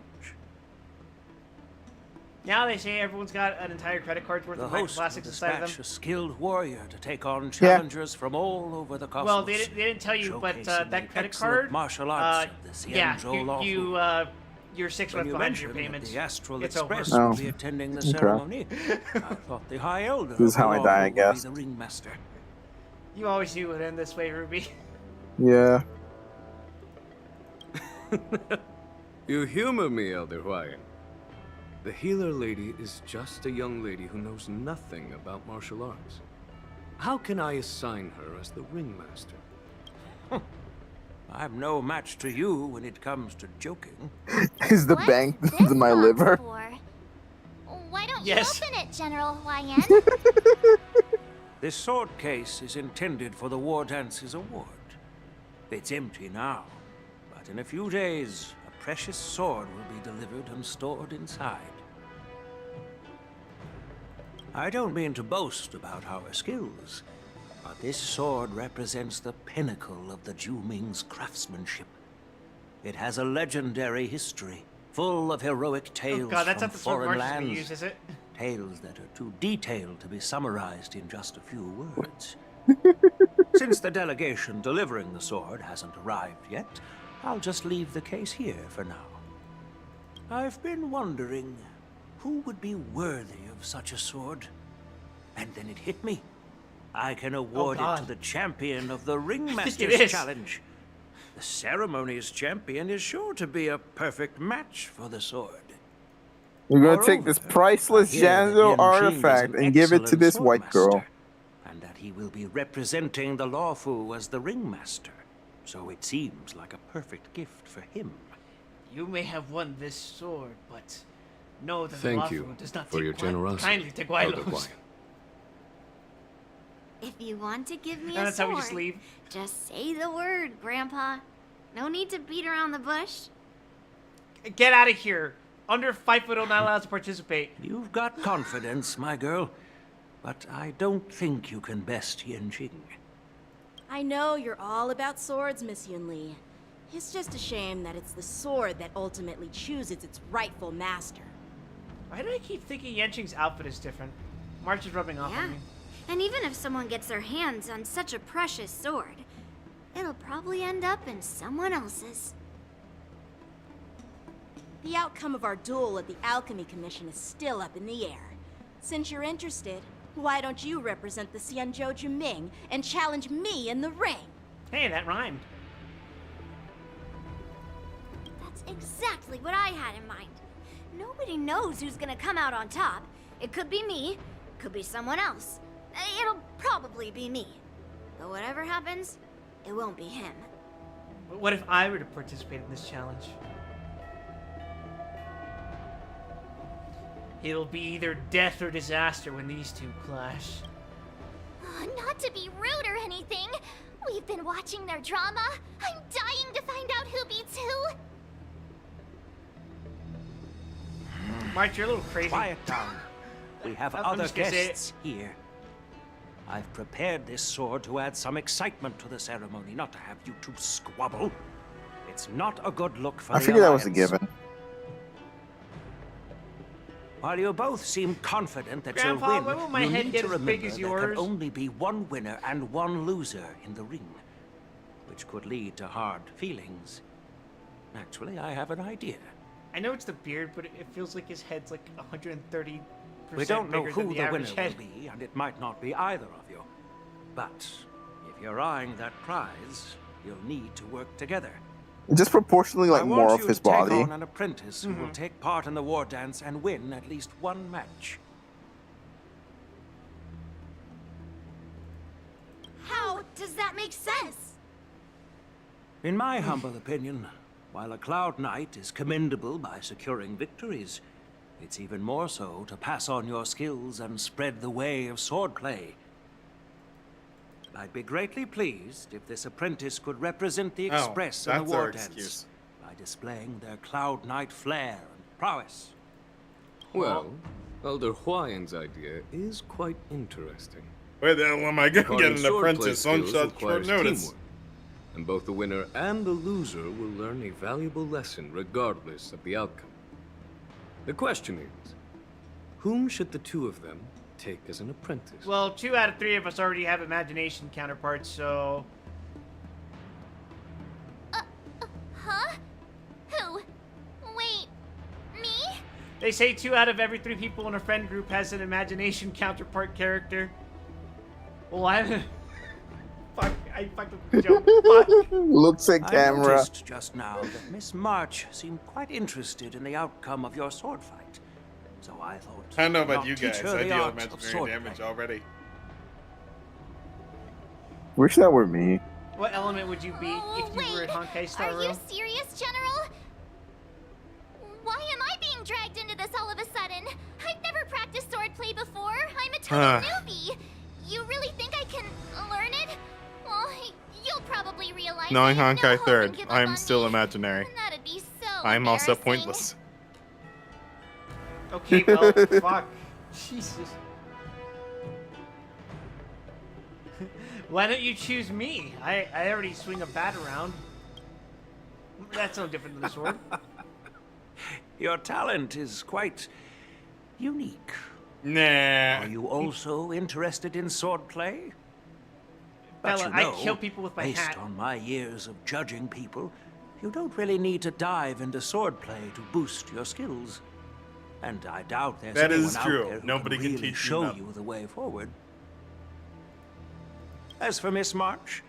Now they say everyone's got an entire credit card's worth The of host will microplastics inside of dispatch them. a skilled warrior to take on challengers from all over the cosmos. Well, they didn't tell you, but showcasing that the credit excellent card, martial arts of the yeah, Xianzhou Law Fu. you're 6 When months you behind your mentioned that payments. the Astral It's Express over. will be attending the okay. ceremony, I thought the High Elder This is of the how I Law die, Fu I would guess. be the Ringmaster. You always knew it would end this way, Ruby. Yeah. You humor me, Elder Huayan. The healer lady is just a young lady who knows nothing about martial arts. How can I assign her as the ringmaster? I'm no match to you when it comes to joking. Is the bank my liver? Why don't Yes. you open it, General Huayan? This sword case is intended for the War Dance's award. It's empty now, but in a few days, a precious sword will be delivered and stored inside. I don't mean to boast about our skills, but this sword represents the pinnacle of the Zhuming's craftsmanship. It has a legendary history, full of heroic tales Oh god, that's from not the sword foreign March is gonna lands. use, is it? Tales that are too detailed to be summarized in just a few words. Since the delegation delivering the sword hasn't arrived yet, I'll just leave the case here for now. I've been wondering who would be worthy of such a sword. And then it hit me. I can award it to the champion of the Ringmaster's is. Challenge. The ceremony's champion is sure to be a perfect match for the sword. We're gonna take this priceless Xianzhou artifact and give it to this white girl. And that he will be representing the Law Fu as the Ringmaster. So it seems like a perfect gift for him. You may have won this sword, but know that the Thank Lafu you does not for take your generosity, kindly to Elder Guaylos. Huayan. If you want to give me And a that's how sword, we just leave. just say the word, Grandpa. No need to beat around the bush. Get out of here. Under 5 foot, not allowed to participate. You've got confidence, my girl. But I don't think you can best Yanqing. I know you're all about swords, Miss Yunli. It's just a shame that it's the sword that ultimately chooses its rightful master. Why do I keep thinking Yenching's outfit is different? March is rubbing off on me. And even if someone gets their hands on such a precious sword, it'll probably end up in someone else's. The outcome of our duel at the Alchemy Commission is still up in the air. Since you're interested, why don't you represent the Xianzhou Juming and challenge me in the ring? Hey, that rhymed. That's exactly what I had in mind. Nobody knows who's gonna come out on top. It could be me, could be someone else. It'll probably be me. But whatever happens, it won't be him. But what if I were to participate in this challenge? It'll be either death or disaster when these two clash. Not to be rude or anything. We've been watching their drama. I'm dying to find out who beats who. March, you're a little crazy. Quiet down. We have I'm other just gonna say it. guests here. I've prepared this sword to add some excitement to the ceremony, not to have you two squabble. It's not a good look for I the figured that was a Alliance. given. While you both seem confident that Grandpa, you'll when will win, my you head need get to as remember big as there yours? can only be one winner and one loser in the ring, which could lead to hard feelings. Actually, I have an idea. I know it's the beard, but it feels like his head's like 130% We don't know bigger who than the the winner average head. will be, and it might not be either of you. But if you're eyeing that prize, you'll need to work together. Just proportionally like I more want of you his to take body. on an apprentice who will take part in the war dance and win at least one match. How does that make sense? In my humble opinion, while a Cloud Knight is commendable by securing victories, it's even more so to pass on your skills and spread the way of swordplay. I'd be greatly pleased if this apprentice could represent the Oh, Express in the that's war our dance excuse. by displaying their Cloud Knight flair and prowess. Well, Elder Huayan's idea is quite interesting. Where the hell am I gonna Imparting get an swordplay apprentice on skills such short requires notice? teamwork, and both the winner and the loser will learn a valuable lesson regardless of the outcome. The question is, whom should the two of them take as an apprentice? Well, 2 out of 3 of us already have imagination counterparts, so... Huh? Who? Wait, me? They say 2 out of every 3 people in a friend group has an imagination counterpart character. Well, I fucking joke. Fuck. Looks at I camera. noticed just now that Miss March seemed quite interested in the outcome of your sword fight. So I thought, I don't know why about not you teach guys. her I the deal art of imaginary sword damage play. already. Wish that were me. What element would you be if you were at Honkai Star Are you Rail? serious, General? Why am I being dragged into this all of a sudden? I've never practiced swordplay before. I'm a total newbie. You really think I can learn it? Well, you'll probably realize. Knowing I have no Honkai hope 3rd, and give up I'm on still me. imaginary. That'd be so I'm also embarrassing. pointless. Okay, well, fuck. Jesus. Why don't you choose me? I already swing a bat around. That's no different than the sword. Your talent is quite unique. Nah. Are you also interested in swordplay? But Bella, you know, I kill people with my based hat. on my years of judging people, you don't really need to dive into swordplay to boost your skills. And I doubt there's That anyone is out true. there who Nobody can can really teach you show nothing. you the way forward. As for Miss March,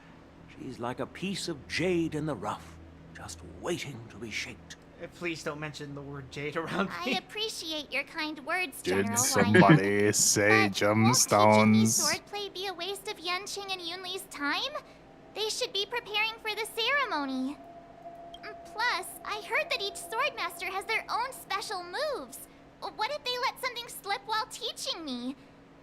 she's like a piece of jade in the rough, just waiting to be shaped. Please don't mention the word jade around I me. appreciate your kind words, Did General Huayan. somebody say Teaching me gemstones? swordplay be a waste of Yanqing and Yunli's time? They should be preparing for the ceremony. Plus, I heard that each swordmaster has their own special moves. What if they let something slip while teaching me?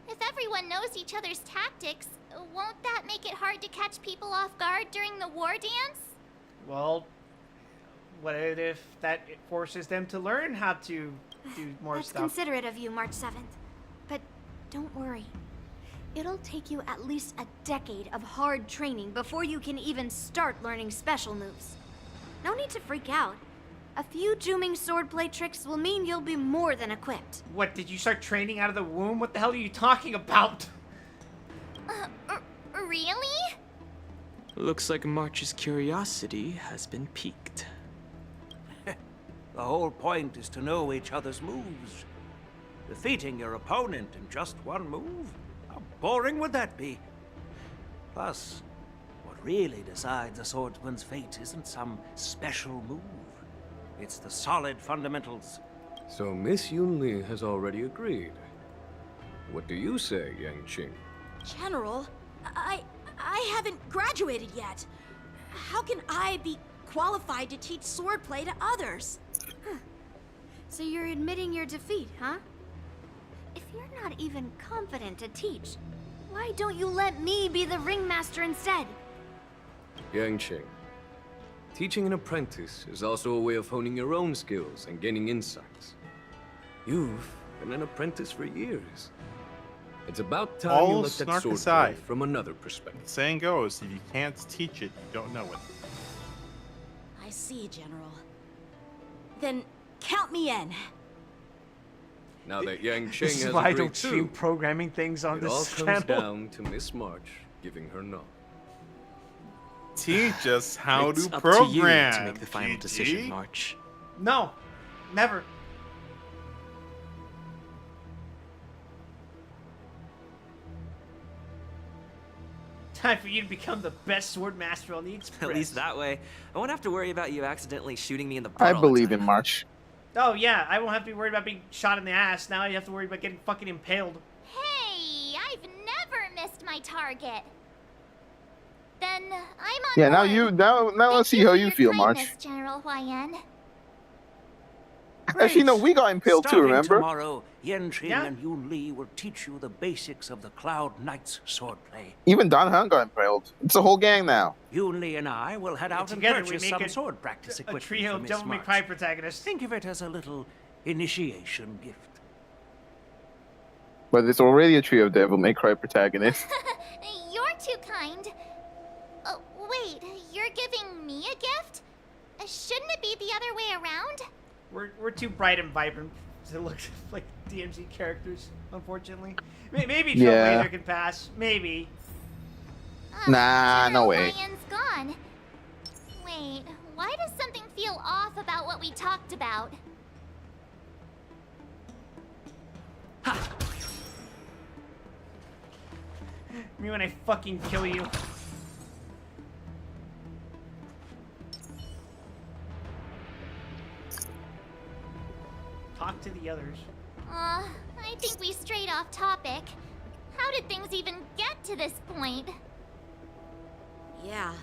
If everyone knows each other's tactics, won't that make it hard to catch people off guard during the war dance? Well, what if that forces them to learn how to do more That's stuff? considerate of you, March 7th. But don't worry. It'll take you at least a decade of hard training before you can even start learning special moves. No need to freak out. A few Juming swordplay tricks will mean you'll be more than equipped. What, did you start training out of the womb? What the hell are you talking about? Really? Looks like March's curiosity has been piqued. The whole point is to know each other's moves. Defeating your opponent in just one move? How boring would that be? Plus, what really decides a swordsman's fate isn't some special move. It's the solid fundamentals. So Miss Yunli has already agreed. What do you say, Yanqing? General, I haven't graduated yet. How can I be qualified to teach swordplay to others? So you're admitting your defeat, huh? If you're not even confident to teach, why don't you let me be the ringmaster instead? Yanqing, teaching an apprentice is also a way of honing your own skills and gaining insights. You've been an apprentice for years. It's about time you All looked at snark swordplay aside, from another perspective. the saying goes, if you can't teach it, you don't know it. I see, General. Then count me in. Now that Yanqing This is has why I agreed don't stream too, programming things on it all this comes channel. down to Miss March giving her nod. Teach us how It's to up program. to you to make the final GG. decision, March. No, never. Time for you to become the best swordmaster on the Express. At least that way, I won't have to worry about you accidentally shooting me in the butt I all the believe time. in March. Oh yeah, I won't have to be worried about being shot in the ass. Now I have to worry about getting fucking impaled. Hey, I've never missed my target. Then I'm on Yeah, board. now let's see how you feel, March. Kindness, General Huayan. Actually, no, we got impaled too, Starting remember? tomorrow, Yanqing and Yun Li will teach you the basics of the Cloud Knights swordplay. Even Dan Han got impaled. It's a whole gang now. Yun Li and I will head out and Together we purchase make some sword practice a equipment trio for of Miss Devil May March. Cry protagonists. Think of it as a little initiation gift. But it's already a trio of Devil May Cry protagonists. You're too kind. Wait, you're giving me a gift? Shouldn't it be the other way around? We're too bright and vibrant to look like DMZ characters, unfortunately. Maybe Yeah. Trailblazer can pass. Maybe. Nah, no way. Lion's gone. Wait, why does something feel off about what we talked about? Me when I fucking kill you. Talk to the others. I think we strayed off topic. How did things even get to this point? Yeah,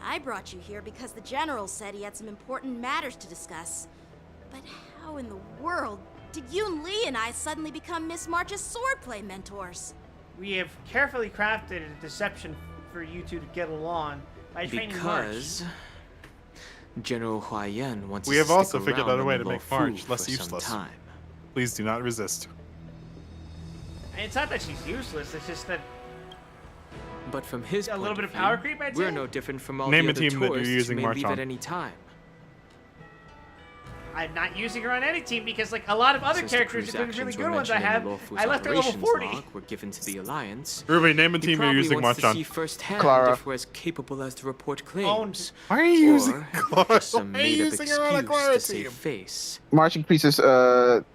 I brought you here because the General said he had some important matters to discuss. But how in the world did Yun Li and I suddenly become Miss March's swordplay mentors? We have carefully crafted a deception for you two to get along by training March. Because General Huaiyan wants We to have stick also figured around out a way in to make Luofu March less for some useless. time. Please do not resist. And it's not that she's useless, it's just that But from his a point little bit of of power view, creep, I'd we're say? no different from all Name the a other team that you're tourists using who may March leave on. at any time. I'm not using her on any team because, like, a lot of other Since the characters, crew's including really actions good were ones I mentioned have, in Luofu's I left her level operations 40. log were given to the Alliance. Ruby, name a He team you're probably using wants March on. to see firsthand Clara. if we're as capable as to report claims. Why are you using or Clara? just some Why are you made-up using her on a excuse Clara to save team? face. March increases target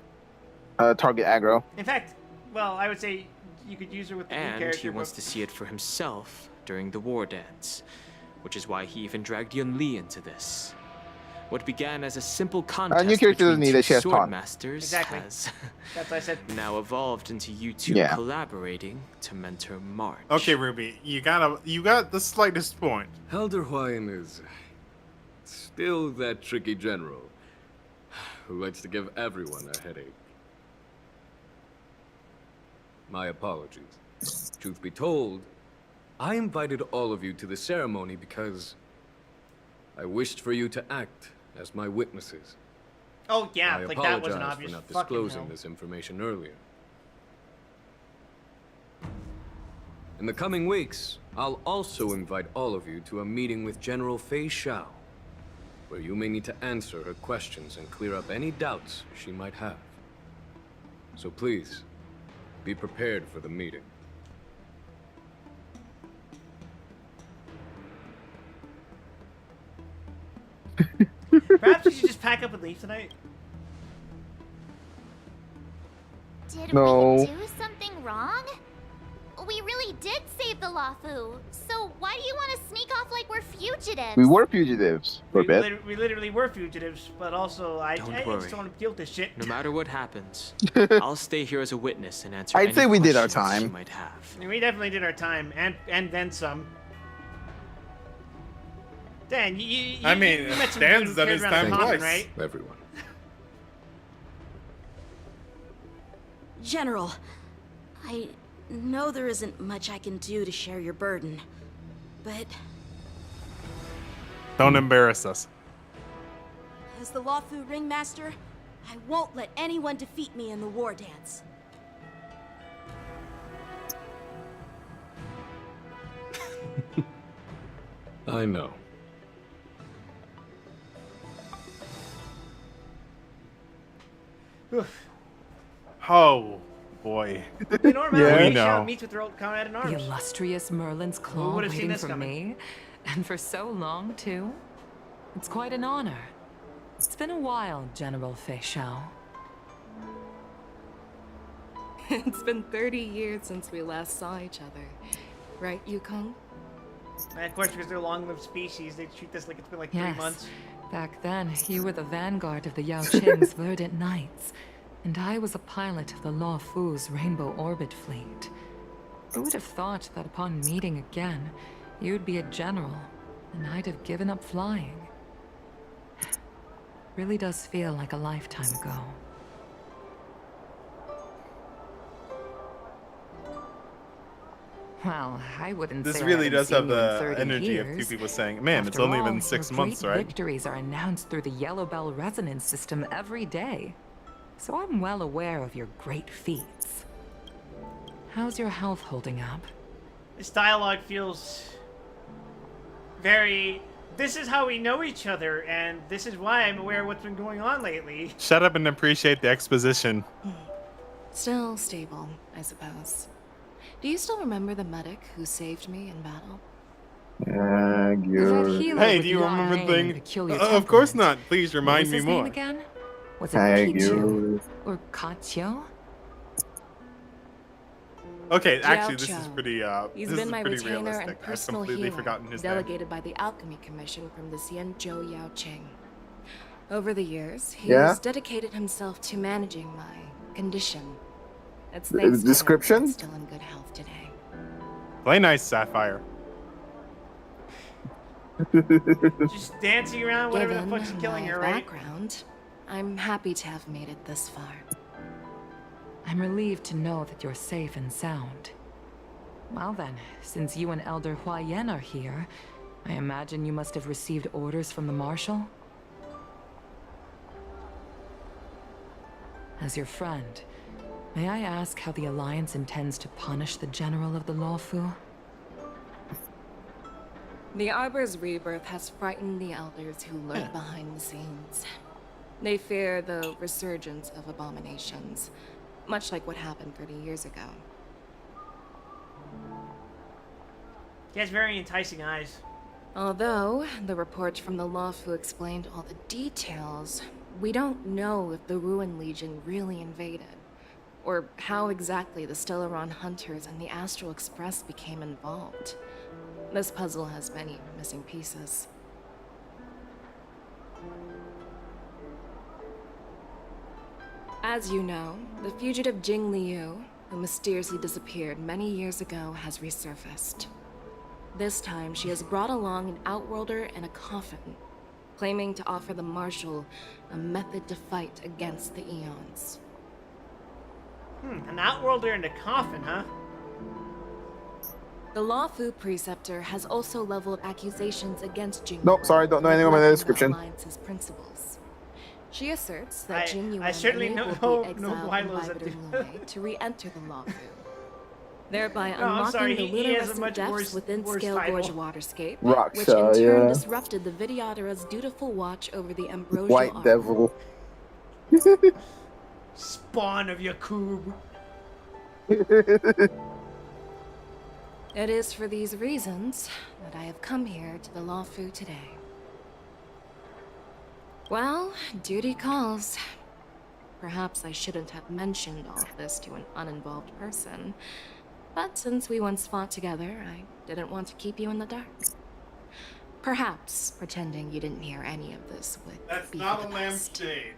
aggro. In fact, well, I would say you could use her with the new And character. he wants but- to see it for himself during the war dance, which is why he even dragged Yun Li into this. What began as a simple contest new character between doesn't need two it, she has taunt. swordmasters Exactly. has That's what I said. now evolved into you two Yeah. collaborating to mentor March. Okay, Ruby, you got the slightest point. Elder Huayan is still that tricky general who likes to give everyone a headache. My apologies. Truth be told, I invited all of you to the ceremony because I wished for you to act as my witnesses. Oh yeah, I like that wasn't apologize obvious. for not Fucking disclosing hell. this information earlier. In the coming weeks, I'll also invite all of you to a meeting with General Fei Xiao, where you may need to answer her questions and clear up any doubts she might have. So please, be prepared for the meeting. Perhaps we should just pack up and leave tonight. Did No. we do something wrong? We really did save the Luofu, so why do you want to sneak off like we're fugitives? We were fugitives for a bit. We literally were fugitives, but also I Don't just worry. don't want to deal with this shit. No matter what happens, I'll stay here as a witness and answer I'd any say we did our questions you time. might have. We definitely did our time, and then some. Dan, you I mean, you met some Dan's dude done who his carried around a time coffin, twice. right? Everyone. General, I know there isn't much I can do to share your burden, but Don't embarrass us. as the Luofu ringmaster, I won't let anyone defeat me in the war dance. I know. Oh boy. You know, Yeah, we Fei Xiao know. meets with her old comrade in The arms. illustrious Merlin's Who claw would've seen waiting this for coming? me. And for so long, too. It's quite an honor. It's been a while, General Fei Xiao. It's been 30 years since we last saw each other. Right, Yukong? And of course, because they're long-lived species, they treat this like it's been like 3 Yes. months. Back then, you were the vanguard of the Yao Qing's Verdant Knights, and I was a pilot of the Luofu's Rainbow Orbit Fleet. Who would have thought that upon meeting again, you'd be a general, and I'd have given up flying? Really does feel like a lifetime ago. Well, I wouldn't This say I really haven't does seen have you in the 30 energy of years. two people saying, man, it's After only all, been 6 your months, great right? victories are announced through the Yellow Bell resonance system every day. So I'm well aware of your great feats. How's your health holding up? This dialogue feels very... This is how we know each other, and this is why I'm aware of what's been going on lately. Shut up and appreciate the exposition. Still stable, I suppose. Do you still remember the medic who saved me in battle? Hey, do you remember the thing? Of course not. Please remind me more. Again? Was it Kichu or Katyo? Okay, actually, Jiao this is Chou. pretty. He's This is been my pretty retainer realistic. and I've personal completely healer, forgotten his name. delegated by the Alchemy Commission from the Xianzhou Yao Qing. Over the years, he's Yeah? dedicated himself to managing my condition. It's The thanks to him description? I'm still in good health today. Play nice, Sapphire. Just dancing around, whatever the Given fuck's killing my her, right? background, I'm happy to have made it this far. I'm relieved to know that you're safe and sound. Well then, since you and Elder Huayan are here, I imagine you must have received orders from the Marshal? As your friend, may I ask how the Alliance intends to punish the General of the Lawfu? The Arbor's rebirth has frightened the elders who lurk behind the scenes. They fear the resurgence of abominations, much like what happened 30 years ago. He has very enticing eyes. Although the report from the Lawfu explained all the details, we don't know if the Ruin Legion really invaded, or how exactly the Stellaron Hunters and the Astral Express became involved. This puzzle has many missing pieces. As you know, the fugitive Jing Liu, who mysteriously disappeared many years ago, has resurfaced. This time, she has brought along an Outworlder and a coffin, claiming to offer the Marshal a method to fight against the Eons. An Outworlder in a coffin, huh? The Lawfu Preceptor has also leveled accusations against Jing. Nope, sorry, don't know anything about the description. Alliance's principles. She asserts that Jing Yuan I certainly enabled know the no exiled bylaws that Imbiber do. Lune to re-enter the Lawfu, thereby No, I'm unlocking sorry, the he has a luminescent much depths worse- within worse Scale title. Gorge waterscape, Raksha, which in turn yeah. disrupted the Vidyadhara's dutiful watch over the Ambrosial White Ark. Devil. Spawn of Yakub. It is for these reasons that I have come here to the Lawfu today. Well, duty calls. Perhaps I shouldn't have mentioned all of this to an uninvolved person, but since we once fought together, I didn't want to keep you in the dark. Perhaps pretending you didn't hear any of this would That's be not for a the best. lampshade.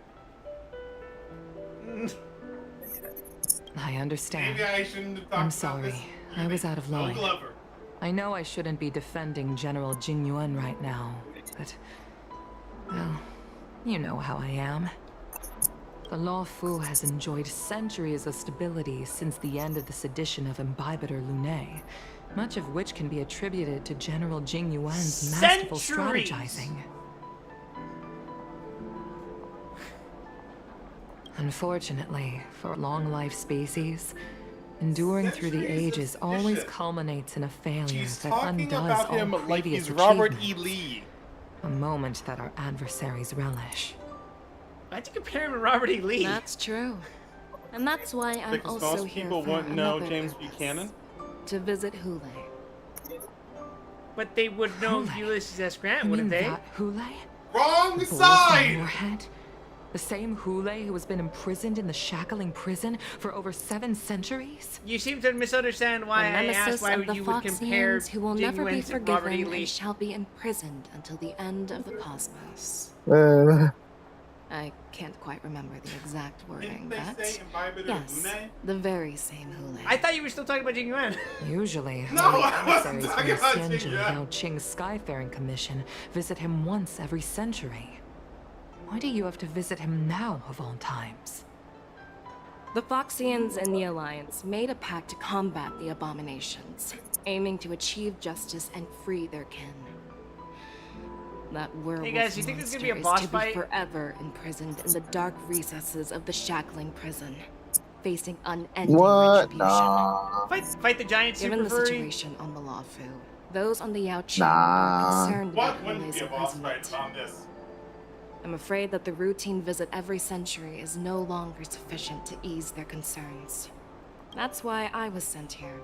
I understand. Maybe I shouldn't have talked I'm about sorry. this. I was out of No line. Glover. I know I shouldn't be defending General Jing Yuan right now, but... well, you know how I am. The Lawfu has enjoyed centuries of stability since the end of the sedition of Imbibitor Lune, much of which can be attributed to General Jing Yuan's masterful Centuries! strategizing. Unfortunately, for long-life species, enduring through the ages always culminates in a failure She's that talking undoes about all him like previous he's Robert E. achievements. Lee. A moment that our adversaries relish. Why'd you compare him to Robert E. Lee? That's true. And that's why I'm Because also most here people for wouldn't know another James purpose. Buchanan. To visit Hule. But they would know Ulysses S. Grant, You wouldn't mean they? that Hule? Wrong The boy side! from Moorhead? The same Hule who has been imprisoned in the Shackling prison for over 7 centuries? You seem to misunderstand why the I nemesis asked why of the you would compare Foxians who will Jing never be Yuan to Robert E. forgiven Lee. and shall be imprisoned until the end of the cosmos. I can't quite remember the exact wording, Didn't they but say Imbibitor yes, Lune? the very same Hule. I thought you were still talking about Jing Yuan. Usually, No, only I wasn't adversaries from talking the about Xianzhou Jing Yuan. Yao Qing Skyfaring Commission visit him once every century. Why do you have to visit him now, of all times? The Foxians and the Alliance made a pact to combat the abominations, aiming to achieve justice and free their kin. That werewolf Hey guys, you think this is gonna be a monster boss is to fight? be forever imprisoned in the dark recesses of the Shackling prison, facing unending What? retribution. Nah. Fight the giant Given the super furry? situation on the Luofu, those on the Yaoqing Nah. are concerned What about wouldn't Huilei's be a boss fight imprisonment. on this? I'm afraid that the routine visit every century is no longer sufficient to ease their concerns. That's why I was sent here,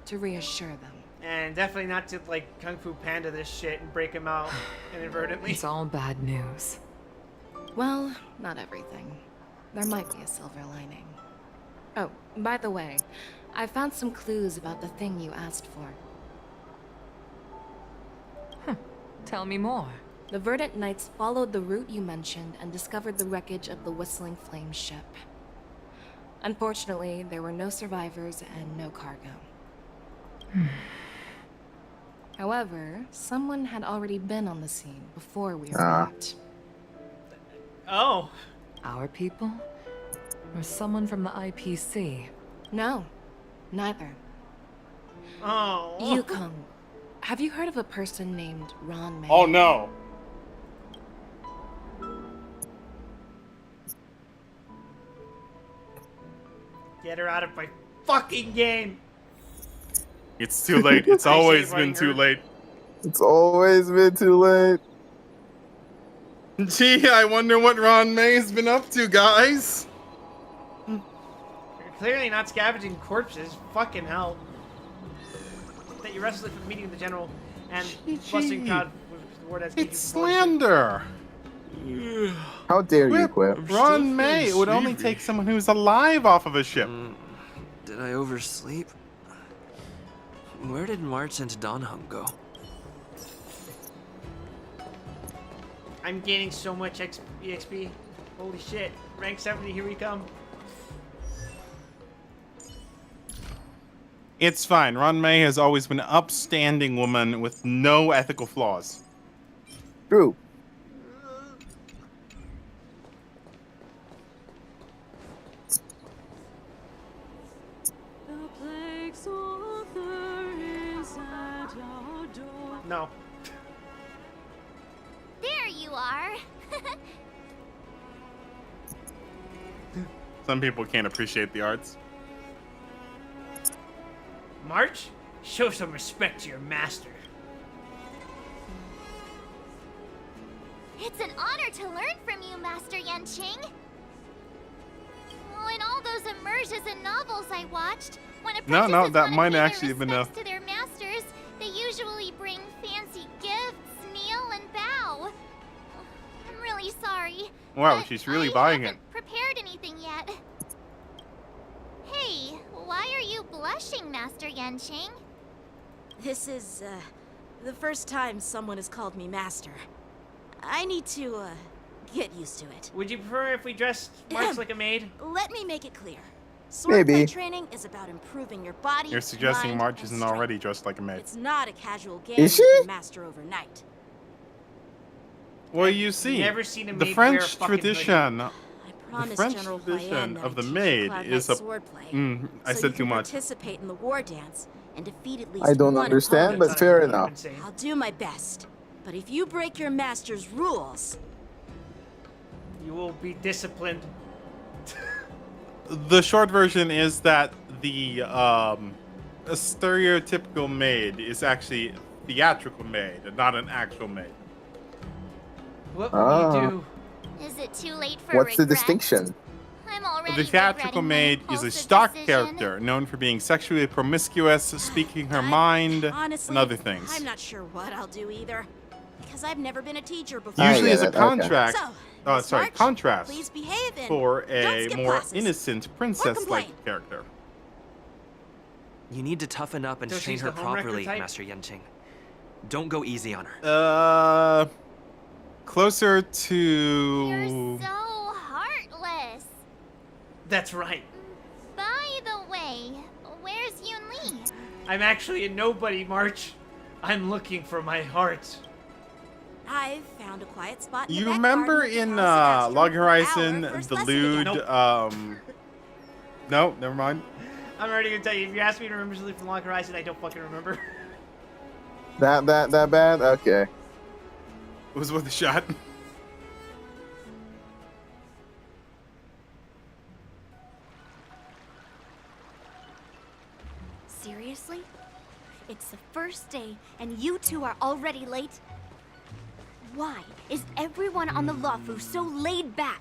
to reassure them. And definitely not to like Kung Fu Panda this shit and break him out inadvertently. It's all bad news. Well, not everything. There might be a silver lining. Oh, by the way, I found some clues about the thing you asked for. Tell me more. The Verdant Knights followed the route you mentioned and discovered the wreckage of the Whistling Flame ship. Unfortunately, there were no survivors and no cargo. However, someone had already been on the scene before we arrived. Oh. Our people? Or someone from the IPC? No, neither. Oh. Yukong, have you heard of a person named Ron May? Oh no. Get her out of my fucking game. It's too late. It's I always say been right too here. late. It's always been too late. Gee, I wonder what Ron May's been up to, guys. You're clearly not scavenging corpses. Fucking hell. That you restless for the meeting of the general and busting crowd with the word as It's slander. How dare you, Quip? Ron May. It would only take someone who's alive off of a ship. Did I oversleep? Where did March and Donhum go? I'm gaining so much EXP. Holy shit. Rank 70, here we come. It's fine. Ron May has always been an upstanding woman with no ethical flaws. True. No. There you are. Some people can't appreciate the arts. March, show some respect to your master. It's an honor to learn from you, Master Yanqing. Well, in all those immersions and novels I watched, when apprentices No, that want to might pay their actually have been a. respects to their masters, they usually bring fancy gifts, kneel, and bow. I'm really sorry. Wow, but she's really I buying it. haven't prepared anything yet. Hey, why are you blushing, Master Yanqing? This is, the first time someone has called me master. I need to, get used to it. Would you prefer if we dressed March like a maid? Let me make it clear. Swordplay Maybe. training is about improving your body, You're suggesting mind, March and isn't strength. already dressed like a maid. It's not a casual game Is you she? can master overnight. Well, you see, never seen a the maid wear a French fucking tradition, the Promise French General tradition Huayan of the that I teach maid Cloud is Knight a. swordplay, I so said you too can much. participate in the war dance and defeat at least I don't one understand, opponent. but fair enough. I'll do my best. But if you break your master's rules, You will be disciplined. The short version is that the a stereotypical maid is actually a theatrical maid and not an actual maid. What Ah. will you do? Is it too late for What's the regret? distinction? I'm already The theatrical regretting my maid is a impulsive stock decision. character known for being sexually promiscuous, speaking her mind, honestly, and other things. I'm not sure what I'll do either. Because I've never been a teacher before. Usually as a get it, okay. contract, So, Miss March, contrast please behave and for don't a skip more classes. innocent princess-like character. You need to toughen up and So train she's her the homewrecker properly, type? Master Yanqing. Don't go easy on her. Closer You're to. so heartless. That's right. By the way, where's Yun Li? I'm actually a nobody, March. I'm looking for my heart. I've found a quiet spot. In You the back remember garden of in the House of Log Astro for our Horizon, first the lesson lewd, again. no, never mind. I'm already gonna tell you, if you ask me to remember something from Log Horizon, I don't fucking remember. That bad? Okay. It was worth a shot. Seriously? It's the first day, and you two are already late? Why is everyone on the Luofu so laid back?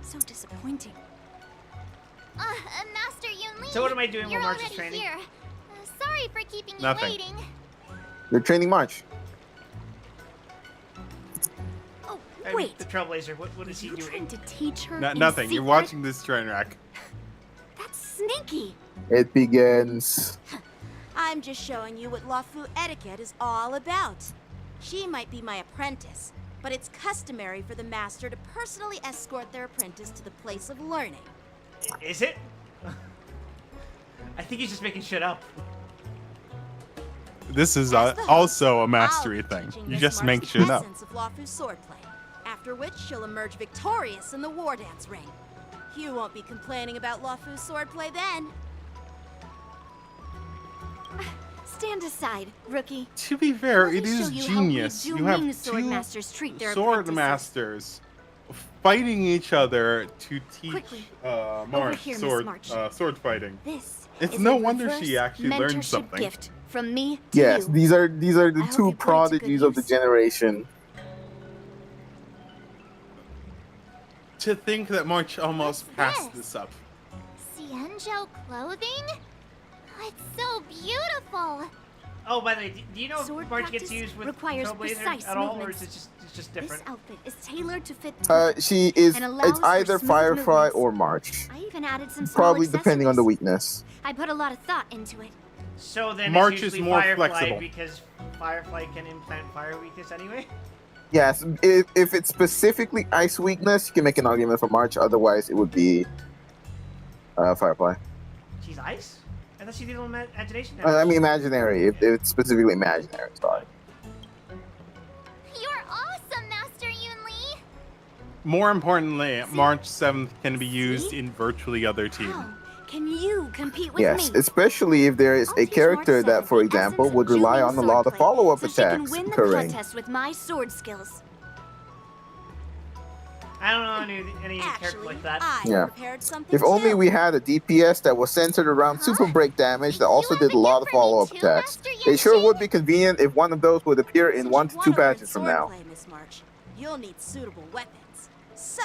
So disappointing. Master Yunli. So what am I doing You're while March is already training? here. Sorry for keeping you Nothing. waiting. They're training March. Oh, I mean, wait. the Trailblazer, what is he doing? Trying to teach her No, in nothing. You're secret? watching this train wreck. That's sneaky. It begins. I'm just showing you what Luofu etiquette is all about. She might be my apprentice, but it's customary for the master to personally escort their apprentice to the place of learning. Is it? I think he's just making shit up. This is As the host, also a I'll mastery be thing. teaching You Miss just March make the shit up. essence of Luofu's swordplay, after which she'll emerge victorious in the war dance ring. You won't be complaining about Luofu's swordplay then. Stand aside, rookie. To be fair, Let me it is show you how we genius. You have Zhu-Ming sword two masters treat their sword apprentices. masters fighting each other to teach Quickly. March here, Miss sword March. sword fighting. This It's is no a wonder reverse she actually learned mentorship something. gift from me to Yes, you. these are the I hope two you put it to good prodigies of the use. generation. To think that March almost passed this up. Xianzhou clothing? It's so beautiful. Oh, by the way, do you know if Sword March gets practice used with requires Trailblazer precise at all, or movements. is it it's just This different? outfit is tailored to fit. She is. And allows It's for either smooth Firefly movements. or March. I even added some small Probably depending on the accessories. weakness. I put a lot of thought into it. So then March it's is usually more Firefly flexible. because Firefly can implant fire weakness anyway. Yes, if it's specifically ice weakness, you can make an argument for March. Otherwise, it would be Firefly. She's ice? I thought she did imagination. I mean, imaginary. If it's specifically imaginary, sorry. You're awesome, Master Yunli. More importantly, March 7th can be used in virtually other teams. Can you compete with Yes, me? especially if there is a character that, for example, would rely on a lot of follow-up so she can attacks win the occurring. contest with my sword skills. I don't know any character like that. Yeah. If only we had a DPS that was centered around super break damage that also did a lot of follow-up attacks. It sure would be convenient if one of those would appear in 1 to 2 patches from now. Swordplay, Miss March, you'll need suitable weapons. So,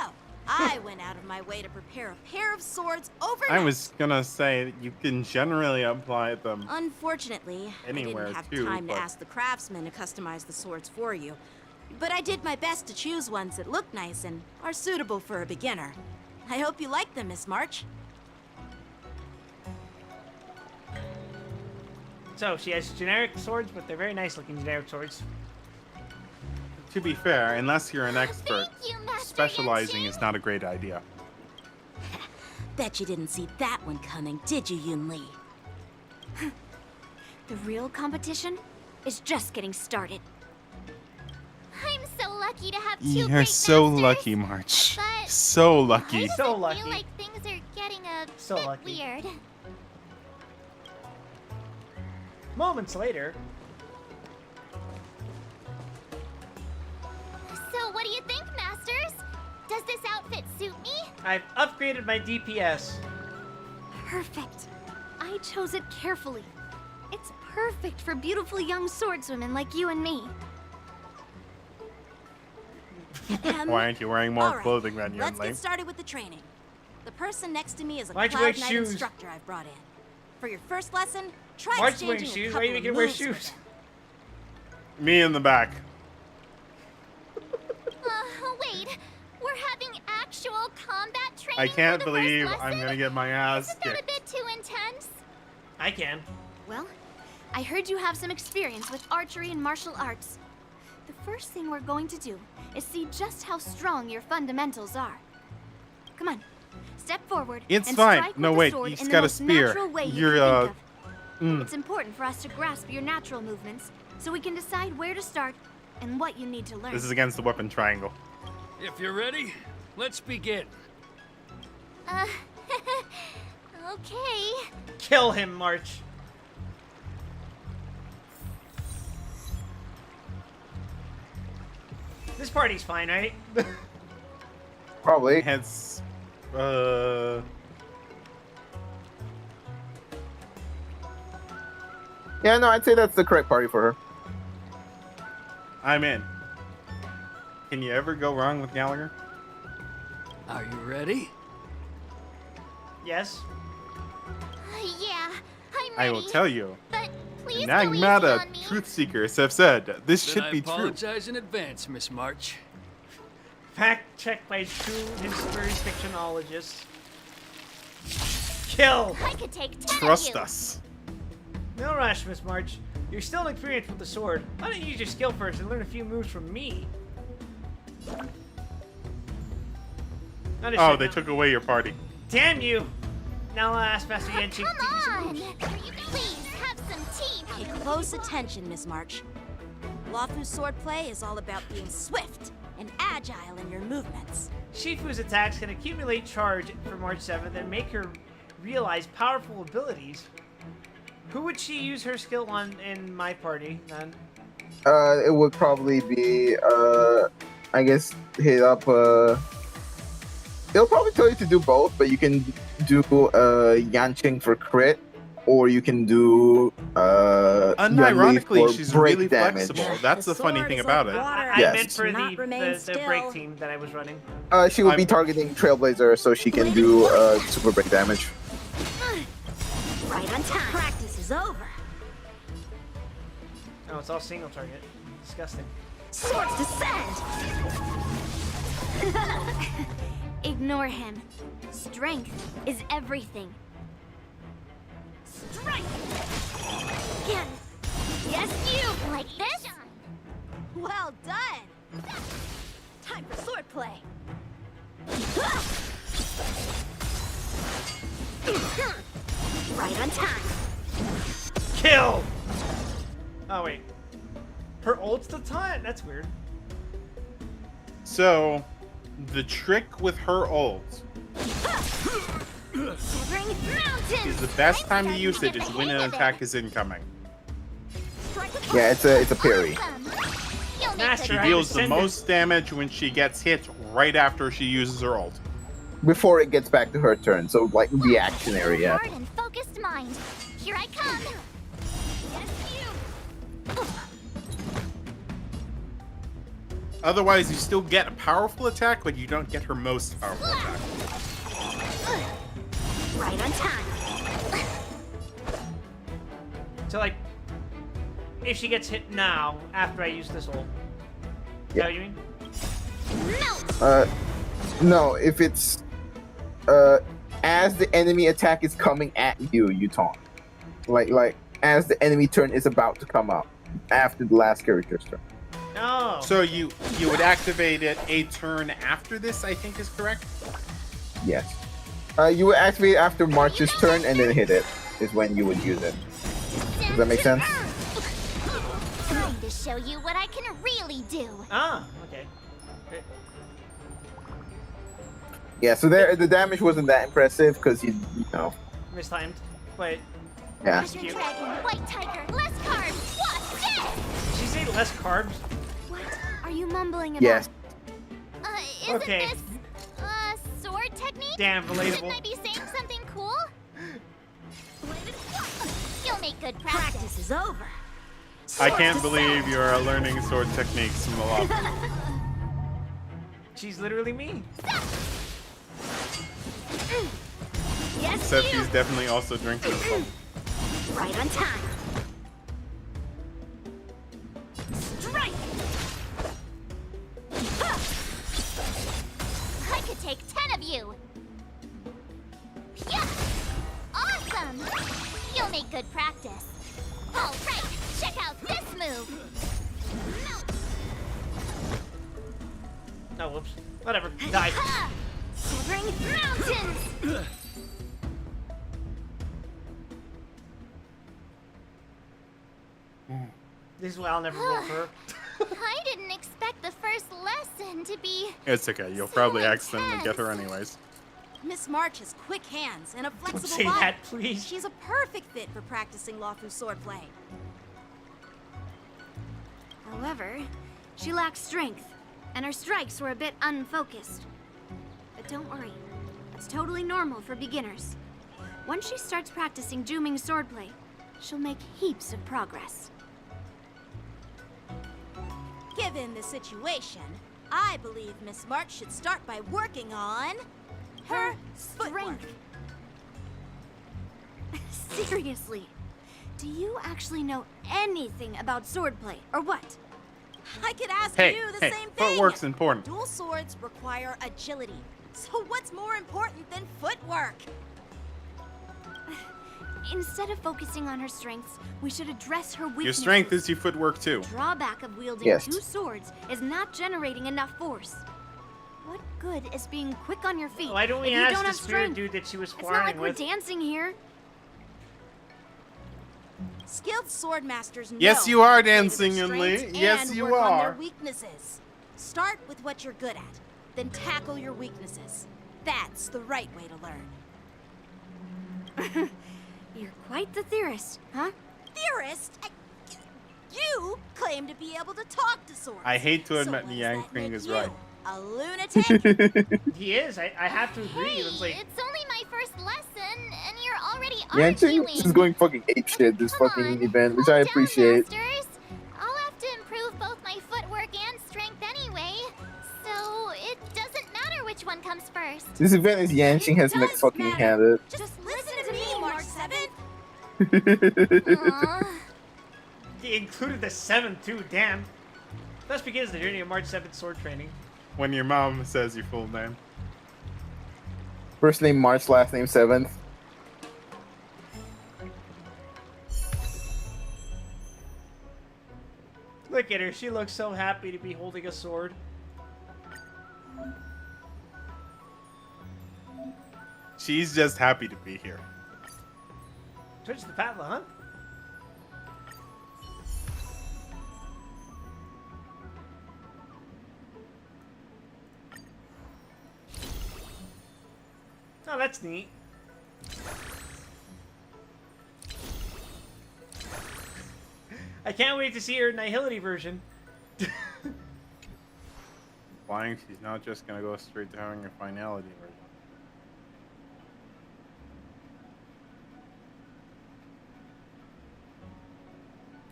I went out of my way to prepare a pair of swords overnight. I was gonna say that you can generally apply them. Unfortunately, Anywhere, I didn't have too, time but- to ask the craftsman to customize the swords for you. But I did my best to choose ones that look nice and are suitable for a beginner. I hope you like them, Miss March. So she has generic swords, but they're very nice looking generic swords. To be fair, unless you're an expert, specializing is not a great idea. Bet you didn't see that one coming, did you, Yun Li? The real competition is just getting started. I'm so lucky to have two You're great so masters, lucky, March. but So lucky. I So feel lucky. like things are getting a So bit lucky. weird. Moments later. So what do you think, Masters? Does this outfit suit me? I've upgraded my DPS. Perfect. I chose it carefully. It's perfect for beautiful young swordswomen like you and me. Why aren't you wearing more All right, clothing than you're let's lame? get started with the training. The person next to me is a Why'd you wear Cloud Knight shoes? instructor I've brought in. For your first lesson, try March wearing exchanging a shoes. couple Why are you of making her wear moves with shoes? Me in the back. Wait. We're having actual combat training I can't for the first believe lesson? I'm gonna get my ass Isn't that a kicked. bit too intense? I can. Well, I heard you have some experience with archery and martial arts. The first thing we're going to do is see just how strong your fundamentals are. Come on, step forward It's and fine. strike No, with the wait, sword he's in the got a most spear. natural way you You're, can think of. mm. It's important for us to grasp your natural movements so we can decide where to start and what you need to learn. This is against the weapon triangle. If you're ready, let's begin. Okay. Kill him, March. This party's fine, right? Probably. Hence, Yeah, no, I'd say that's the correct party for her. I'm in. Can you ever go wrong with Gallagher? Are you ready? Yes. Yeah, I'm ready. I will tell you. But please The go easy Nagmata on me. truth seekers have said this Then should I be true. apologize in advance, Miss March. Fact checked by true conspiracy fictionologists. Kill! I could take 10 Trust of you. us. No rush, Miss March. You're still inexperienced with the sword. Why don't you use your skill first and learn a few moves from me? Oh, they took away your party. Damn you! Now I'll ask Master Yanchi. Come on! Please have some tea. Pay close attention, Miss March. Lafu's swordplay is all about being swift and agile in your movements. Shifu's attacks can accumulate charge for March 7th and make her realize powerful abilities. Who would she use her skill on in my party, then? It would probably be, I guess, hit up, it'll probably tell you to do both, but you can do, Yanqing for crit, or you can do, Yunli Unironically, for she's break really damage. flexible. That's the funny thing about it. I Yes. meant for Not remain the break team that I was running. She would be targeting Trailblazer, so she can do, super break damage. Right on time. Practice is over. Oh, it's all single target. Disgusting. Swords descend! Ignore him. Strength is everything. Strike! Again! Yes, you! Like this? Well done! Time for swordplay! Right on time! Kill! Oh, wait. Her ult's the time? That's weird. So, the trick with her ult Severing mountains! is the best time to use it is when an attack is incoming. Yeah, it's a parry. She deals the most damage when she gets hit right after she uses her ult. Before it gets back to her turn, so like reactionary, yeah. Hard and focused mind. Here I come. Yes, you. Otherwise, you still get a powerful attack, but you don't get her most powerful attack. Right on time! So, like, if she gets hit now, after I use this ult. Is that what you mean? No, if it's, as the enemy attack is coming at you, you taunt. Like, as the enemy turn is about to come up, after the last character's turn. Oh. So you would activate it a turn after this, I think is correct? Yes. You would activate it after March's turn and then hit it, is when you would use it. Does that make sense? Trying to show you what I can really do. Ah, okay. Yeah, so there, the damage wasn't that impressive, because you know. Mistimed. Wait. Yeah. Azure Dragon, White Tiger, less carbs. What's this? Did she say less carbs? What are you mumbling about? Yes. Isn't Okay. this, sword technique? Damn, relatable. Shouldn't I be saying something cool? You'll make good practice. Practice is over. I can't believe you're learning sword techniques from the law. She's literally me. Yes, Except you. she's definitely also drinking as well. Right on time. Strike! I could take 10 of you. Yeah. Awesome. You'll make good practice. All right, check out this move. Oh, whoops. Whatever. Die. Ha! Severing mountains. This is why I'll never vote for her. I didn't expect the first lesson to be... It's okay. You'll probably accidentally get her anyways. Miss March has quick hands and a flexible say body. that, please. She's a perfect fit for practicing Lawfu swordplay. However, she lacks strength, and her strikes were a bit unfocused. But don't worry, that's totally normal for beginners. Once she starts practicing Juming swordplay, she'll make heaps of progress. Given the situation, I believe Miss March should start by working on her strength. Seriously, do you actually know anything about swordplay, or what? I could ask Hey, you the hey, same thing. footwork's important. Dual swords require agility. So what's more important than footwork? Instead of focusing on her strengths, we should address her weaknesses. Your strength is your footwork too. The drawback of wielding Yes. two swords is not generating enough force. What good is being quick on your feet Why don't we if you ask don't the have spirit strength? dude that she was It's not sparring like with? we're dancing here. Skilled sword masters know Yes, you are how to play to their dancing, strengths Yunli. Yes, and you work on their are. weaknesses. Start with what you're good at, then tackle your weaknesses. That's the right way to learn. You're quite the theorist, huh? Theorist? You claim to be able to talk to swords. I hate to So admit what the does Yang that King make is you? right. A lunatic? He is. I have to agree. Hey, It's like, it's only my first lesson, and you're already Yanqing arguing. is going fucking apeshit this Come fucking on, event, which calm I down, appreciate. Masters. I'll have to improve both my footwork and strength anyway, so it doesn't matter which one comes first. This event is Yanqing has been fucking handed. Just listen to me, March 7th. he included the 7th too. Damn. Thus begins the journey of March 7th sword training. When your mom says your full name. First name March, last name 7th. Look at her. She looks so happy to be holding a sword. She's just happy to be here. Twitch the Patla, huh? Oh, that's neat. I can't wait to see her Nihility version. Implying she's not just gonna go straight to having a finality version.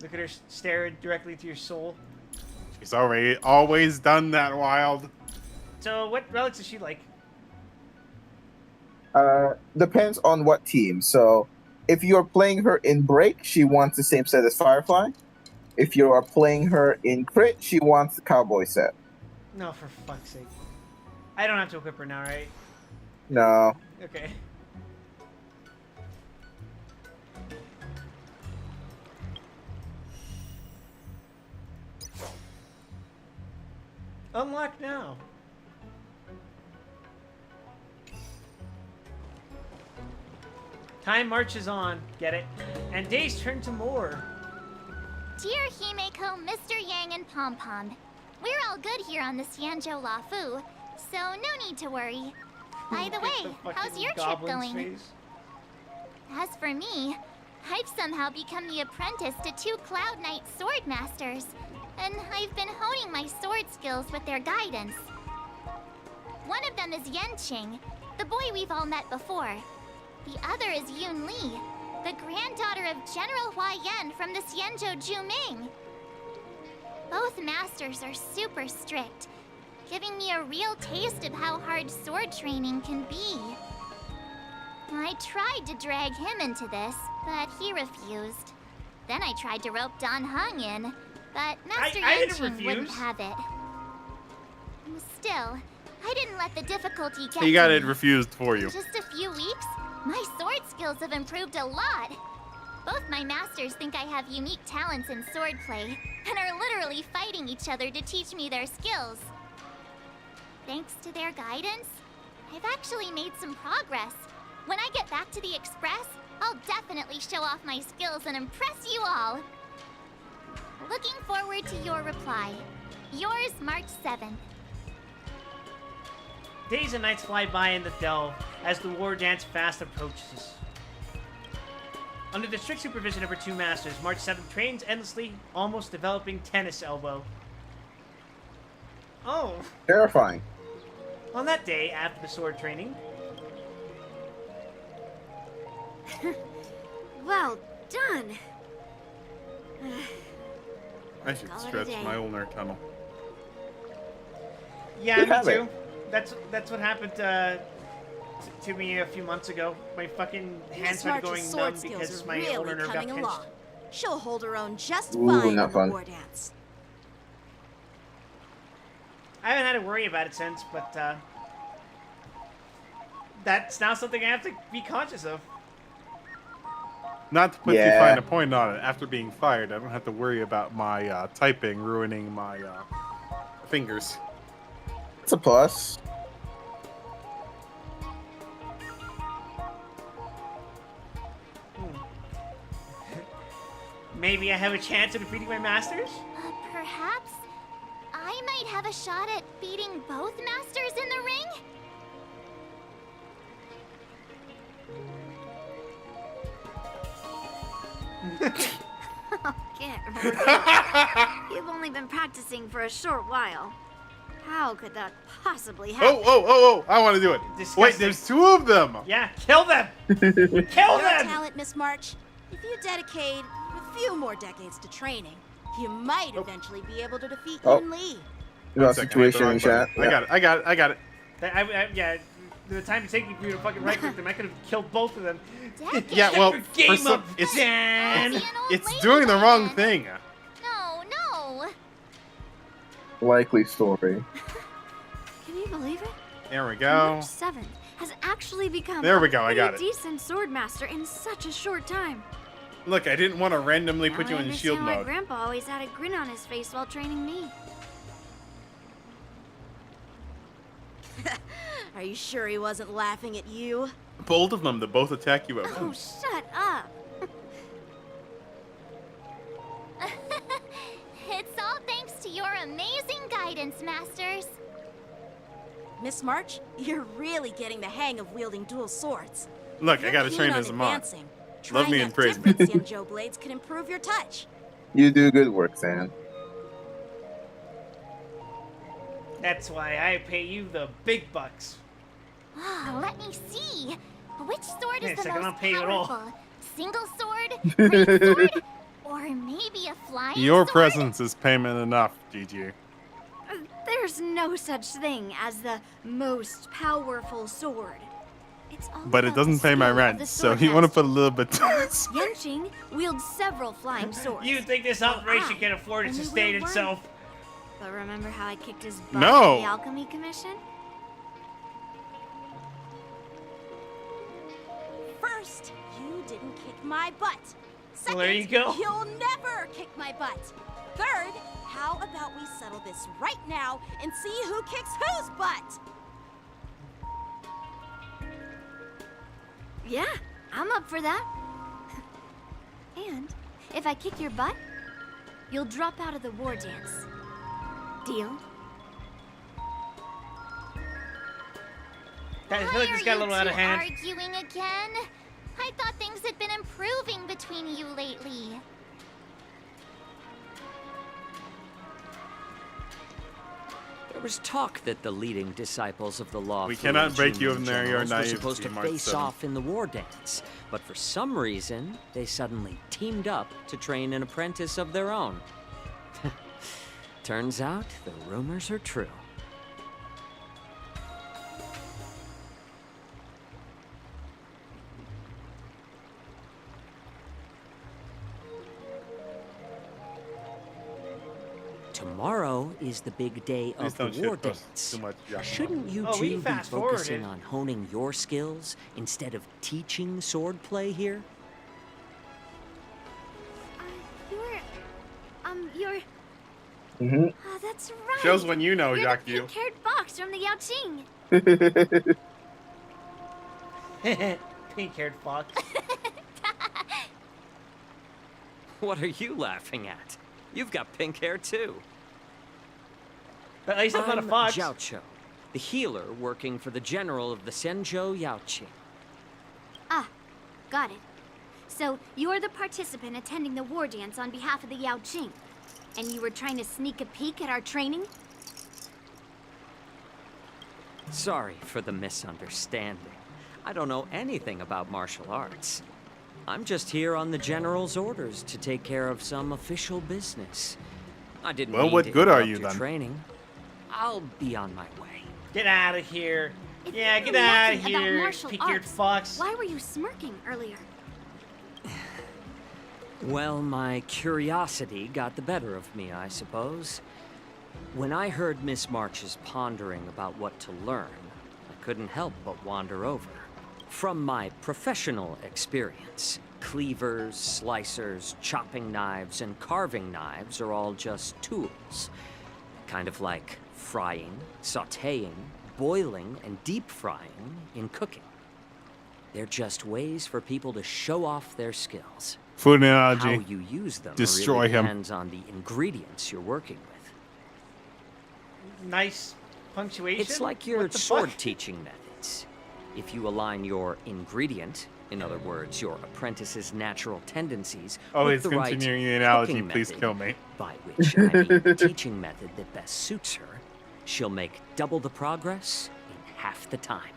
Look at her stare directly to your soul. She's always done that, Wild. So, what relics is she like? Depends on what team. So, if you are playing her in Break, she wants the same set as Firefly. If you are playing her in Crit, she wants the Cowboy set. No, for fuck's sake. I don't have to equip her now, right? No. Okay. Unlock now. Time marches on. Get it? And days turn to more. Dear Himeko, Mr. Yang, and Pom Pom, we're all good here on the Xianzhou Lafu, so no need to worry. By the way, how's your trip going? As for me, I've somehow become the apprentice to 2 Cloud Knight sword masters, and I've been honing my sword skills with their guidance. One of them is Yanqing, the boy we've all met before. The other is Yun Li, the granddaughter of General Hua Yan from the Xianzhou Juming. Both masters are super strict, giving me a real taste of how hard sword training can be. I tried to drag him into this, but he refused. Then I tried to rope Dan Heng in, but Master I didn't Yanqing wouldn't refuse. have it. Still, I didn't let the difficulty get He got to it me. refused for you. In just a few weeks, my sword skills have improved a lot. Both my masters think I have unique talents in swordplay, and are literally fighting each other to teach me their skills. Thanks to their guidance, I've actually made some progress. When I get back to the Express, I'll definitely show off my skills and impress you all. Looking forward to your reply. Yours, March 7th. Days and nights fly by in the Delve as the war dance fast approaches. Under the strict supervision of her two masters, March 7th trains endlessly, almost developing tennis elbow. Oh. Terrifying. On that day, after the sword training... Well done. I should Call it a stretch day. my ulnar tunnel. Yeah, Good me habit. too. That's what happened to me a few months ago. My fucking hands Miss started March's going sword numb skills because are my really ulnar nerve got coming pinched. along. She'll hold her own just Ooh, fine in not the fun. war dance. I haven't had to worry about it since, but that's now something I have to be conscious of. Not to put too Yeah. fine a point on it, after being fired, I don't have to worry about my typing ruining my fingers. It's a plus. Maybe I have a chance of defeating my masters? Perhaps I might have a shot at beating both masters in the ring? Get real. You've only been practicing for a short while. How could that possibly happen? Oh! I want to do it. Disgusting. Wait, there's two of them. Yeah, kill them! Kill Your them! talent, Miss March. If you dedicate a few more decades to training, you might eventually be able to defeat Oh. Yun Li. You got a Second, I hit the situation in wrong chat. button. I got it. Yeah, the time it take me for you to fucking right click them, I could have killed both of them. Yeah, well, Get for your game some, up, Dan! it's doing the wrong thing. No. Likely story. Can you believe it? There we go. March 7th has actually become There we a go, I got pretty it. decent swordmaster in such a short time. Look, I didn't want to randomly put you Now I in understand shield why mode. Grandpa always had a grin on his face while training me. Are you sure he wasn't laughing at you? Both of them, they both attack you at Oh, once. shut up. It's all thanks to your amazing guidance, masters. Miss March, you're really getting the hang of wielding dual swords. Look, If I gotta you're train keen as a on mod. advancing, Love me trying and out praise me. different Xianzhou blades can improve your touch. You do good work, Sam. That's why I pay you the big bucks. Let me see. Which sword Wait a is the second, I most don't pay you at all. powerful? Single sword? Great sword? Or maybe a flying Your sword? presence is payment enough, GG. There's no such thing as the most powerful sword. It's all But it about doesn't the pay my skill of rent, the so sword you want to master. put a little bit. Yenching wields several flying swords. You think this operation can afford to only sustain wield one. itself? But remember how I kicked his butt No. at the Alchemy Commission? First, you didn't kick my butt. Second, Well, there you go. You'll never kick my butt. Third, how about we settle this right now and see who kicks whose butt? Yeah, I'm up for that. And if I kick your butt, you'll drop out of the war dance. Deal? I feel Why like this are got a you little out of two hand. arguing again? I thought things had been improving between you lately. There was talk that the leading disciples of the law We Fu cannot and break you Jin in there, your generals were naivety, supposed to Mark face 7. off in the war dance, but for some reason, they suddenly teamed up to train an apprentice of their own. Turns out the rumors are true. Tomorrow is the big day Please of the don't war shitpost dance. too much, Jack. Shouldn't you Oh, we two be fast-forwarded. focusing on honing your skills instead of teaching swordplay here? You're... Mm-hmm. Oh, that's right. Shows when you know, You're Jack, the you. pink-haired fox from the Yao Qing. Pink-haired fox. What are you laughing at? You've got pink hair too. But at least I'm not a fox. Zhao Cho, the healer working for the general of the Senjo Yaoqing. Ah, got it. So, you're the participant attending the war dance on behalf of the Yaoqing. And you were trying to sneak a peek at our training? Sorry for the misunderstanding. I don't know anything about martial arts. I'm just here on the general's orders to take care of some official business. I didn't Well, mean what to good are interrupt you your then? training. I'll be on my way. Get out of here. If Yeah, you get knew out of nothing about here, martial pig-eared arts, fox. Why were you smirking earlier? Well, my curiosity got the better of me, I suppose. When I heard Miss March's pondering about what to learn, I couldn't help but wander over. From my professional experience, cleavers, slicers, chopping knives, and carving knives are all just tools. Kind of like frying, sautéing, boiling, and deep frying in cooking. They're just ways for people to show off their skills. Food analogy. How you use them Destroy really him. depends on the ingredients you're working with. Nice punctuation. It's like your What the sword fuck? teaching methods. If you align your ingredient, in other words, your apprentice's natural tendencies, Oh, with he's the right continuing the analogy. cooking Please method, kill me. by which I mean the teaching method that best suits her, she'll make double the progress in half the time.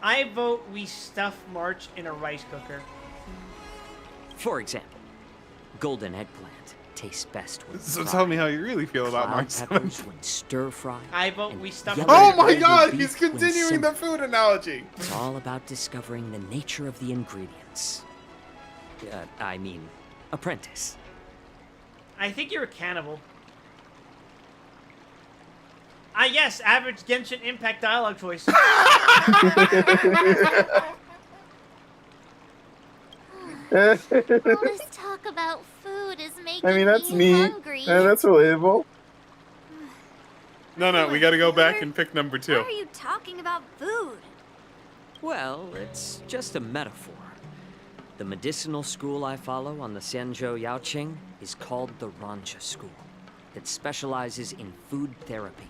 I vote we stuff March in a rice cooker. For example, golden eggplant tastes best when So fried. tell me how you really feel about Cloud Mark peppers 7. when stir fried. I vote we stuff yellow Oh my golden god, beef he's when continuing the simmered. food analogy. It's all about discovering the nature of the ingredients. I mean, apprentice. I think you're a cannibal. Ah, yes, average Genshin Impact dialogue choice. All this talk about food is making I mean, that's me me. hungry. That's relatable. No, we gotta go back and pick number Why 2. are you talking about food? Well, it's just a metaphor. The medicinal school I follow on the Senjo Yaoqing is called the Ranja School, that specializes in food therapy.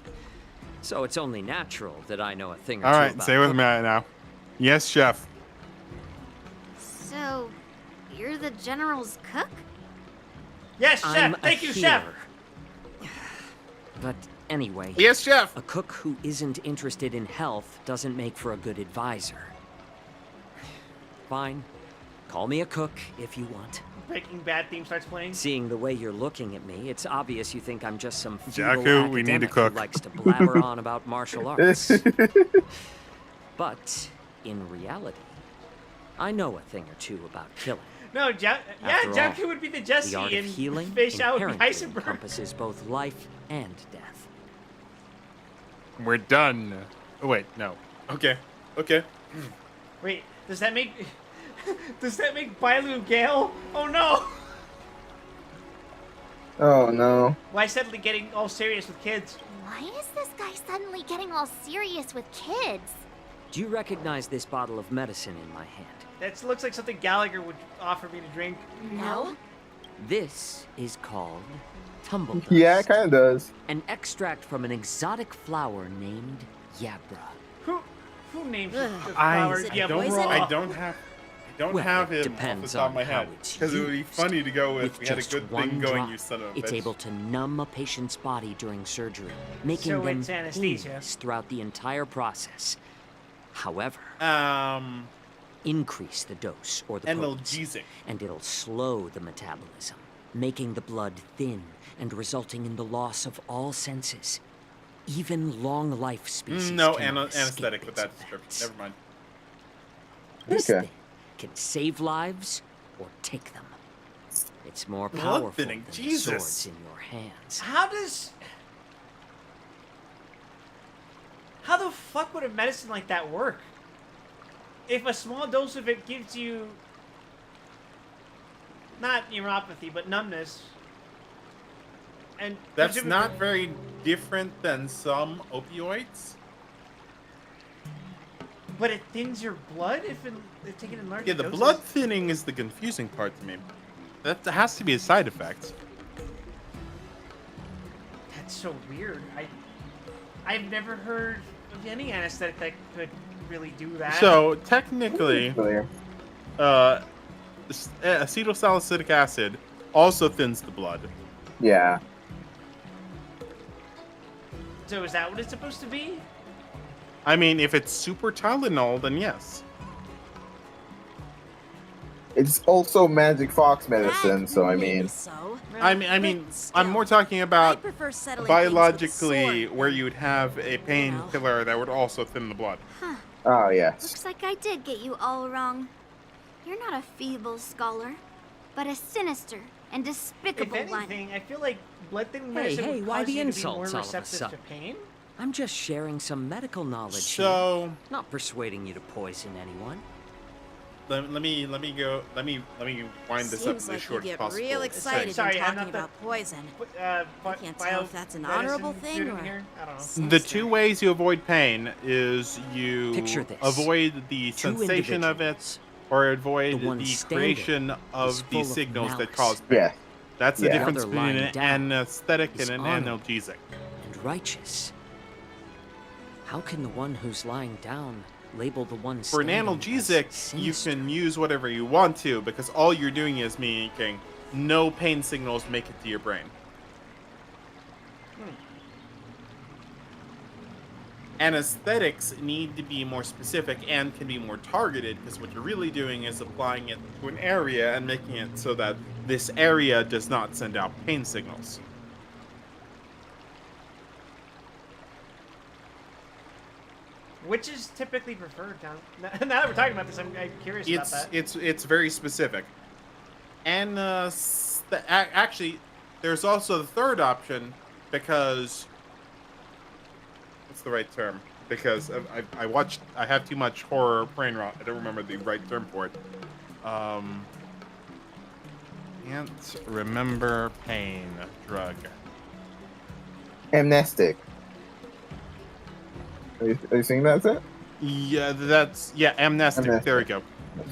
So it's only natural that I know a thing or two Alright, about stay with cooking. me right now. Yes, chef. So, you're the general's cook? Yes, chef. I'm a Thank you, chef. healer. But anyway, Yes, chef. a cook who isn't interested in health doesn't make for a good advisor. Fine. Call me a cook if you want. Breaking Bad theme starts playing. Seeing the way you're looking at me, it's obvious you think I'm just some feudal Jakku, we need to academic cook. who likes to blabber on about martial arts. But in reality, I know a thing or two about killing. No, yeah, After all, Jakku would be the Jesse The art in of healing Fish Out and inherently Heisenberg. encompasses both life and death. We're done. Oh, wait, no. Okay. Wait, does that make Bailu Gale? Oh no! Oh no. Why suddenly getting all serious with kids? Why is this guy suddenly getting all serious with kids? Do you recognize this bottle of medicine in my hand? That looks like something Gallagher would offer me to drink. No. This is called tumble dust. Yeah, it kind of does. An extract from an exotic flower named Yabra. Who names the I flower? don't Well, have it him off the depends top of on my how head. it's Because it would be used. funny to go with we had a just good one thing going, drop, you son of a it's bitch. able to numb a patient's body during surgery, making So them it's anesthesia. painless throughout the entire process. However, increase the dose or the potency, analgesic. and it'll slow the metabolism, making the blood thin and resulting in the loss of all senses. Even long life species No, cannot escape anesthetic with its that description. Never mind. This Okay. thing can save lives or take them. It's more Blood powerful thinning, than Jesus. the swords in your hands. How the fuck would a medicine like that work? If a small dose of it gives you not neuropathy, but numbness, and That's presumably- not very different than some opioids. But it thins your blood if it's taken in large Yeah, the doses? blood thinning is the confusing part to me. That has to be a side effect. That's so weird. I've never heard of any anesthetic that could really do that. So technically, acetylsalicylic acid also thins the blood. Yeah. So is that what it's supposed to be? I mean, if it's super Tylenol, then yes. It's also Magic Fox medicine, so I mean. I'm more talking about prefer settling biologically where you'd have a painkiller that would also thin the blood. Huh. Oh, yes. Looks like I did get you all wrong. You're not a feeble scholar, but a sinister and despicable If anything, I feel like blood thinning medicine would why cause the you to be insults more all of a receptive to sudden? pain. I'm just sharing some medical knowledge So- here. Not persuading you to poison anyone. Let me wind this up Seems as like short you as get possible. real excited when I'm talking not about poison. I can't tell if that's an honorable thing or I don't know. The two ways you avoid pain is you Picture this. avoid the Two sensation of it, or avoid The one the standing creation is of full the of signals that malice. cause pain. Yeah. That's the Yeah. difference Other between lying an down anesthetic is and an honorable. analgesic. And righteous. How can the one who's lying down label the one For an standing analgesic, as you sinister? can use whatever you want to, because all you're doing is making no pain signals make it to your brain. Anesthetics need to be more specific and can be more targeted, because what you're really doing is applying it to an area and making it so that this area does not send out pain signals. Which is typically preferred now? Now that we're talking about this, I'm curious about that. It's very specific. And actually, there's also the third option, because what's the right term? Because I have too much horror brain rot. I don't remember the right term for it. Can't remember pain drug. Amnestic. Are you saying that's it? Yeah, amnestic. There we go.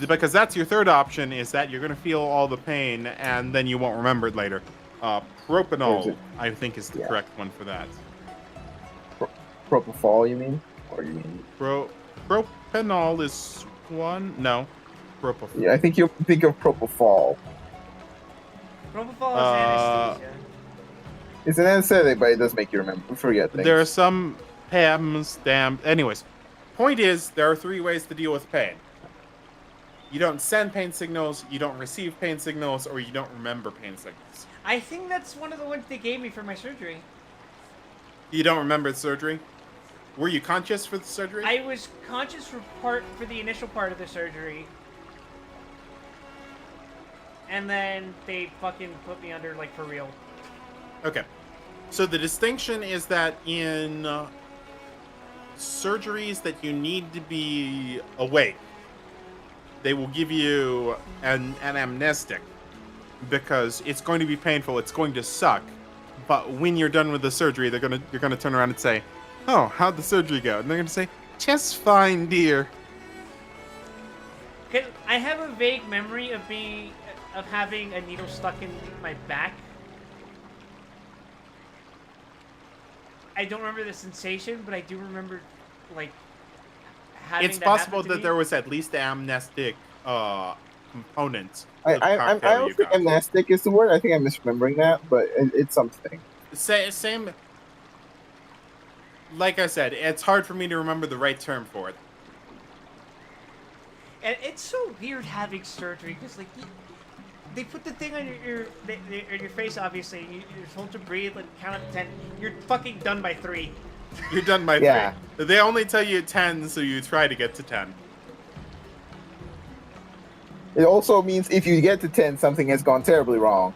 Because that's your third option, is that you're going to feel all the pain and then you won't remember it later. Propanol, I think, is the correct one for that. Propofol, you mean? Or you mean? Propanol is one? No. Propofol. Yeah, I think you'll think of propofol. Propofol is anesthesia. It's an anesthetic, but it does make you forget things. There are some PAMs, anyways. Point is, there are three ways to deal with pain. You don't send pain signals, you don't receive pain signals, or you don't remember pain signals. I think that's one of the ones they gave me for my surgery. You don't remember the surgery? Were you conscious for the surgery? I was conscious for the initial part of the surgery. And then they fucking put me under, like, for real. Okay. So the distinction is that in surgeries that you need to be awake, they will give you an amnestic, because it's going to be painful, it's going to suck. But when you're done with the surgery, you're gonna turn around and say, "Oh, how'd the surgery go?" And they're gonna say, "Just fine, dear." I have a vague memory of having a needle stuck in my back. I don't remember the sensation, but I do remember, like, having It's that possible happen to that me. there was at least amnestic components. I don't think amnestic is the word. I think I'm misremembering that, but it's something. Same. Like I said, it's hard for me to remember the right term for it. And it's so weird having surgery, because, like, they put the thing on your face, obviously, and you're told to breathe, like, count up to 10. You're fucking done by 3. You're done by 3. They only tell you 10, so you try to get to 10. It also means if you get to 10, something has gone terribly wrong.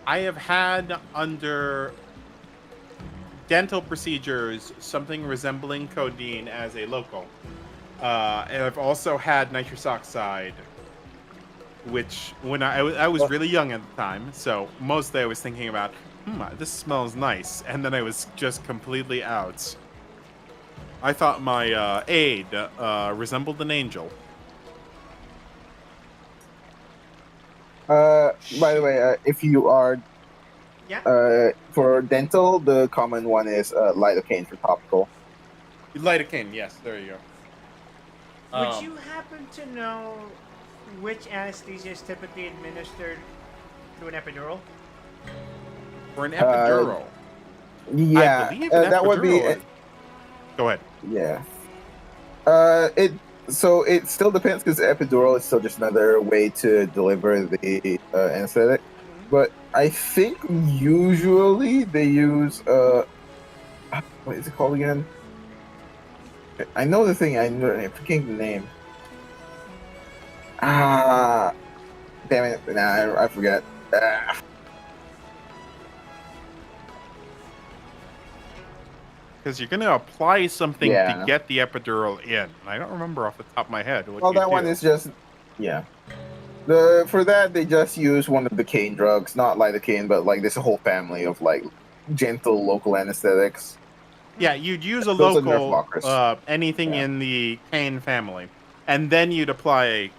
I have had under dental procedures something resembling codeine as a local. And I've also had nitrous oxide, which when I was really young at the time, so mostly I was thinking about, this smells nice, and then I was just completely out. I thought my aide resembled an angel. By the way, if you are Yeah. For dental, the common one is lidocaine for topical. Lidocaine, yes, there you go. Would you happen to know which anesthesia is typically administered through an epidural? For an epidural? Yeah, I believe an that would be. epidural- Go ahead. Yeah. So it still depends because epidural is still just another way to deliver the anesthetic. But I think usually they use what is it called again? I know the thing. I'm forgetting the name. Damn it! Nah, I forget. Because you're going to apply something Yeah. to get the epidural in. I don't remember off the top of my head what Well, you that one do. is just for that they just use one of the cane drugs, not lidocaine, but like there's a whole family of like gentle local anesthetics. Yeah, you'd use a Those are nerve local, blockers. anything in the cane family, and then you'd apply.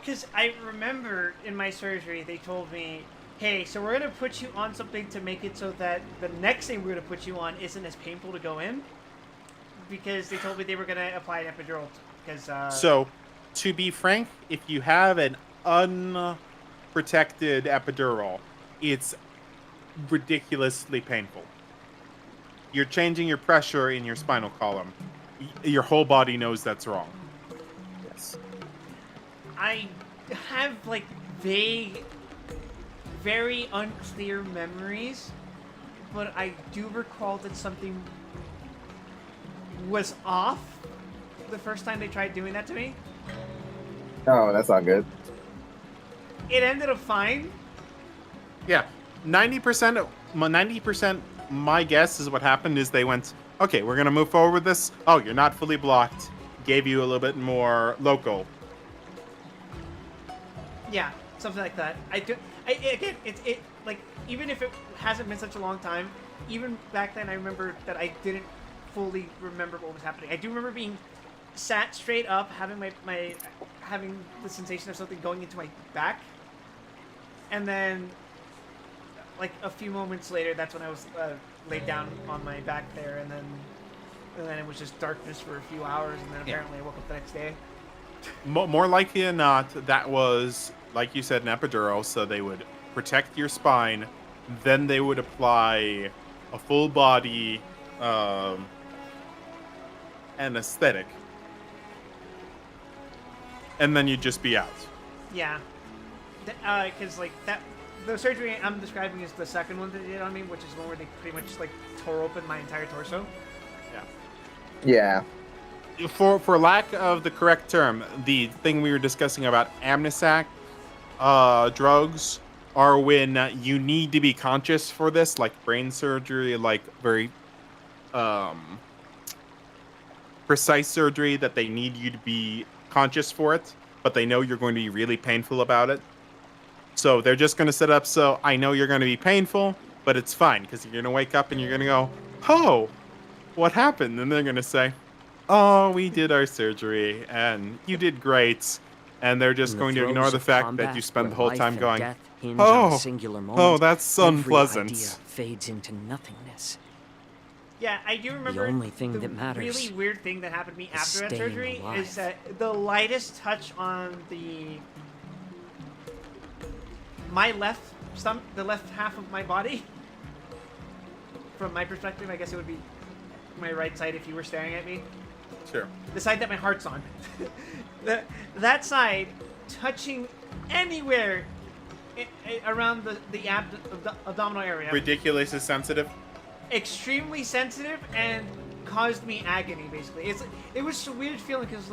Because I remember in my surgery, they told me, hey, so we're going to put you on something to make it so that the next thing we're going to put you on isn't as painful to go in. Because they told me they were going to apply an epidural. Because, So, to be frank, if you have an unprotected epidural, it's ridiculously painful. You're changing your pressure in your spinal column. Your whole body knows that's wrong. Yes. I have, like, vague, very unclear memories, but I do recall that something was off the first time they tried doing that to me. Oh, that's not good. It ended up fine. Yeah, 90%. My guess is what happened is they went, okay, we're gonna move forward with this. Oh, you're not fully blocked. Gave you a little bit more local. Yeah, something like that. Again, it like, even if it hasn't been such a long time, even back then I remember that I didn't fully remember what was happening. I do remember being sat straight up, having having the sensation of something going into my back, and then like a few moments later, that's when I was laid down on my back there, and then it was just darkness for a few hours, and then apparently I woke up the next day. More likely than not, that was, like you said, an epidural, so they would protect your spine, then they would apply a full body anesthetic, and then you'd just be out. Yeah, because like that, the surgery I'm describing is the second one they did on me, which is one where they pretty much like tore open my entire torso. Yeah. For lack of the correct term, the thing we were discussing about Amnisac drugs are when you need to be conscious for this, like brain surgery, like very precise surgery that they need you to be conscious for it, but they know you're going to be really painful about it. So they're just going to set up so I know you're going to be painful, but it's fine because you're going to wake up and you're going to go, oh, what happened? And they're going to say, oh, we did our surgery and you did great. And they're just going to ignore the fact that you spend the whole time going, oh, that's unpleasant. Idea fades into nothingness. Yeah, I do remember. The only thing that matters really weird thing that happened to me is after that staying surgery alive. is that the lightest touch on the left half of my body. From my perspective, I guess it would be my right side if you were staring at me. Sure. The side that my heart's on. that side touching anywhere around the abdominal area. Ridiculously sensitive. Extremely sensitive and caused me agony. Basically, it was a weird feeling because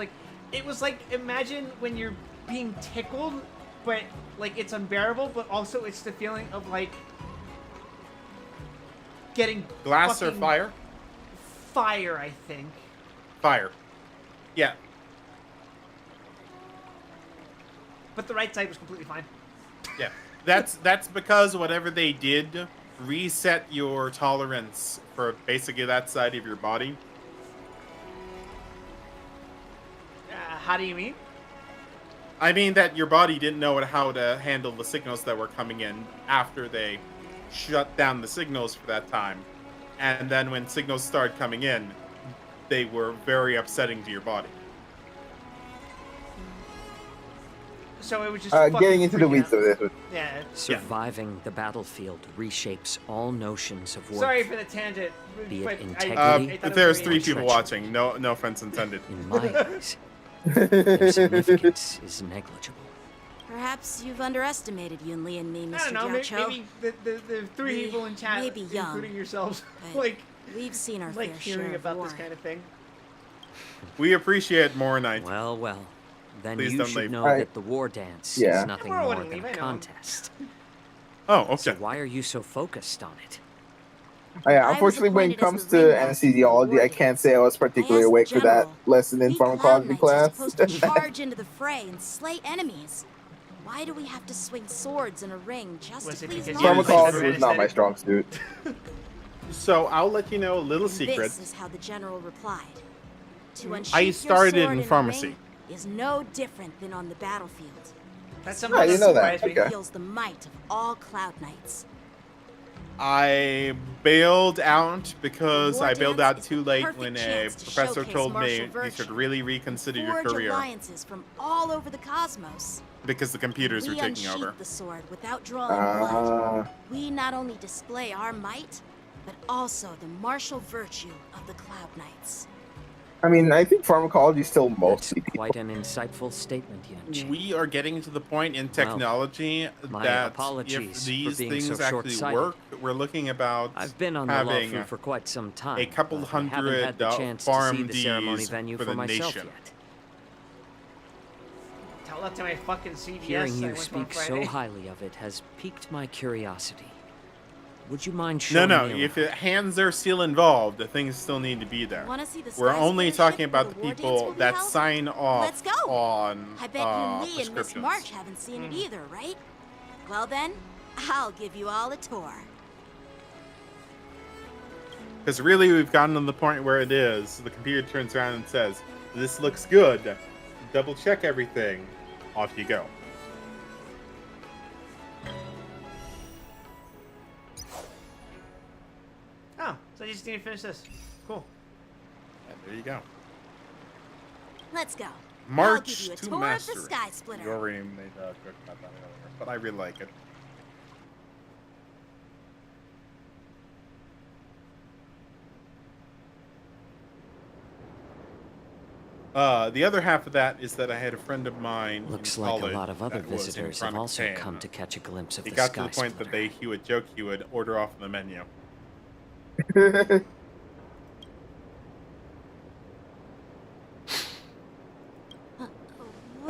it was like imagine when you're being tickled, but like it's unbearable, but also it's the feeling of like getting glass or fire. Fire, I think. Fire. Yeah. But the right side was completely fine. Yeah. That's because whatever they did reset your tolerance for basically that side of your body. How do you mean? I mean that your body didn't know how to handle the signals that were coming in after they shut down the signals for that time. And then when signals started coming in, they were very upsetting to your body. So it was just getting into the weeds of this. Yeah. Surviving the battlefield reshapes all notions of worth. Sorry for the tangent. Be but it integrity. If there's 3 people watching, no offense intended. In my eyes, their significance is negligible. Perhaps you've underestimated Yunli and me, Mr. I don't know, Jiaoqiu. maybe the 3 people in chat, may be young, including yourselves, but like we've seen our like fair hearing share of about war. this kind of thing. We appreciate more night. Well. Then Please you don't should leave. know that the war dance is nothing We're more wouldn't than leave, I a know. contest. Oh, okay. So why are you so focused on it? Yeah, unfortunately, when it comes to anesthesiology, I can't say I was particularly awake for that lesson in pharmacology class. Supposed to charge into the fray and slay enemies. Why do we have to swing swords in a ring just to please an Pharmacology was not my strong suit. So I'll let you know a little secret. This is how the general replied. To unsheath I your started sword in a pharmacy. ring is no different than on the battlefield. That's something I didn't know that. Okay. Feels the might of all Cloud Knights. I bailed out because War I bailed dance out is too the late perfect when a chance to professor showcase told me martial you virtue. should really reconsider your Forge career alliances from all over the cosmos. because the computers were We taking unsheath over. the sword without drawing blood. We not only display our might, but also the martial virtue of the Cloud Knights. I mean, I think pharmacology is still mostly people. Quite an insightful statement, Yanqing. We are getting to the point in technology my that apologies if these for being things so actually short-sighted. work, we're looking about I've been on the having Luofu for quite some time. a couple but I haven't had hundred the chance to see the ceremony pharm.ds venue for for the myself nation. yet. Tell that to my fucking CVS. Hearing I you went to on speak so Friday. highly of it has piqued my curiosity. Would you mind No, showing no. me If around? hands are still involved, the things still need to be there. Wanna see the We're Sky only Splitter talking ship where about the the war dance people will be that held? sign off Let's go. on I bet Yunli and Miss prescriptions. March haven't seen it either, right? Well then, I'll give you all a tour. Because really, we've gotten to the point where it is. The computer turns around and says, "This looks good. Double check everything. Off you go." Oh, so you just need to finish this. Cool. And there you go. Let's go. I'll March give you a to tour Mastery. of the Sky Splitter. You already made a joke about that earlier, but I really like it. The other half of that is that I had a friend of mine. Looks in like a college lot of other that was in visitors have chronic also pain. come to catch a glimpse of He the got Sky to the point that he would joke he would order off the menu. What's up,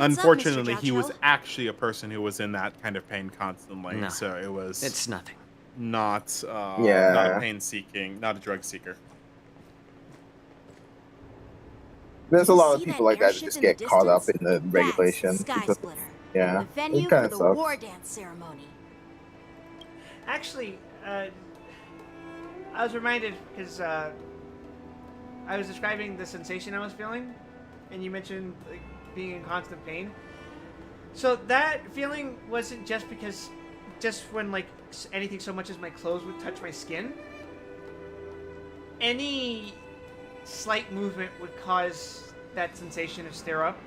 Mr. Unfortunately, he was Jiaoqiu? actually a person who was in that kind of pain constantly, No, so it was. it's nothing. Not, not Yeah. a pain seeking, not a drug seeker. There's a lot of See people that like that that airship just in the get caught up distance? in the regulation. Sky because- Splitter. Yeah, The venue it for kind the of sucks. war dance ceremony. Actually, I was reminded because I was describing the sensation I was feeling, and you mentioned like, being in constant pain. So that feeling wasn't just because, just when like anything so much as my clothes would touch my skin. Any slight movement would cause that sensation of stare up,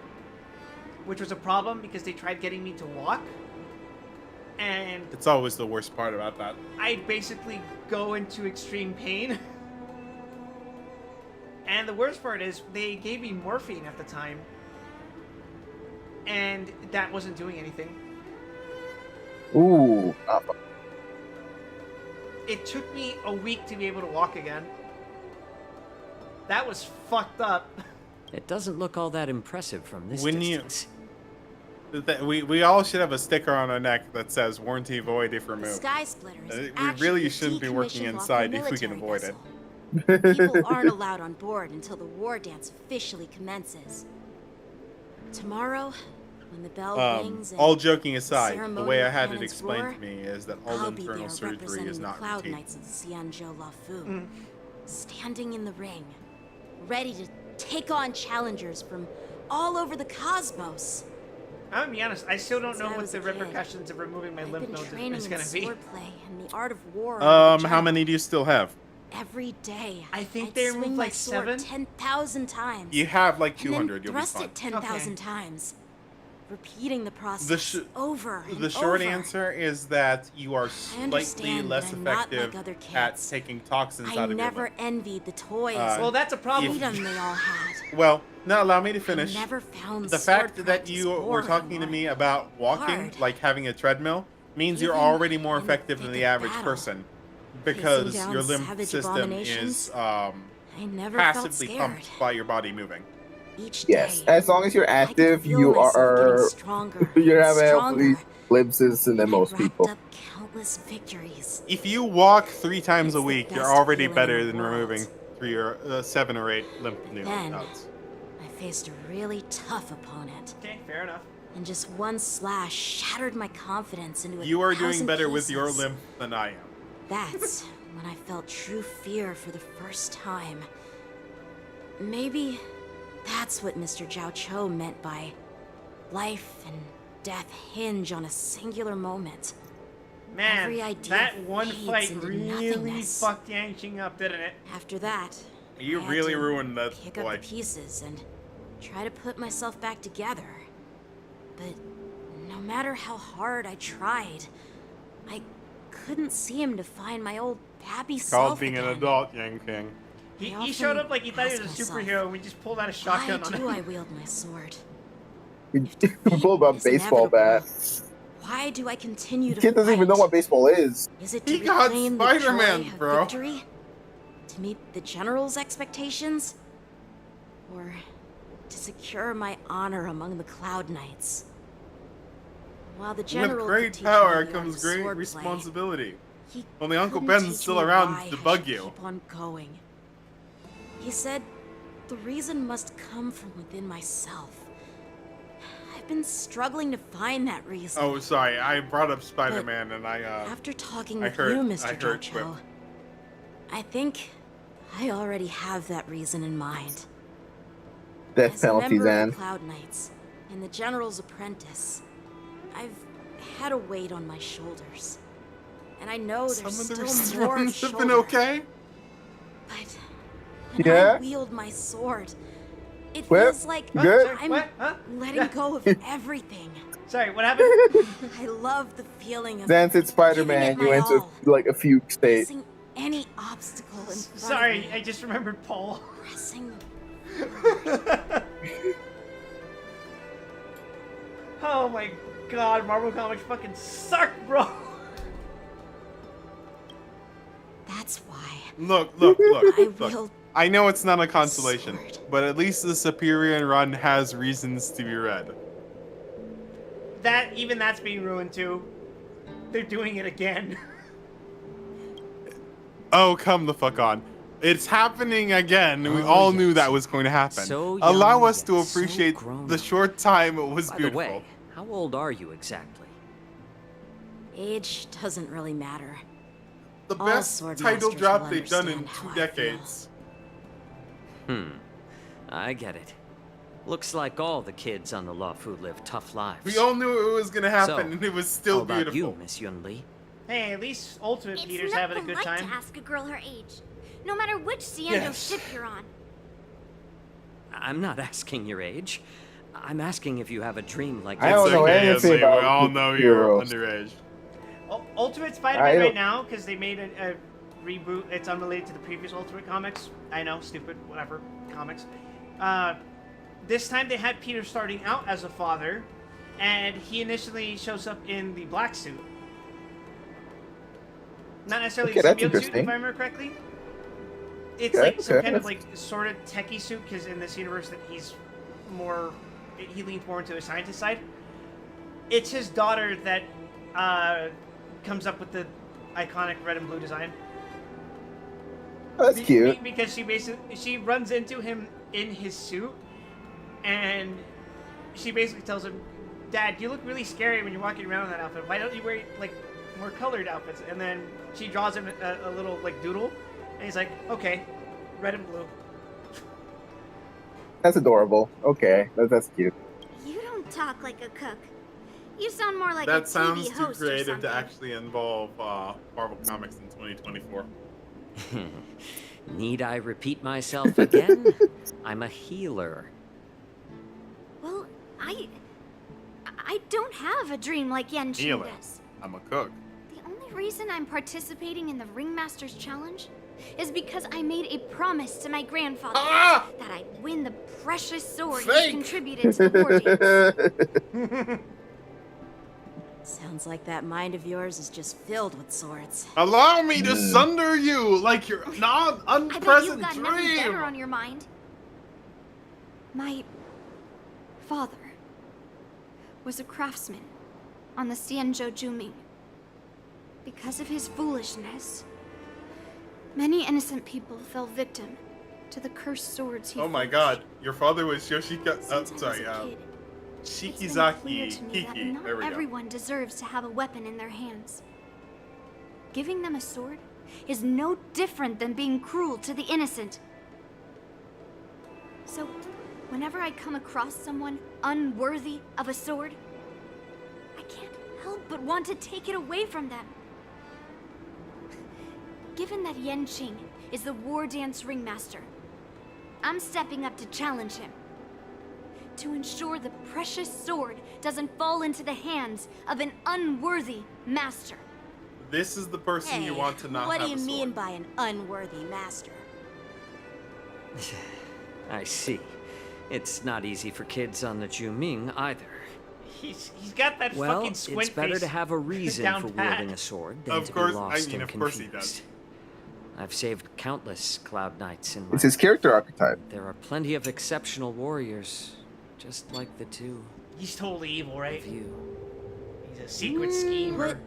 which was a problem because they tried getting me to walk, and It's always the worst part about that. I'd basically go into extreme pain. And the worst part is they gave me morphine at the time, and that wasn't doing anything. Ooh. It took me a week to be able to walk again. That was fucked up. It doesn't look all that impressive from this When distance. We all should have a sticker on our neck that says "Warranty void if The removed." Sky Splitter is We actually really a shouldn't be working decommissioned inside Lockheed if we can military avoid it. vessel. People aren't allowed on board until the war dance officially commences. Tomorrow, when the bell rings and All joking aside, the way ceremonial I had it cannons explained roar, to me is that all I'll be internal there surgery representing is the not Cloud routine. Knights of the Xianzhou Luofu, standing in the ring, ready to take on challengers from all over the cosmos. I'm gonna be honest, I still don't Since know I what was the a kid, repercussions of removing my I've lymph been nodes training is in gonna be. swordplay and the art of war. How many do you still have? Every day. I think I'd they swing removed my like sword 7. 10,000 times. You have like and then 200. You'll be thrust fine. it 10,000 times. Repeating the process The over and The short over. answer is that you are slightly understand less that I'm not effective like other at kids. taking toxins I out of your never lymph. envied the toys. Well, that's a problem. Freedom they all had. Well, now allow me to finish. I never found The sword fact that practice you were boring talking to or me about walking, hard. like having a treadmill, means you're Even already more in the effective than thick the of average battle, person, because facing your down lymph savage system abominations, is I never felt passively scared. pumped by your body moving. Each Yes, as long as you're active, feel you myself are getting stronger you're and having healthy stronger, glimpses than most racked people. up countless victories. If you walk 3 times a week, you're best already feeling better in the than removing 3 or 7 or 8 lymph Then, nodes. I faced a really tough opponent. Okay, fair enough. And just one slash shattered my confidence into a You are doing thousand better with your pieces. lymph than I am. That's when I felt true fear for the first time. Maybe that's what Mr. Zhao Cho meant by life and death hinge on a singular moment. Man, Every idea that one fades fight into really nothingness. fucked Yanqing up, didn't it? After that, You I had really to ruined that pick up boy. the pieces and try to put myself back together. But no matter how hard I tried, I couldn't seem to find my old happy self Called being an again. adult, Yang King. He showed up like he thought he was a ask myself, superhero, and we just pulled out a Why shotgun on do him. I wield my sword? Pull about baseball bat. Why do I continue to Kid doesn't even know what baseball is. Is it to He got reclaim the Spider-Man, joy of bro. victory? To meet the General's expectations? Or to secure my honor among the Cloud Knights? While the General With could great teach power me the art comes of great swordplay, responsibility. he Only Uncle couldn't Ben's teach still me around why to I bug should you. Keep on going. He said, the reason must come from within myself. I've been struggling to find that reason. Oh, sorry, I brought up Spider-Man and I, After talking I with heard, you, I Mr. heard Jocho, Quip. I think I already have that reason in mind. Death As a penalty, member of Zan. the Cloud Knights and the General's apprentice, I've had a weight on my shoulders. And I know Some there's of the still more restraints have been shoulder. okay. But when Yeah? I wield my sword, it Whip? feels like Good? I'm What? Huh? letting go of everything. Sorry, what happened? I love the feeling of Zan said giving Spider-Man. it You my went to all. like a fugue state. Facing any obstacle in front Sorry, of me. I just remembered Paul. Pressing Oh my god, Marvel Comics fucking suck, bro. That's why. Look. I Look. wield I know it's not a consolation, but at least the Superior Run has reasons to be read. Even that's being ruined too. They're doing it again. Oh, come the fuck on. It's happening again. We Oh, all knew yes. that was going to happen. So Allow young, us to yet so appreciate grown the up. short time it was By beautiful. the way, how old are you exactly? age doesn't really matter. The All best sword title masters drop will they've done in understand 2 how I feel. decades. I get it. Looks like all the kids on the Luofu live tough lives. We all knew it was going to happen, So, and it was still how about beautiful. you, Miss Yunli? Hey, at least Ultimate It's Peter's not having a good polite time. to ask a girl her age, no matter which Ciendo Yes. ship you're on. I'm not asking your age. I'm asking if you have a dream like I don't It's know okay, anything Izzy. about We all know you're heroes. underage. Ultimate I Spider-Man don't- right now, because they made a reboot. It's unrelated to the previous Ultimate comics. I know, stupid, whatever, comics. This time they had Peter starting out as a father, and he initially shows up in the black suit. Not necessarily Okay, the that's symbiote suit, if interesting. I remember correctly. It's Okay, like some okay. kind of like sort of techie suit, because in this universe that he leans more into a scientist side. It's his daughter that comes up with the iconic red and blue design. Oh, that's cute. Because she runs into him in his suit, and she basically tells him, "Dad, you look really scary when you're walking around in that outfit. Why don't you wear like more colored outfits?" And then she draws him a little like doodle, and he's like, "Okay, red and blue." That's adorable. Okay, that's cute. You don't don't talk like a cook. You sound more like a That TV sounds too host or creative something. to actually involve Marvel Comics in 2024. Need I repeat myself again? I'm a healer. Well, I don't have a dream like Yanqing Healer. does. I'm a cook. The only reason I'm participating in the Ringmaster's Challenge is because I made a promise to my grandfather that I'd win the precious sword he Fake. contributed to the war dance. Sounds like that mind of yours is just filled with swords. Allow me to sunder you like your I bet you've unpresent got nothing better dream. on your mind. My father was a craftsman on the Xianzhou Juming. Because of his foolishness, many innocent people fell victim to the cursed swords he Oh my forged. god, your father was Yoshika. Since I was Sorry, a kid, it's been clear Shikizaki to me that Kiki. not There we go. everyone deserves to have a weapon in their hands. Giving them a sword is no different than being cruel to the innocent. So, whenever I come across someone unworthy of a sword, I can't help but want to take it away from them. Given that Yanqing is the war dance ringmaster, I'm stepping up to challenge him. To ensure the precious sword doesn't fall into the hands of an unworthy master. This is the person Hey, you want to not what have do you a mean sword. by an unworthy master? I see. It's not easy for kids on the Juming either. He's got that Well, fucking squint it's better face to have a reason down for pat. wielding a sword than Of to course, be I lost mean, and of course he confused. does. I've saved countless Cloud Knights in my It's his character archetype. There are plenty of exceptional warriors, just like the two He's totally evil, right? of you. He's a secret schemer. What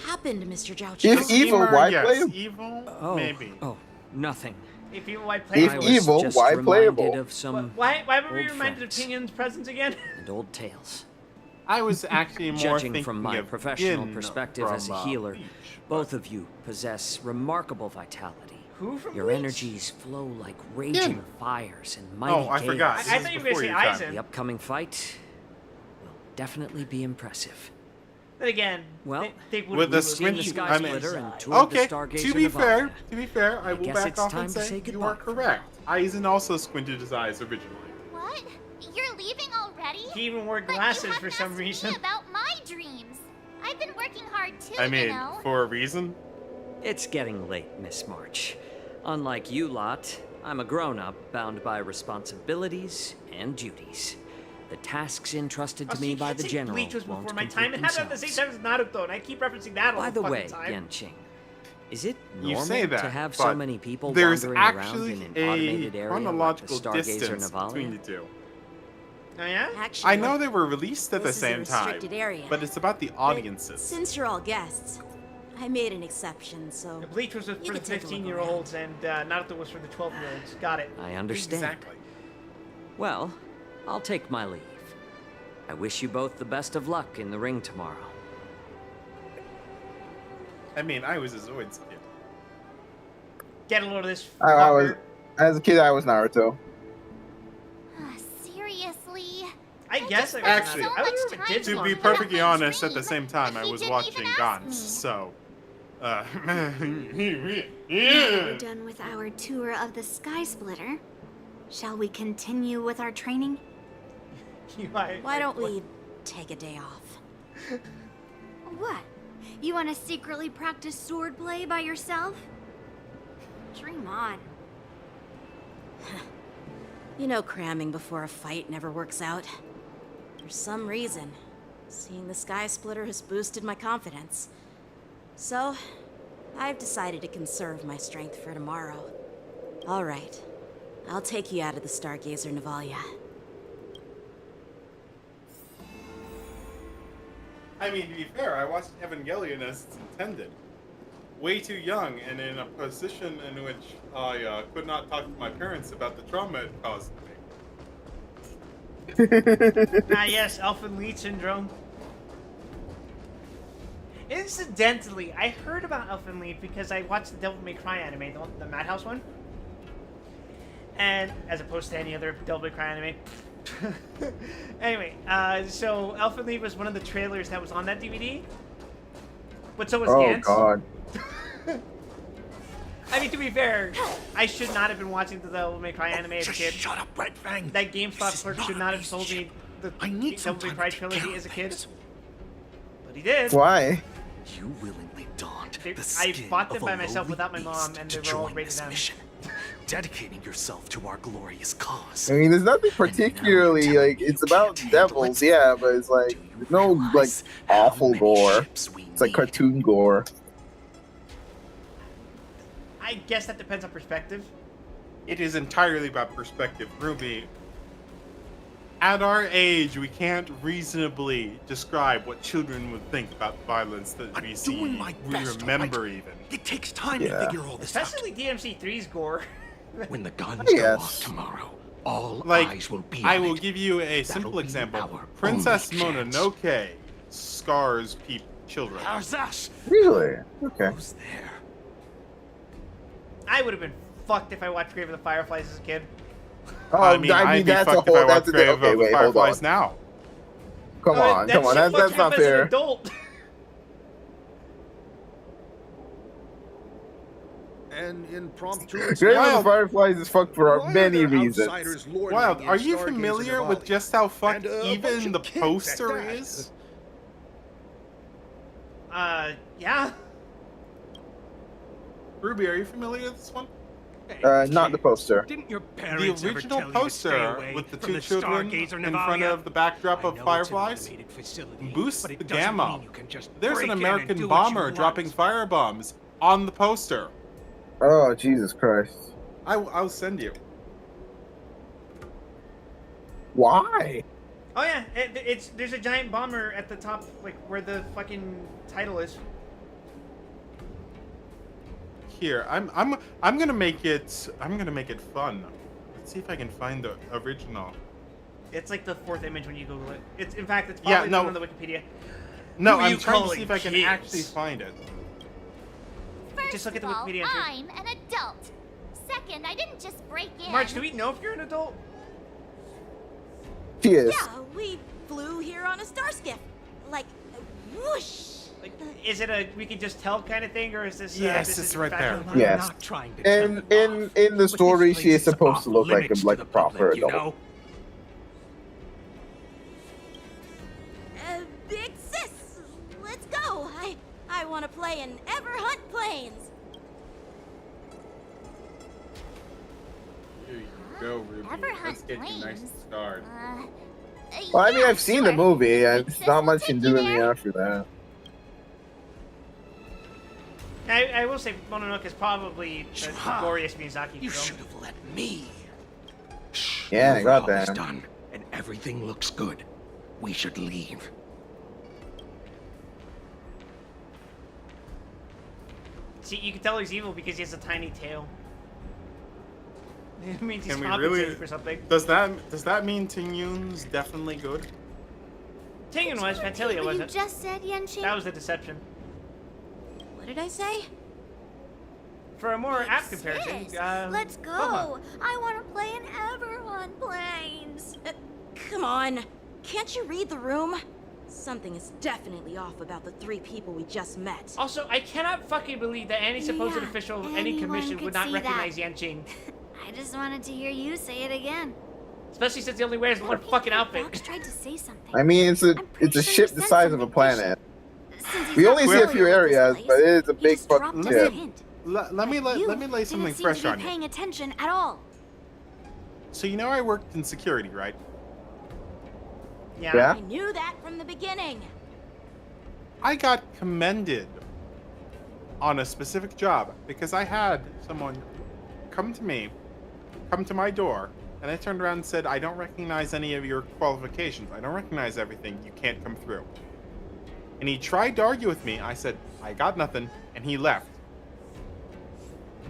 happened, Mr. Zhao If Qiao? evil, why yes. play him? Evil, Oh, maybe. oh, nothing. If you why If play I was evil, just why reminded playable? of some why were we old reminded of friends Pinion's presence again? and old tales. I was actually more Judging thinking from my of professional Yin perspective as a from, healer, Bleach, both of you possess remarkable vitality. Who from Your Bleach? energies flow like raging fires and mighty Oh, I gales. forgot. I This thought is you were gonna before say your time. Aizen. The upcoming fight will definitely be impressive. Then again, Well, With the We've seen the squinty, Sky I mean, Splitter and toured the okay. Stargazer To be fair, Nevada. I will guess back it's off time and to say say you goodbye. are correct. Aizen also squinted his eyes originally. What? You're leaving already? he even wore But you glasses haven't for some asked reason. me about my dreams. I've been working hard too, I mean, you know. for a reason. It's getting late, Miss March. Unlike you lot, I'm a grown-up bound by responsibilities and duties. The tasks entrusted to Oh, so me you by can't the say general Bleach was won't before my complete time. It happened at the same themselves. time as Naruto, and I keep referencing that all By the way, fucking time. Yanqing, is it You normal say that, to have so but many people there's wandering around actually in an a automated area chronological like the Stargazer distance between the Navalia? two. Oh yeah? Actually, I know they were released at the this is a same time, restricted area. but it's about the But audiences. since you're all guests, I made an exception, so The Bleach was for you the can take a look 15-year-olds, and Naruto was for the 12-year-olds. Got it. I understand. Exactly. Well, I'll take my leave. I wish you both the best of luck in the ring tomorrow. I mean, I was a Zoids kid. Get a load of this. I was, fucker. as a kid, I was Naruto. Seriously? I guess I was Actually, Naruto. I was a time kid To long be for perfectly my honest, at dream. the same time, I He was didn't watching even ask Gantz, me. so. Now we're done with our tour of the Sky Splitter. Shall we continue with our training? why don't we take a day off? What? You want to secretly practice swordplay by yourself? Dream on. You know cramming before a fight never works out. For some reason, seeing the Sky Splitter has boosted my confidence. So, I've decided to conserve my strength for tomorrow. All right, I'll take you out of the Stargazer Navalia. I mean, to be fair, I watched Evangelion as it's intended. Way too young and in a position in which I could not talk to my parents about the trauma it caused me. Yes, Elfin Lead Syndrome. Incidentally, I heard about Elfin Lead because I watched the Devil May Cry anime, the Madhouse one. And as opposed to any other Devil May Cry anime. Anyway, so Alpha League was one of the trailers that was on that DVD. But so was Oh Gantz. God. I mean, to be fair, I should not have been watching the Devil May Cry anime as a kid. Shut up, Red Fang. That GameStop clerk should not have sold me the Devil May Cry trilogy as a kid. But he did. Why? You willingly donned the I skin bought them of a by myself lowly without my mom, beast and to they were all join rated this M. mission, dedicating yourself to our glorious cause. I mean, there's nothing particularly like it's about devils, yeah, but it's like there's no like awful gore. It's like cartoon gore. I guess that depends on perspective. It is entirely about perspective, Ruby. At our age, we can't reasonably describe what children would think about violence that we see, we remember even. It takes time to figure all this out. Especially DMC3's gore. When the guns Yes. go off tomorrow, all eyes will be I on will it. give you a That'll simple be example. our Princess only chance. Mononoke scars children. How's that? Really? Okay. I would have been fucked if I watched Grave of the Fireflies as a kid. Oh, I mean, I'd be that's a fucked if whole. I That's watched a Grave okay. of the Wait, hold Fireflies on. now. Come on, come on. That's not fair. As an adult. An impromptu Grave of the Fireflies is fucked for many reasons. Wild, are you familiar with just how fucked and, even the bunch of kids at poster that. is? Yeah. Ruby, are you familiar with this one? Not the poster. Didn't your The parents ever original tell you to stay poster away with the from two the children Stargazer in front Navalia? of the backdrop I of know it's an Fireflies automated facility, boosts but it the doesn't gamma. mean you can just There's break an in and American do what you bomber want. dropping firebombs on the poster. Oh Jesus Christ! I'll send you. Why? Oh yeah, there's a giant bomber at the top, like where the fucking title is. Here, I'm gonna make it fun. Let's see if I can find the original. It's like the fourth image when you Google it. It's in fact it's Yeah, probably no. on the Wikipedia. No, Who are I'm you trying to calling see if I can kids? actually find it. First Just look at the of all, Wikipedia entry. I'm an adult. Second, I didn't just break in. March, do we know if you're an adult? She is. Yeah, we flew here on a star skiff. Like, whoosh. Like, is it a we can just tell kind of thing, or is this? Yes, this it's is right there. factual? Yes. In the story, she is supposed to look like a proper adult. Big sis, let's go. I want to play in Everhunt Plains. Here you go, Ruby. Everhunt Let's get you nice and starred. Well, I mean, yeah, I've seen the sure. movie, and Sis it's not will much take you can you do any there. after that. I will say Mononoke is probably the glorious Miyazaki You film. should have let me. Yeah, The got overhaul is that. done, and everything looks good. We should leave. See, you can tell he's evil because he has a tiny tail. It means he's Can we compensating really? for something. Does that mean Tingyun's definitely good? Tengen was, Fantalia What you wasn't. just said, Yenchi? That was the deception. What did I say? For a more apt comparison, Let's go. Pokemon. I want to play in Everhunt Plains. Come on. Can't you read the room? Something is definitely off about the three people we just met. Also, I cannot fucking believe that any supposed Yeah, official of any anyone commission could would not see that. recognize Yanqing. I just wanted to hear you say it again. Especially since he only wears one fucking outfit. Fox tried to say something. I mean, it's a sure ship he the said size of a something planet. Since he's We not only see a familiar few with this areas, place, but it is a he big just fucking dropped us a ship. hint. Let me lay You something didn't fresh seem to on be you. paying attention at all. So you know I worked in security, right? Yeah? I knew that from the beginning. I got commended on a specific job because I had someone come to my door, and I turned around and said, I don't recognize any of your qualifications. I don't recognize everything. You can't come through. And he tried to argue with me. I said, I got nothing, and he left.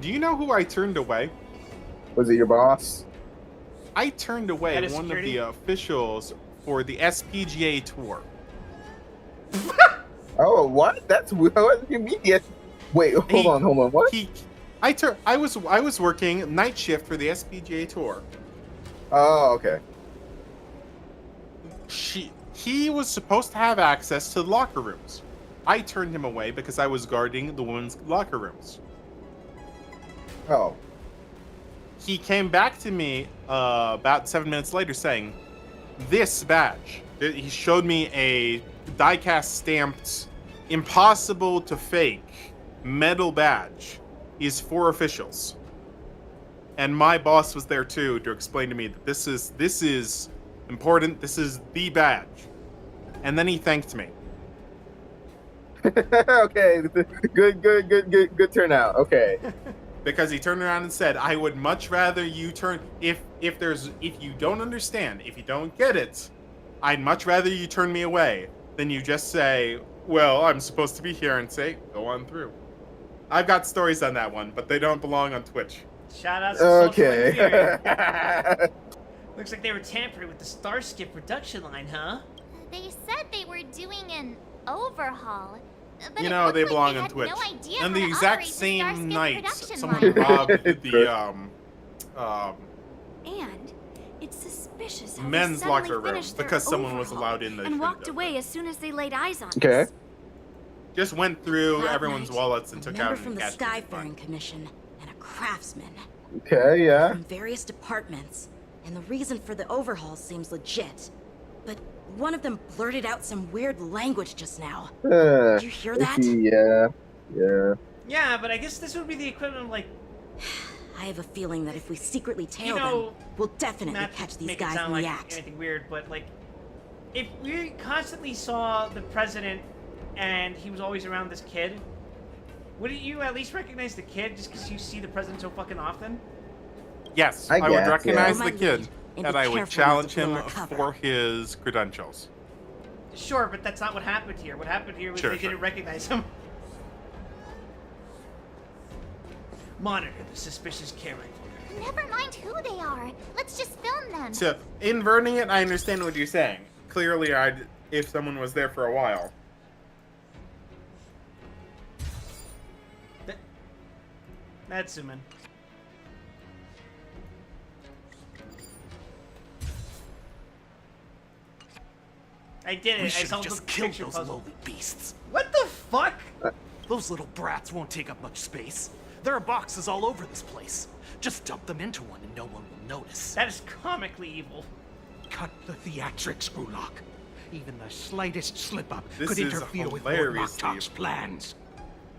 Do you know who I turned away? Was it your boss? I turned away Head of one of security? the officials for the SPGA tour. Oh, what? That's what do you mean? Yes. Wait, hold on. What? I was working night shift for the SPGA tour. Oh, okay. He was supposed to have access to the locker rooms. I turned him away because I was guarding the women's locker rooms. Oh. He came back to me about 7 minutes later saying, this badge. He showed me a die-cast stamped, impossible to fake metal badge. Is for officials. And my boss was there too to explain to me that this is important. This is the badge. And then he thanked me. Okay, good turnout. Okay. Because he turned around and said, "I would much rather you turn if you don't understand, if you don't get it, I'd much rather you turn me away than you just say, well, I'm supposed to be here,' and say, go on through." I've got stories on that one, but they don't belong on Twitch. Shout out to Okay. Social Looks like they were tampering with the Starskip production line, huh? They said they were doing an overhaul. But You it know, looked they like belong they on had Twitch. No idea And how the to exact operate the same Starskip night, production someone line. robbed the And it's suspicious how men's they suddenly locker room finished their because someone was overhaul allowed in the and walked window. away as soon as they laid eyes on Okay. us. Just went through Cloud everyone's Knight, wallets and a took member out from an the cash. Skyfaring Commission and a craftsman Okay, yeah. from various departments, and the reason for the overhaul seems legit. But one of them blurted out some weird language just now. Did you hear that? Yeah. Yeah, but I guess this would be the equivalent of like. I have a feeling that if we secretly tail You know, them, we'll definitely not to catch these make it guys sound in the like act. anything weird, but like, if we constantly saw the president and he was always around this kid, wouldn't you at least recognize the kid just because you see the president so fucking often? Yes, I I would guess, recognize yeah. the kid, And and be I would careful not challenge to blow him our cover. for his credentials. Sure, but that's not what happened here. What happened here was Sure, they sure. didn't recognize him. Monitor the suspicious character. Never mind who they are. Let's just film them. So, inverting it, I understand what you're saying. Clearly, if someone was there for a while. That's zoom. I did it. We I should saw have the just killed picture those puzzle. lowly beasts. What the fuck? Those little brats won't take up much space. There are boxes all over this place. Just dump them into one and no one will notice. That is comically evil. Cut the theatrics, Gulak. Even the slightest slip-up This could is interfere with Lord hilariously Moktok's plans.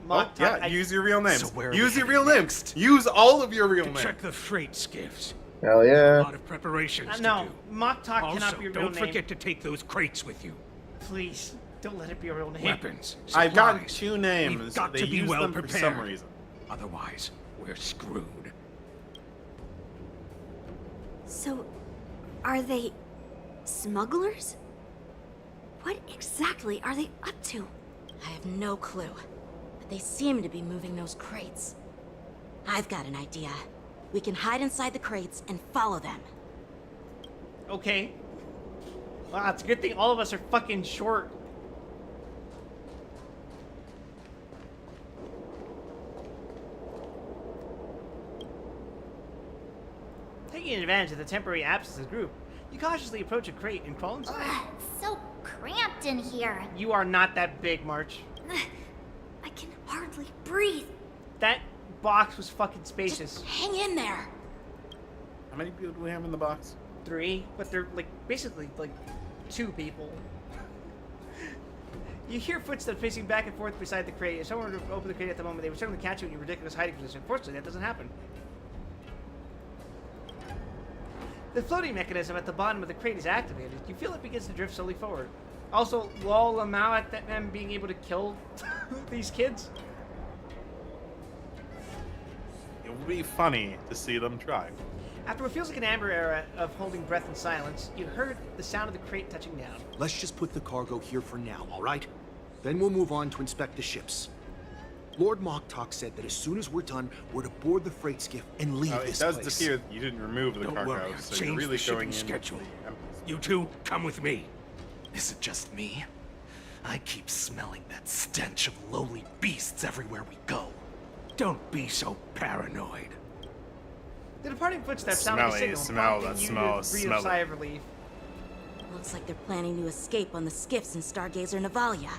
Oh, yeah, use your real names. So where are Use we your real heading names. Use all of your real To names. check the freight skiffs. Hell A yeah. lot of preparations No, to do. Mock Talk Also, cannot be your real don't name. forget to take those crates with you. Please, don't let it be a real name. Weapons, I've got supplies. two names. We've got They to be use well them prepared. for some reason. Otherwise, we're screwed. So, are they smugglers? What exactly are they up to? I have no clue, but they seem to be moving those crates. I've got an idea. We can hide inside the crates and follow them. Okay. Wow, it's a good thing all of us are fucking short. Taking advantage of the temporary absence of the group, you cautiously approach a crate and crawl inside. Ugh, it's so cramped in here. You are not that big, March. I can hardly breathe. That box was fucking spacious. Hang in there. How many people do we have in the box? 3, but they're like basically like 2 people. You hear footsteps pacing back and forth beside the crate. If someone were to open the crate at the moment, they would certainly catch you in your ridiculous hiding position. Unfortunately, that doesn't happen. The floating mechanism at the bottom of the crate is activated. You feel it begins to drift slowly forward. Also, lol Lamau at them being able to kill these kids. It would be funny to see them try. After what feels like an amber era of holding breath in silence, you heard the sound of the crate touching down. Let's just put the cargo here for now, all right? Then we'll move on to inspect the ships. Lord Moktok said that as soon as we're done, we're to board the freight skiff and leave It this does place. appear that you didn't remove the Don't cargo, worry, I've so you're changed really the shipping going in. schedule. You two, come with me. Is it just me? I keep smelling that stench of lowly beasts everywhere we go. Don't be so paranoid. The departing footsteps sound like a signal, Smell prompting that you smell, to breathe smell a sigh it. of relief. Looks like they're planning to escape on the skiffs in Stargazer Navalia.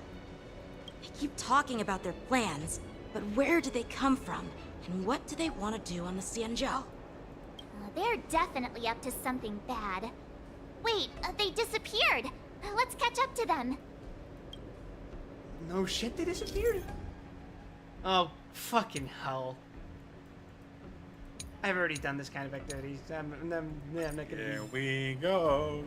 They keep talking about their plans, but where do they come from? And what do they want to do on the Xianzhou? They're definitely up to something bad. Wait, they disappeared. Let's catch up to them. No shit, they disappeared. Oh, fucking hell. I've already done this kind of activities. I'm not gonna. Here we go.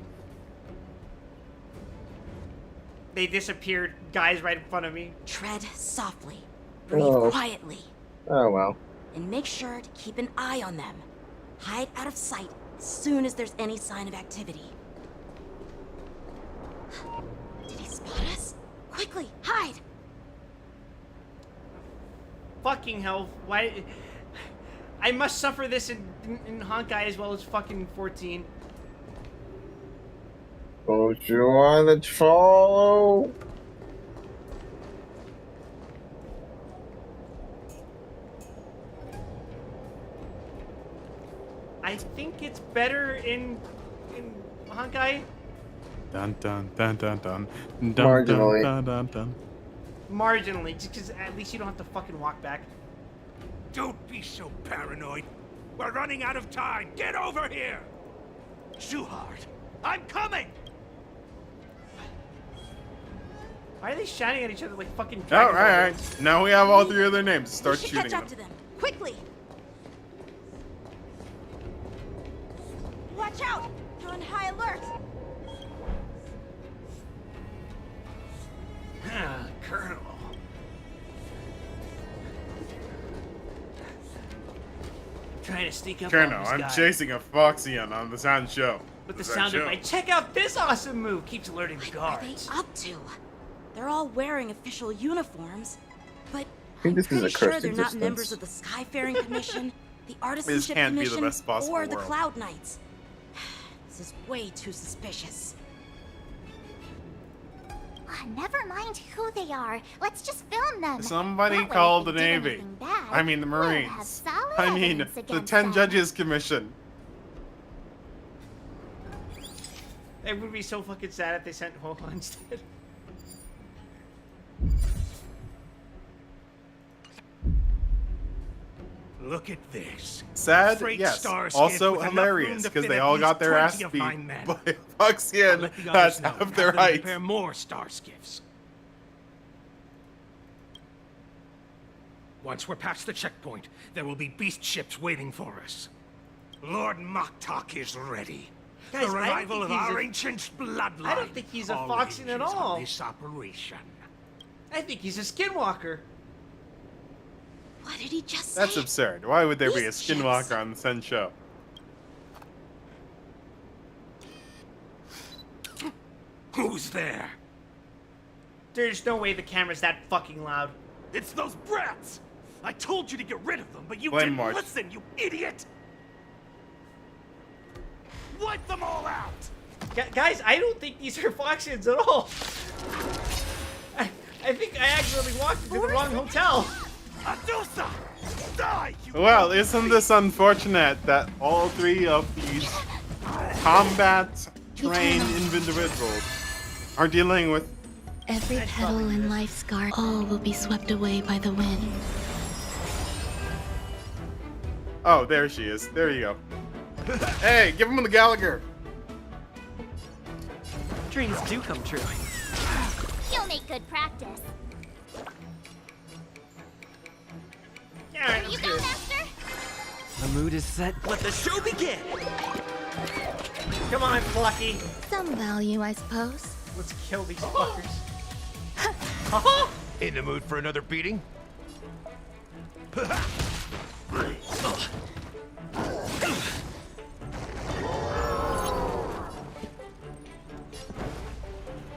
They disappeared, guys, right in front of me. Tread softly. Breathe quietly. Oh well. And make sure to keep an eye on them. Hide out of sight as soon as there's any sign of activity. Did he spot us? Quickly, hide! Fucking hell, why? I must suffer this in Honkai as well as fucking 14. Don't you want to follow? I think it's better in Honkai. Dun dun dun dun dun dun Marginally. dun dun dun. Marginally, just because at least you don't have to fucking walk back. Don't be so paranoid. We're running out of time. Get over here! Shuhard, I'm coming! Why are they shouting at each other like fucking All Dragon Ball? right. Now we have all three of their names. Start We should shooting catch up them. to them. Quickly! Watch out! They're on high alert! Colonel. Trying to sneak up Colonel, on this I'm guy. chasing a Foxian on the sound show. With the Is that sound of show? my check out this awesome move keeps alerting the What are they guards. up to? They're all wearing official uniforms, but I think this is pretty a sure cursed they're not members existence. of the Skyfaring Commission, the Artisanship can't be the Commission, best possible or the world. Cloud Knights. This is way too suspicious. Never mind who they are. Let's just film them. Somebody That way, called the if they did Navy. anything bad, I mean the we'll have Marines. solid I mean evidence the against 10 them. Judges Commission. It would be so fucking sad if they sent Hoha instead. Look at this. Sad, Freight yes. star skiff Also with enough hilarious room to because fit they at all least got their ass 20 of beat my men. by a Foxian Let the that's others know half and their have them height. prepare more star skiffs. Once we're past the checkpoint, there will be beast ships waiting for us. Lord Moktok is ready. Guys, the I don't revival think of he's our a- ancient bloodline. I don't think he's a all Foxian at hinges on all. this operation. I think he's a skinwalker. What did he just say? That's absurd. Why would there be a Beast ships. skinwalker on the Sun show? Who's there? There's no way the camera's that fucking loud. It's those brats! I told you to get rid of them, but you Blame didn't March. listen, you idiot! Wipe them all out! Guys, I don't think these are Foxians at all. I think I accidentally walked into the wrong hotel. Adusa! Die, you Well, isn't this unfortunate that all three of these combat-trained individuals are dealing with... Every petal in life's garden, all will be swept away by the wind. Oh, there she is. There you go. Hey, give him the Gallagher. Dreams do come true. You'll make good practice. Yeah, You go, Master. The mood is set. Let the show begin! Come on, Plucky. Some value, I suppose. Let's kill these fuckers. In the mood for another beating?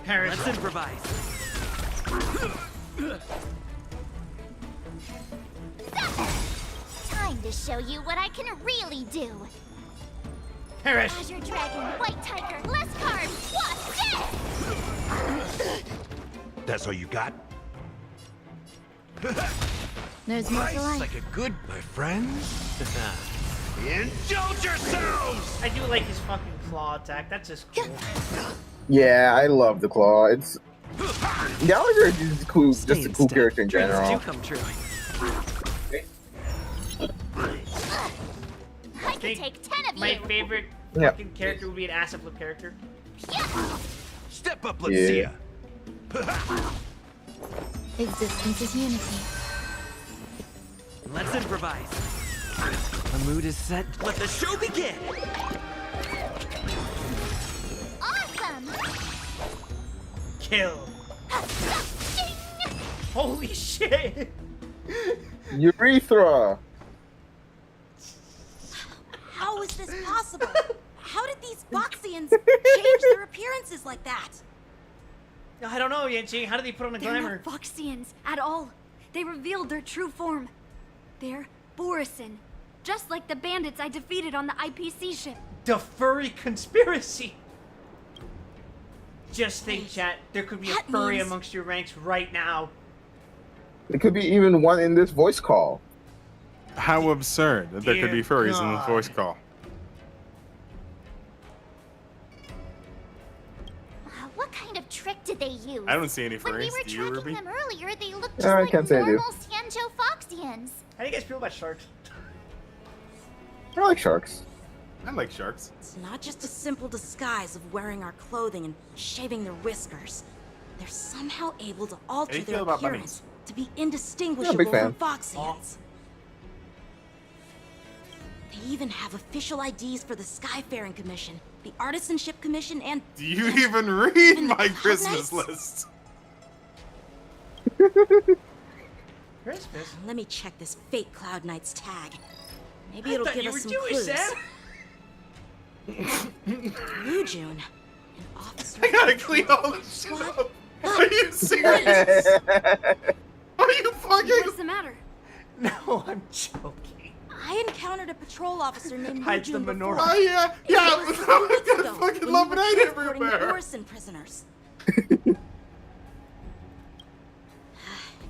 Paris. Let's improvise. Time to show you what I can really do. Perish. Azure Dragon, White Tiger, less carbs, what's this? That's all you got? There's more to life. Like a good, my friends. Indulge yourselves! I do like his fucking claw attack. That's just cool. Yeah, I love the Claw. It's Gallagher is just cool, just a cool character in Dreams general. do come true. I could take 10 of My you. favorite Yeah. fucking character would be an acid flip character. Step up, let's see ya. Existence is unity. Let's improvise. The mood is set. Let the show begin. Awesome. Kill. Holy shit. Urethra. How is this possible? How did these Boxians change their appearances like that? I don't know, Yanchi. How did they put on the They're glamour? not Boxians at all. They revealed their true form. They're Borisin, just like the bandits I defeated on the IPC ship. The furry conspiracy. Just think, chat. There could be a That furry means- amongst your ranks right now. There could be even one in this voice call. How absurd that there could be Dear furries in this God. voice call. What kind of trick did they use? I don't see any When we furries. were Do you, tracking Ruby? them earlier, they looked No, just I like can't say I do. normal Sanjo Foxians. How do you guys feel about sharks? I like sharks. I like sharks. It's not just a simple disguise of wearing our clothing and shaving their whiskers. They're somehow able to How alter do you their feel about appearance bunnies? to be Yeah, indistinguishable big from fan. Foxians. They even have official IDs for the Skyfaring Commission, the Artisanship Commission, and Do you even read Even the my Cloud Christmas Knights? list? Christmas? Let me check this fake Cloud Knight's tag. Maybe I it'll thought give you us were some Jewish, clues. Sam. Blue June, an officer. I gotta of the clean all Patrol this shit Squad? up. Are you serious? Are you fucking? What's the matter? No, I'm joking. I encountered a patrol officer named Blue Hides the June menorah. before. Oh yeah, It yeah. was I 2 weeks got ago, fucking when love we and were hate transporting the everywhere. Orison prisoners. If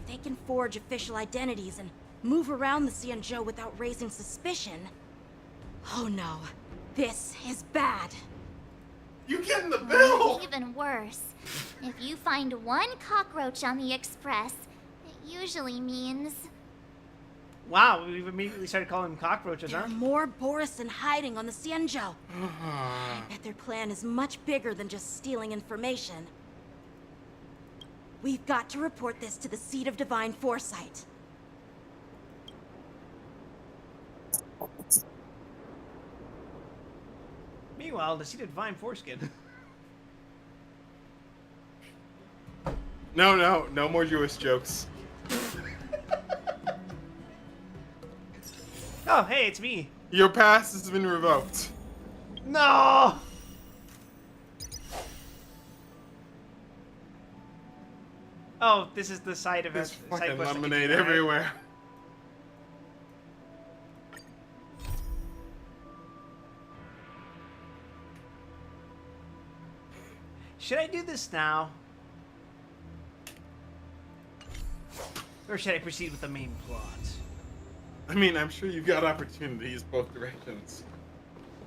they can forge official identities and move around the Xianzhou without raising suspicion. Oh no, this is bad. You getting the Or bill? even worse, if you find one cockroach on the express, it usually means Wow, we've immediately started calling them cockroaches, There huh? are more Borisin hiding on the Xianzhou. I bet their plan is much bigger than just stealing information. We've got to report this to the Seat of Divine Foresight. Meanwhile, the seat of divine foreskin. No more Jewish jokes. Oh, hey, it's me. Your pass has been revoked. No! Oh, this is the side of There's side fucking quest I can lemonade do, right? everywhere. Should I do this now? Or should I proceed with the main plot? I mean, I'm sure you got opportunities both directions.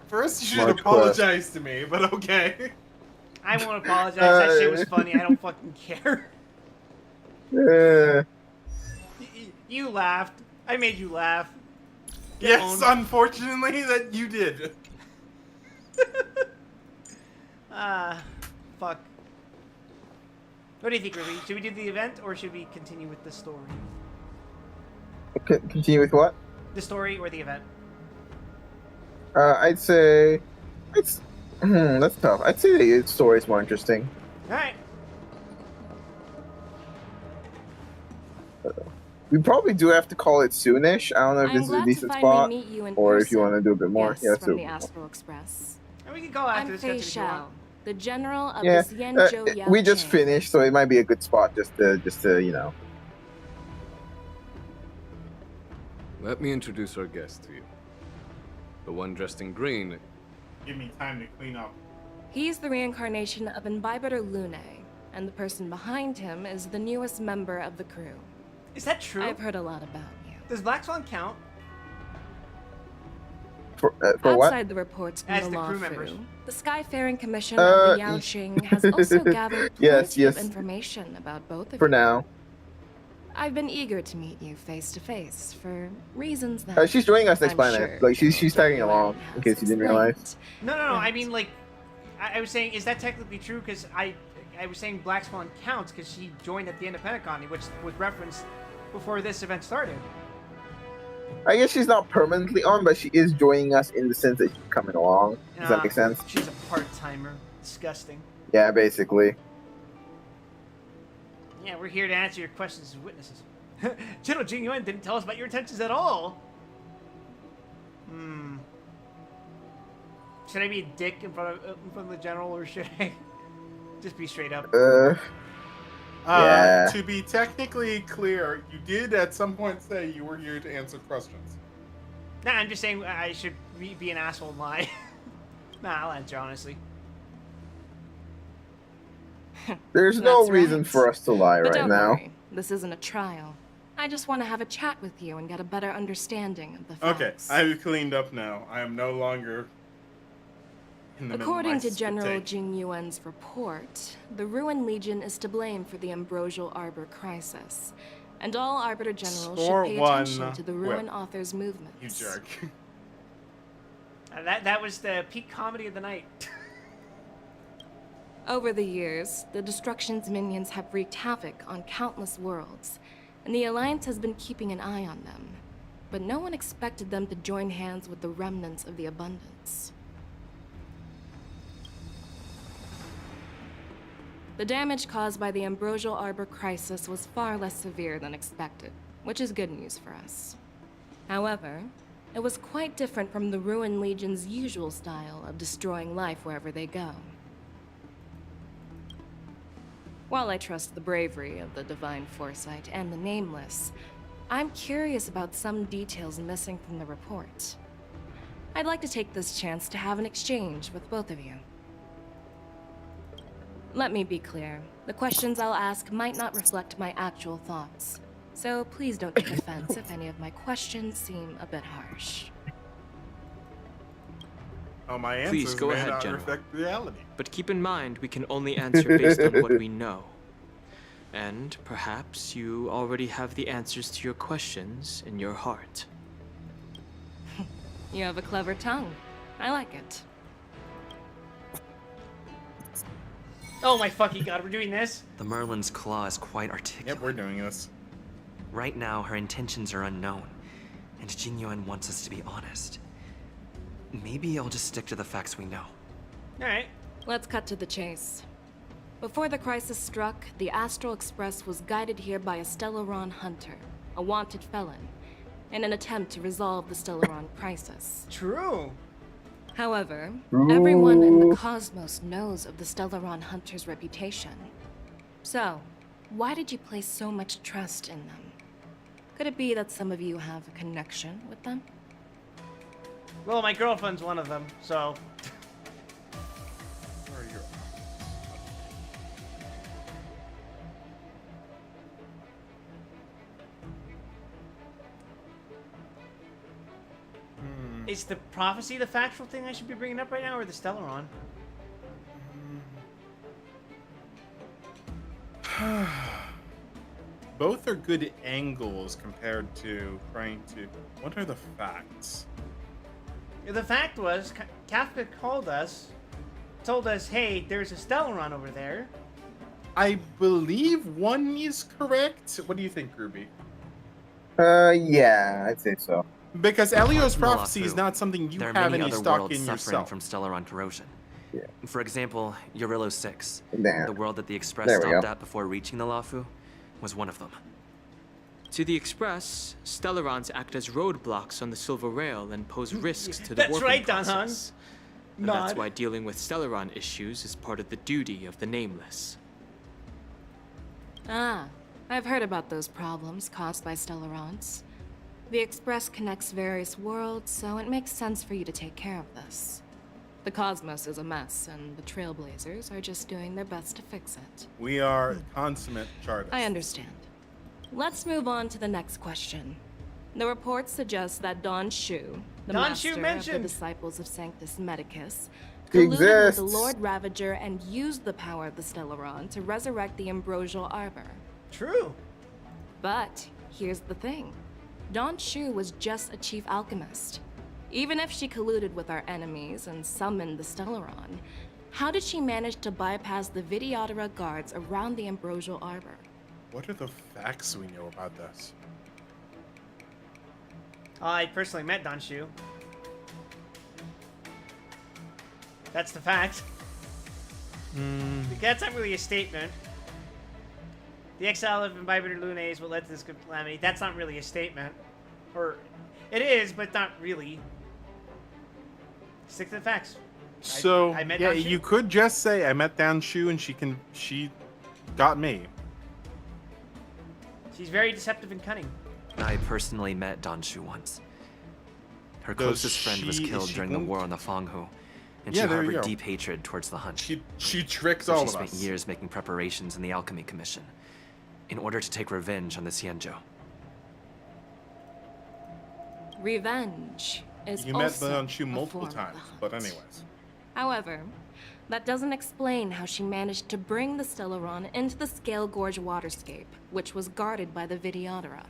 First, you should March apologize to me, but okay. I won't apologize. That shit was funny. I don't fucking care. You laughed. I made you laugh. Get Yes, owned. unfortunately, that you did. Fuck. What do you think, Ruby? Should we do the event or should we continue with the story? Continue with what? The story or the event? I'd say that's tough. I'd say the story's more interesting. Alright. We probably do have to call it soonish. I don't know if I'm this is a glad to decent finally spot, meet you in or if you person. want to do a bit more. Yes, Yeah, from so the Astral Express. And we can call after I'm this Fei country if you want. Xiao, the general of yeah. the Xianzhou Yao We just Chain. finished, so it might be a good spot just to you know. Let me introduce our guest to you. The one dressed in green. Give me time to clean up. He's the reincarnation of Imbibitor Lune, and the person behind him is the newest member of the crew. Is that true? I've heard a lot about you. Does Black Swan count? For what? Outside the reports from As the the Law crew members. Fu, the Skyfaring Commission of the Yaoxing has also gathered plenty yes. of information about both of For you. now. I've been eager to meet you face to face for reasons that She's joining us next I'm planet. sure Like she's tagging along in case you didn't realize. No. I mean, like, I was saying, is that technically true? Because I was saying Black Swan counts because she joined at the end of Pentacon, which was referenced before this event started. I guess she's not permanently on, but she is joining us in the sense that she's coming along. Does that make sense? She's a part-timer. Disgusting. Yeah, basically. Yeah, we're here to answer your questions as witnesses. General Jing Yuan didn't tell us about your intentions at all. Should I be a dick in front of the general, or should I just be straight up? Yeah. To be technically clear, you did at some point say you were here to answer questions. Nah, I'm just saying I should be an asshole and lie. Nah, I'll answer honestly. There's no That's reason right. for us to lie But right don't now. worry, this isn't a trial. I just want to have a chat with you and get a better understanding of the facts. Okay, I've cleaned up now. I am no longer in the middle of According my to General spit take. Jing Yuan's report, the Ruin Legion is to blame for the Ambrosial Arbor crisis, and all Arbiter Generals Score should pay one attention to the Ruin whip. Author's movements. You jerk. That was the peak comedy of the night. Over the years, the Destruction's minions have wreaked havoc on countless worlds, and the Alliance has been keeping an eye on them. But no one expected them to join hands with the remnants of the Abundance. The damage caused by the Ambrosial Arbor crisis was far less severe than expected, which is good news for us. However, it was quite different from the Ruin Legion's usual style of destroying life wherever they go. While I trust the bravery of the Divine Foresight and the Nameless, I'm curious about some details missing from the report. I'd like to take this chance to have an exchange with both of you. Let me be clear. The questions I'll ask might not reflect my actual thoughts, so please don't take offense if any of my questions seem a bit harsh. Oh, my answers Please go may ahead, not General. reflect reality. But keep in mind, we can only answer based on what we know. And perhaps you already have the answers to your questions in your heart. You have a clever tongue. I like it. Oh my fucking god, we're doing this? The Merlin's claw is quite articulate. Yep, we're doing this. Right now, her intentions are unknown, and Jing Yuan wants us to be honest. Maybe I'll just stick to the facts we know. Alright. Let's cut to the chase. Before the crisis struck, the Astral Express was guided here by a Stellaron hunter, a wanted felon, in an attempt to resolve the Stellaron crisis. True. However, everyone in the cosmos knows of the Stellaron hunter's reputation. So, why did you place so much trust in them? Could it be that some of you have a connection with them? Well, my girlfriend's one of them, so... Where are your... Is the prophecy the factual thing I should be bringing up right now, or the Stellaron? Both are good angles compared to trying to... What are the facts? The fact was, Kafka called us, told us, hey, there's a Stellaron over there. I believe one is correct. What do you think, Ruby? Yeah, I'd say so. Because Elio's According to prophecy is Lafu, not something you there are have many any other stock worlds in suffering yourself. from Stellaron corrosion. Yeah. For example, Eurillo 6, Damn. the world that the Express There we stopped go. at before reaching the Lafu, was one of them. To the Express, Stellarons act as roadblocks on the Silver Rail and pose risks to the That's warping right, Don process. Hans. And that's Nod. why dealing with Stellaron issues is part of the duty of the Nameless. Ah, I've heard about those problems caused by Stellarons. The Express connects various worlds, so it makes sense for you to take care of this. The cosmos is a mess, and the Trailblazers are just doing their best to fix it. We are consummate chartists. I understand. Let's move on to the next question. The report suggests that Don Shu, the Don master Shu of the mentioned. disciples of Sanctus Medicus, He colluded with the exists. Lord Ravager and used the power of the Stellaron to resurrect the Ambrosial Arbor. True. But here's the thing. Don Shu was just a chief alchemist. Even if she colluded with our enemies and summoned the Stellaron, how did she manage to bypass the Videodora guards around the Ambrosial Arbor? What are the facts we know about this? I personally met Don Shu. That's the fact. That's not really a statement. The exile of Imbibitor Lunes will lead to this calamity. That's not really a statement. Or, it is, but not really. Stick to the facts. So I met yeah, Don Shu. you could just say I met Dan Shu and she got me. She's very deceptive and cunning. I personally met Don Shu once. Her Does closest friend was she- is killed she during the linked? war on the Fanghu, and Yeah, she there you harbored go. deep hatred towards the Hunt. She tricked So all she of spent us. years making preparations in the Alchemy Commission in order to take revenge on the Xianzhou. Revenge is You met also Dan Shu a multiple form of the times, hunt. but anyways. However, that doesn't explain how she managed to bring the Stellaron into the Scale Gorge waterscape, which was guarded by the Videodora.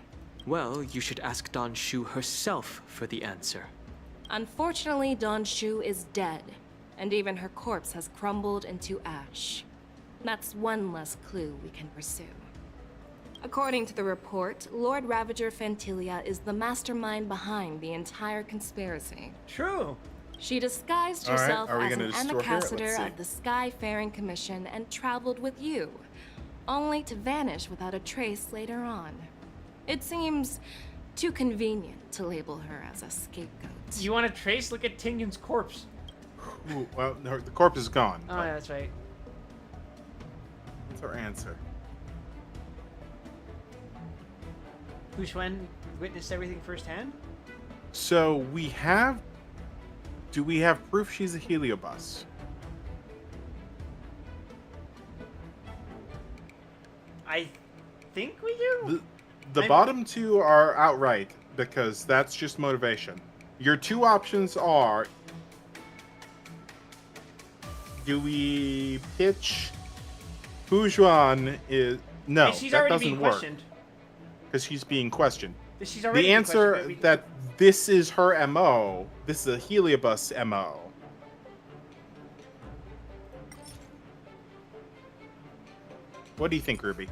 Well, you should ask Don Shu herself for the answer. Unfortunately, Don Shu is dead, and even her corpse has crumbled into ash. That's one less clue we can pursue. According to the report, Lord Ravager Fantilia is the mastermind behind the entire conspiracy. True. She disguised All right, herself are we as an gonna distort here? ambassador Let's see. of the Skyfaring Commission and traveled with you, only to vanish without a trace later on. It seems too convenient to label her as a scapegoat. You want to trace? Look at Tingyun's corpse. Ooh, well, the corpse is gone. Oh, yeah, that's right. What's our answer? Hu Xuan witnessed everything firsthand? So we have. Do we have proof she's a heliobus? I think we do. The bottom two are outright because that's just motivation. Your two options are: do we pitch Hu Xuan is no? And she's that already doesn't being work questioned. because she's being questioned. She's already The being answer questioned, but we- that this is her MO. This is a heliobus MO. What do you think, Ruby?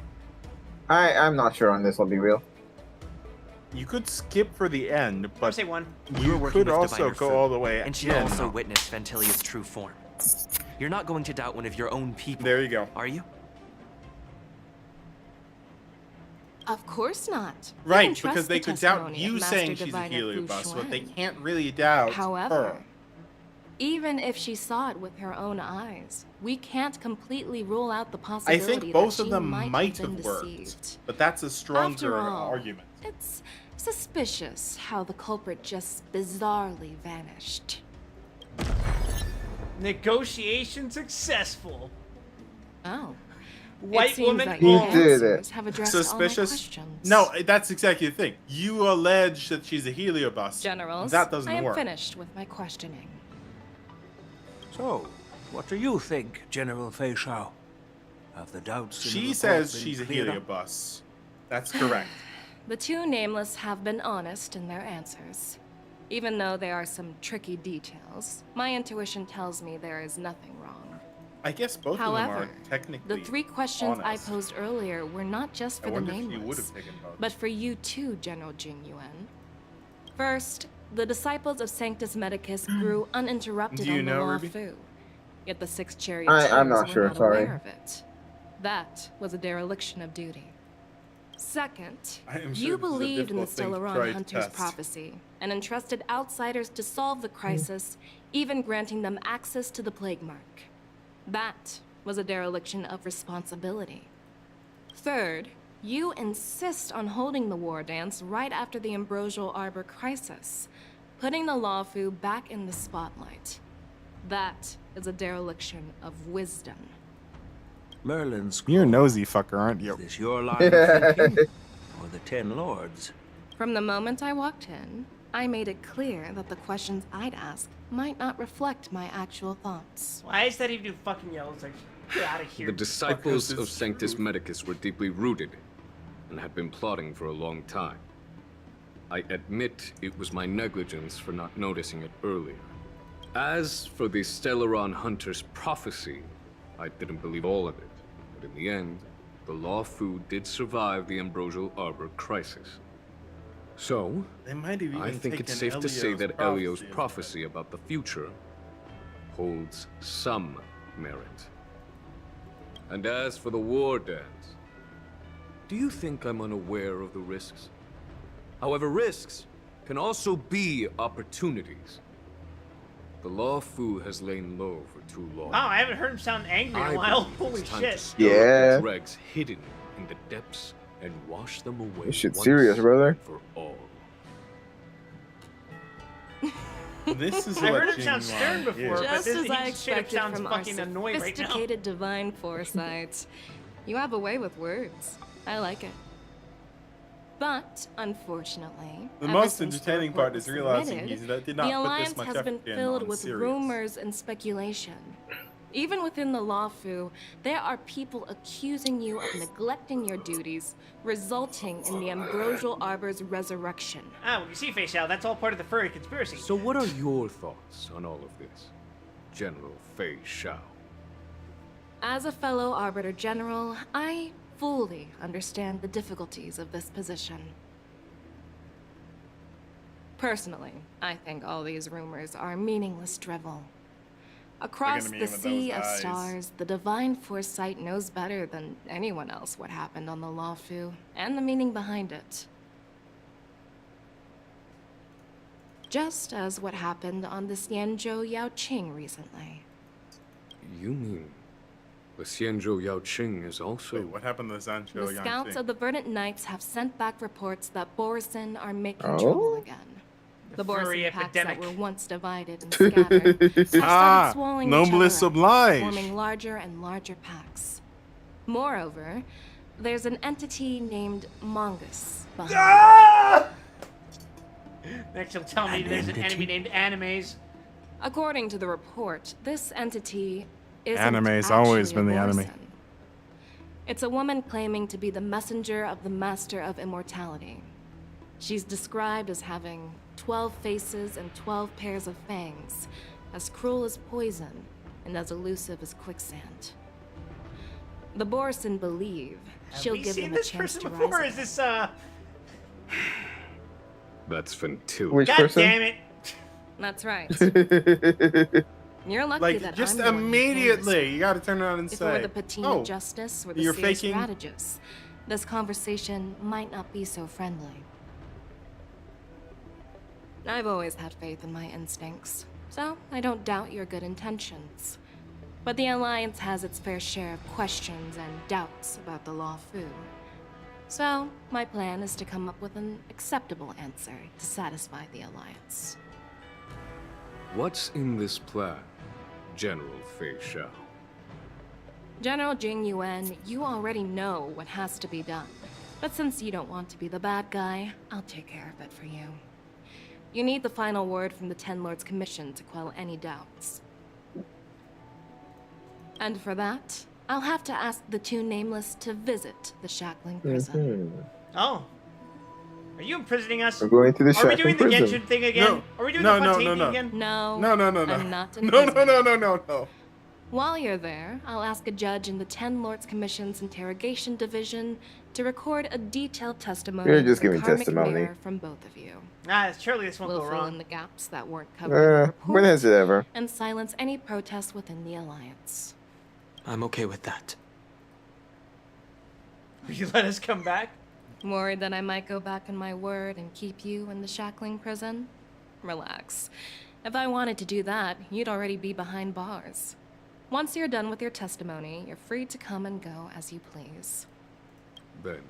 I'm not sure on this. I'll be real. You could skip for the end, but say one. You were you working could with also Diviner go Fu, all the way and she in. also witnessed Fantilia's true form. You're not going to doubt one of your own people. There you go. Are you? Of course not. We Right, can trust because they the could doubt testimony you of saying Master she's a Diviner Fu heliobus, but they Xuan. can't really doubt However, her. even if she saw it with her own eyes, we can't completely rule out the I possibility think both that of she them might have been worked, deceived. but that's a After stronger all, argument. it's suspicious how the culprit just bizarrely vanished. Negotiation successful. Oh. White It seems woman that He your did answers it. have addressed all my Suspicious? questions. No, that's exactly the thing. You allege that she's a heliobus. Generals, That doesn't I am work. finished with my questioning. So, what do you think, General Fei Shao? Have the doubts in the She report says been she's a cleared up? heliobus. That's correct. The two nameless have been honest in their answers. Even though there are some tricky details, my intuition tells me there is nothing wrong. I guess both However, of them are technically the three questions honest. I posed earlier were not just I for the wonder if you would nameless, have taken both. but for you too, General Jing Yuan. First, the disciples of Sanctus Medicus grew uninterrupted Do you on the know, Law Ruby? Fu. Yet the six charioteers I'm not were sure, not sorry. aware of it. That was a dereliction of duty. Second, I am sure you this is a believed in the difficult thing to try Stellaron to Hunter's test. prophecy and entrusted outsiders to solve the crisis, even granting them access to the Plague Mark. That was a dereliction of responsibility. Third, you insist on holding the war dance right after the Ambrosial Arbor crisis, putting the Lawfu back in the spotlight. That is a dereliction of wisdom. Merlin's You're a nosy fucker, aren't you? Is this your line of thinking? Or the Ten Lords? From the moment I walked in, I made it clear that the questions I'd ask might not reflect my actual thoughts. Why is that even fucking yellow? It's like, get out of here. The disciples of Sanctus Medicus were deeply rooted and had been plotting for a long time. I admit it was my negligence for not noticing it earlier. As for the Stellaron Hunter's prophecy, I didn't believe all of it. But in the end, the Lawfu did survive the Ambrosial Arbor crisis. So, They might have even I think it's taken safe to say that Elio's prophecy. prophecy about the future holds some merit. And as for the war dance, do you think I'm unaware of the risks? However, risks can also be opportunities. The Lawfu has lain low for too long. Wow, I haven't heard him sound angry in a I while. believe Holy it's time to shit. stir Yeah. up the dregs hidden in the depths and wash them away. This shit's once serious, brother. For all. This is I what heard him sound genuine stern before, is. but Just this as I he straight up expected sounds from our fucking annoyed right now. sophisticated divine foresight. You have a way with words. I like it. But, unfortunately, The ever most since the entertaining report part was is realizing submitted, he did not the put Alliance this much has effort been in filled on with Sirius. rumors and speculation. Even within the Lawfu, there are people accusing you of neglecting your duties, resulting in the Ambrosial Arbor's resurrection. Ah, well, you see, Fei Xiao, that's all part of the furry conspiracy. So what are your thoughts on all of this, General Fei Xiao? As a fellow Arbiter General, I fully understand the difficulties of this position. Personally, I think all these rumors are meaningless drivel. Across me the with those sea of eyes. stars, the Divine Foresight knows better than anyone else what happened on the Lawfu, and the meaning behind it. Just as what happened on the Xianzhou Yaoqing recently. You mean the Xianzhou Yaoqing is also... Wait, what happened to Zancho The scouts of the Verdant Knights have sent back reports that Borisin are making Oh? trouble again. The furry Borisin packs that epidemic. were once divided and scattered have started Ah, swallowing each noblesse other up, oblige. forming larger and larger packs. Moreover, there's an entity named Mongus behind Ah! Next, he'll tell me there's an enemy named Animes. According to the report, this entity isn't Anime's actually always been a the enemy. Borisin. It's a woman claiming to be the messenger of the Master of Immortality. She's described as having 12 faces and 12 pairs of fangs, as cruel as poison and as elusive as quicksand. The Borisin believe she'll Have we give seen them a this chance person to before? rise Or is this That's Ventilia. Which God person? damn it! That's right. You're lucky Like, that just I'm the one who came this immediately, you gotta turn around and If say, it were the Patina oh, Justice or the you're Cirrus faking... Radigus, this conversation might not be so friendly. I've always had faith in my instincts, so I don't doubt your good intentions. But the Alliance has its fair share of questions and doubts about the Lawfu. So, my plan is to come up with an acceptable answer to satisfy the Alliance. What's in this plan, General Fei Xiao? General Jing Yuan, you already know what has to be done. But since you don't want to be the bad guy, I'll take care of it for you. You need the final word from the Ten Lords Commission to quell any doubts. And for that, I'll have to ask the two Nameless to visit the Shackling prison. Oh. Are you imprisoning us? We're going to the Are we doing Shackling the prison. Genshin thing again? No. Are we doing No, the no, Fontaine no, thing no. again? No. No, no, no, no. I'm not in No, no, prison. no, no, no, no. While you're there, I'll ask a judge in the Ten Lords Commission's Interrogation Division to record a detailed testimony You're just of the giving karmic testimony. mirror from both of you. Ah, surely this won't We'll go fill wrong. in the gaps that weren't covered in the report, When has it ever? and silence any protests within the Alliance. I'm okay with that. Will you let us come back? Worried that I might go back on my word and keep you in the Shackling prison? Relax. If I wanted to do that, you'd already be behind bars. Once you're done with your testimony, you're free to come and go as you please. Then,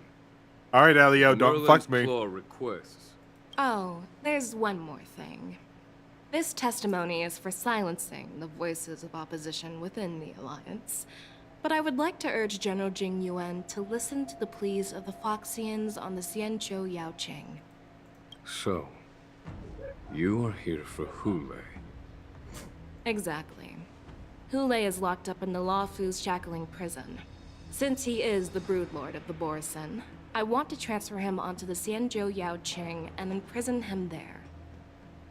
All right, Elio, don't Merlin's fuck me. Claw requests. Oh, there's one more thing. This testimony is for silencing the voices of opposition within the Alliance. But I would like to urge General Jing Yuan to listen to the pleas of the Foxians on the Xianzhou Yaoqing. So, you are here for Hule. Exactly. Hule is locked up in the Lawfu's shackling prison. Since he is the broodlord of the Borisin, I want to transfer him onto the Xianzhou Yao Qing and imprison him there.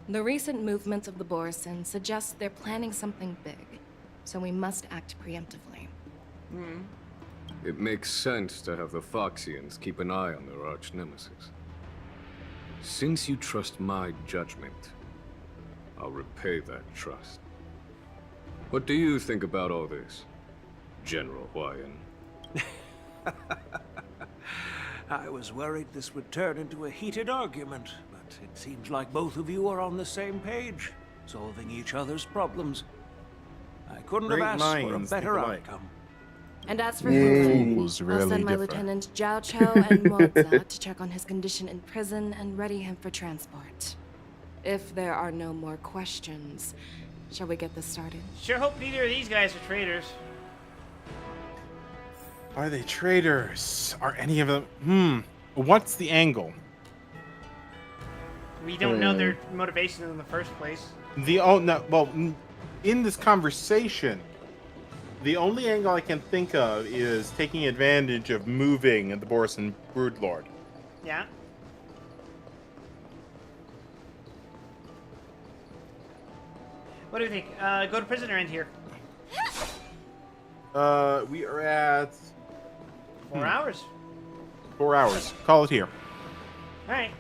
The recent movements of the Borisin suggest they're planning something big, so we must act preemptively. It makes sense to have the Foxians keep an eye on their arch-nemesis. Since you trust my judgment, I'll repay that trust. What do you think about all this, General Huayan? I was worried this would turn into a heated argument, but it seems like both of you are on the same page, solving each other's problems. I couldn't Great have asked for a minds better think alike. outcome. And as for Yay. Hule, Who's I'll really send my different. lieutenant Zhao Chou and Moza to check on his condition in prison and ready him for transport. If there are no more questions, shall we get this started? Sure hope neither of these guys are traitors. Are they traitors? Are any of them? What's the angle? We don't know their motivation in the first place. In this conversation, the only angle I can think of is taking advantage of moving the Borisin Broodlord. Yeah. What do you think? Go to prison or end here? We are at 4 hours. 4 hours. Call it here. All right.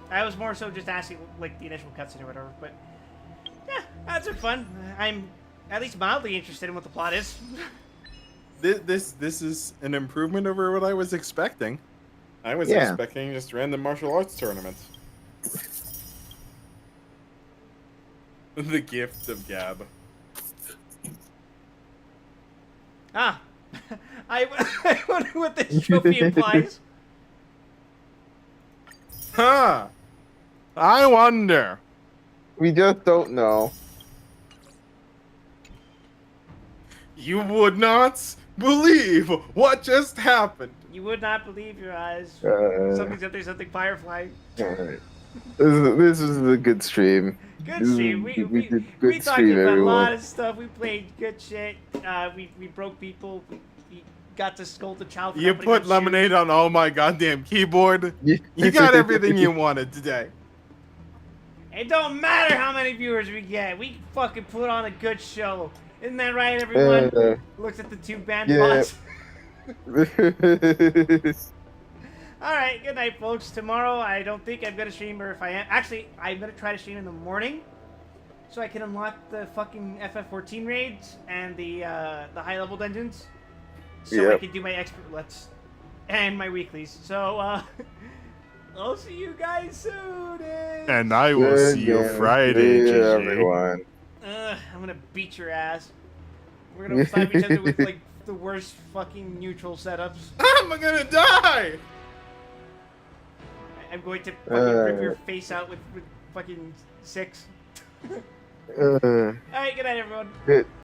I was more so just asking, like, the initial cutscene or whatever, but yeah, that's fun. I'm at least mildly interested in what the plot is. This is an improvement over what I was expecting. I was Yeah. expecting just random martial arts tournaments. The gift of Gab. Ah, I wonder what this trophy implies. Huh. I wonder. We just don't know. You would not believe what just happened. You would not believe your eyes. Something's up there, something Firefly. Alright. This is a good stream. Good stream. We did we good talked stream, about a everyone. lot of stuff. We played good shit. We broke people. We got to scold the child. for You not putting on put lemonade shoes. on all my goddamn keyboard. You got everything you wanted today. It don't matter how many viewers we get. We fucking put on a good show. Isn't that right, everyone? Looks at the two band yeah. bots. All right, good night, folks. Tomorrow, I don't think I'm gonna stream, or if I am, actually, I'm gonna try to stream in the morning, so I can unlock the fucking FF14 raids and the high-level dungeons, so I Yep. can do my expert lets and my weeklies. So, I'll see you guys soon. And I will see you Friday, Yeah, GG. everyone. I'm gonna beat your ass. We're gonna slap each other with like the worst fucking neutral setups. I'm gonna die. I'm going to fucking rip your face out with fucking 6. Uh, Alright, good night, everyone. Good.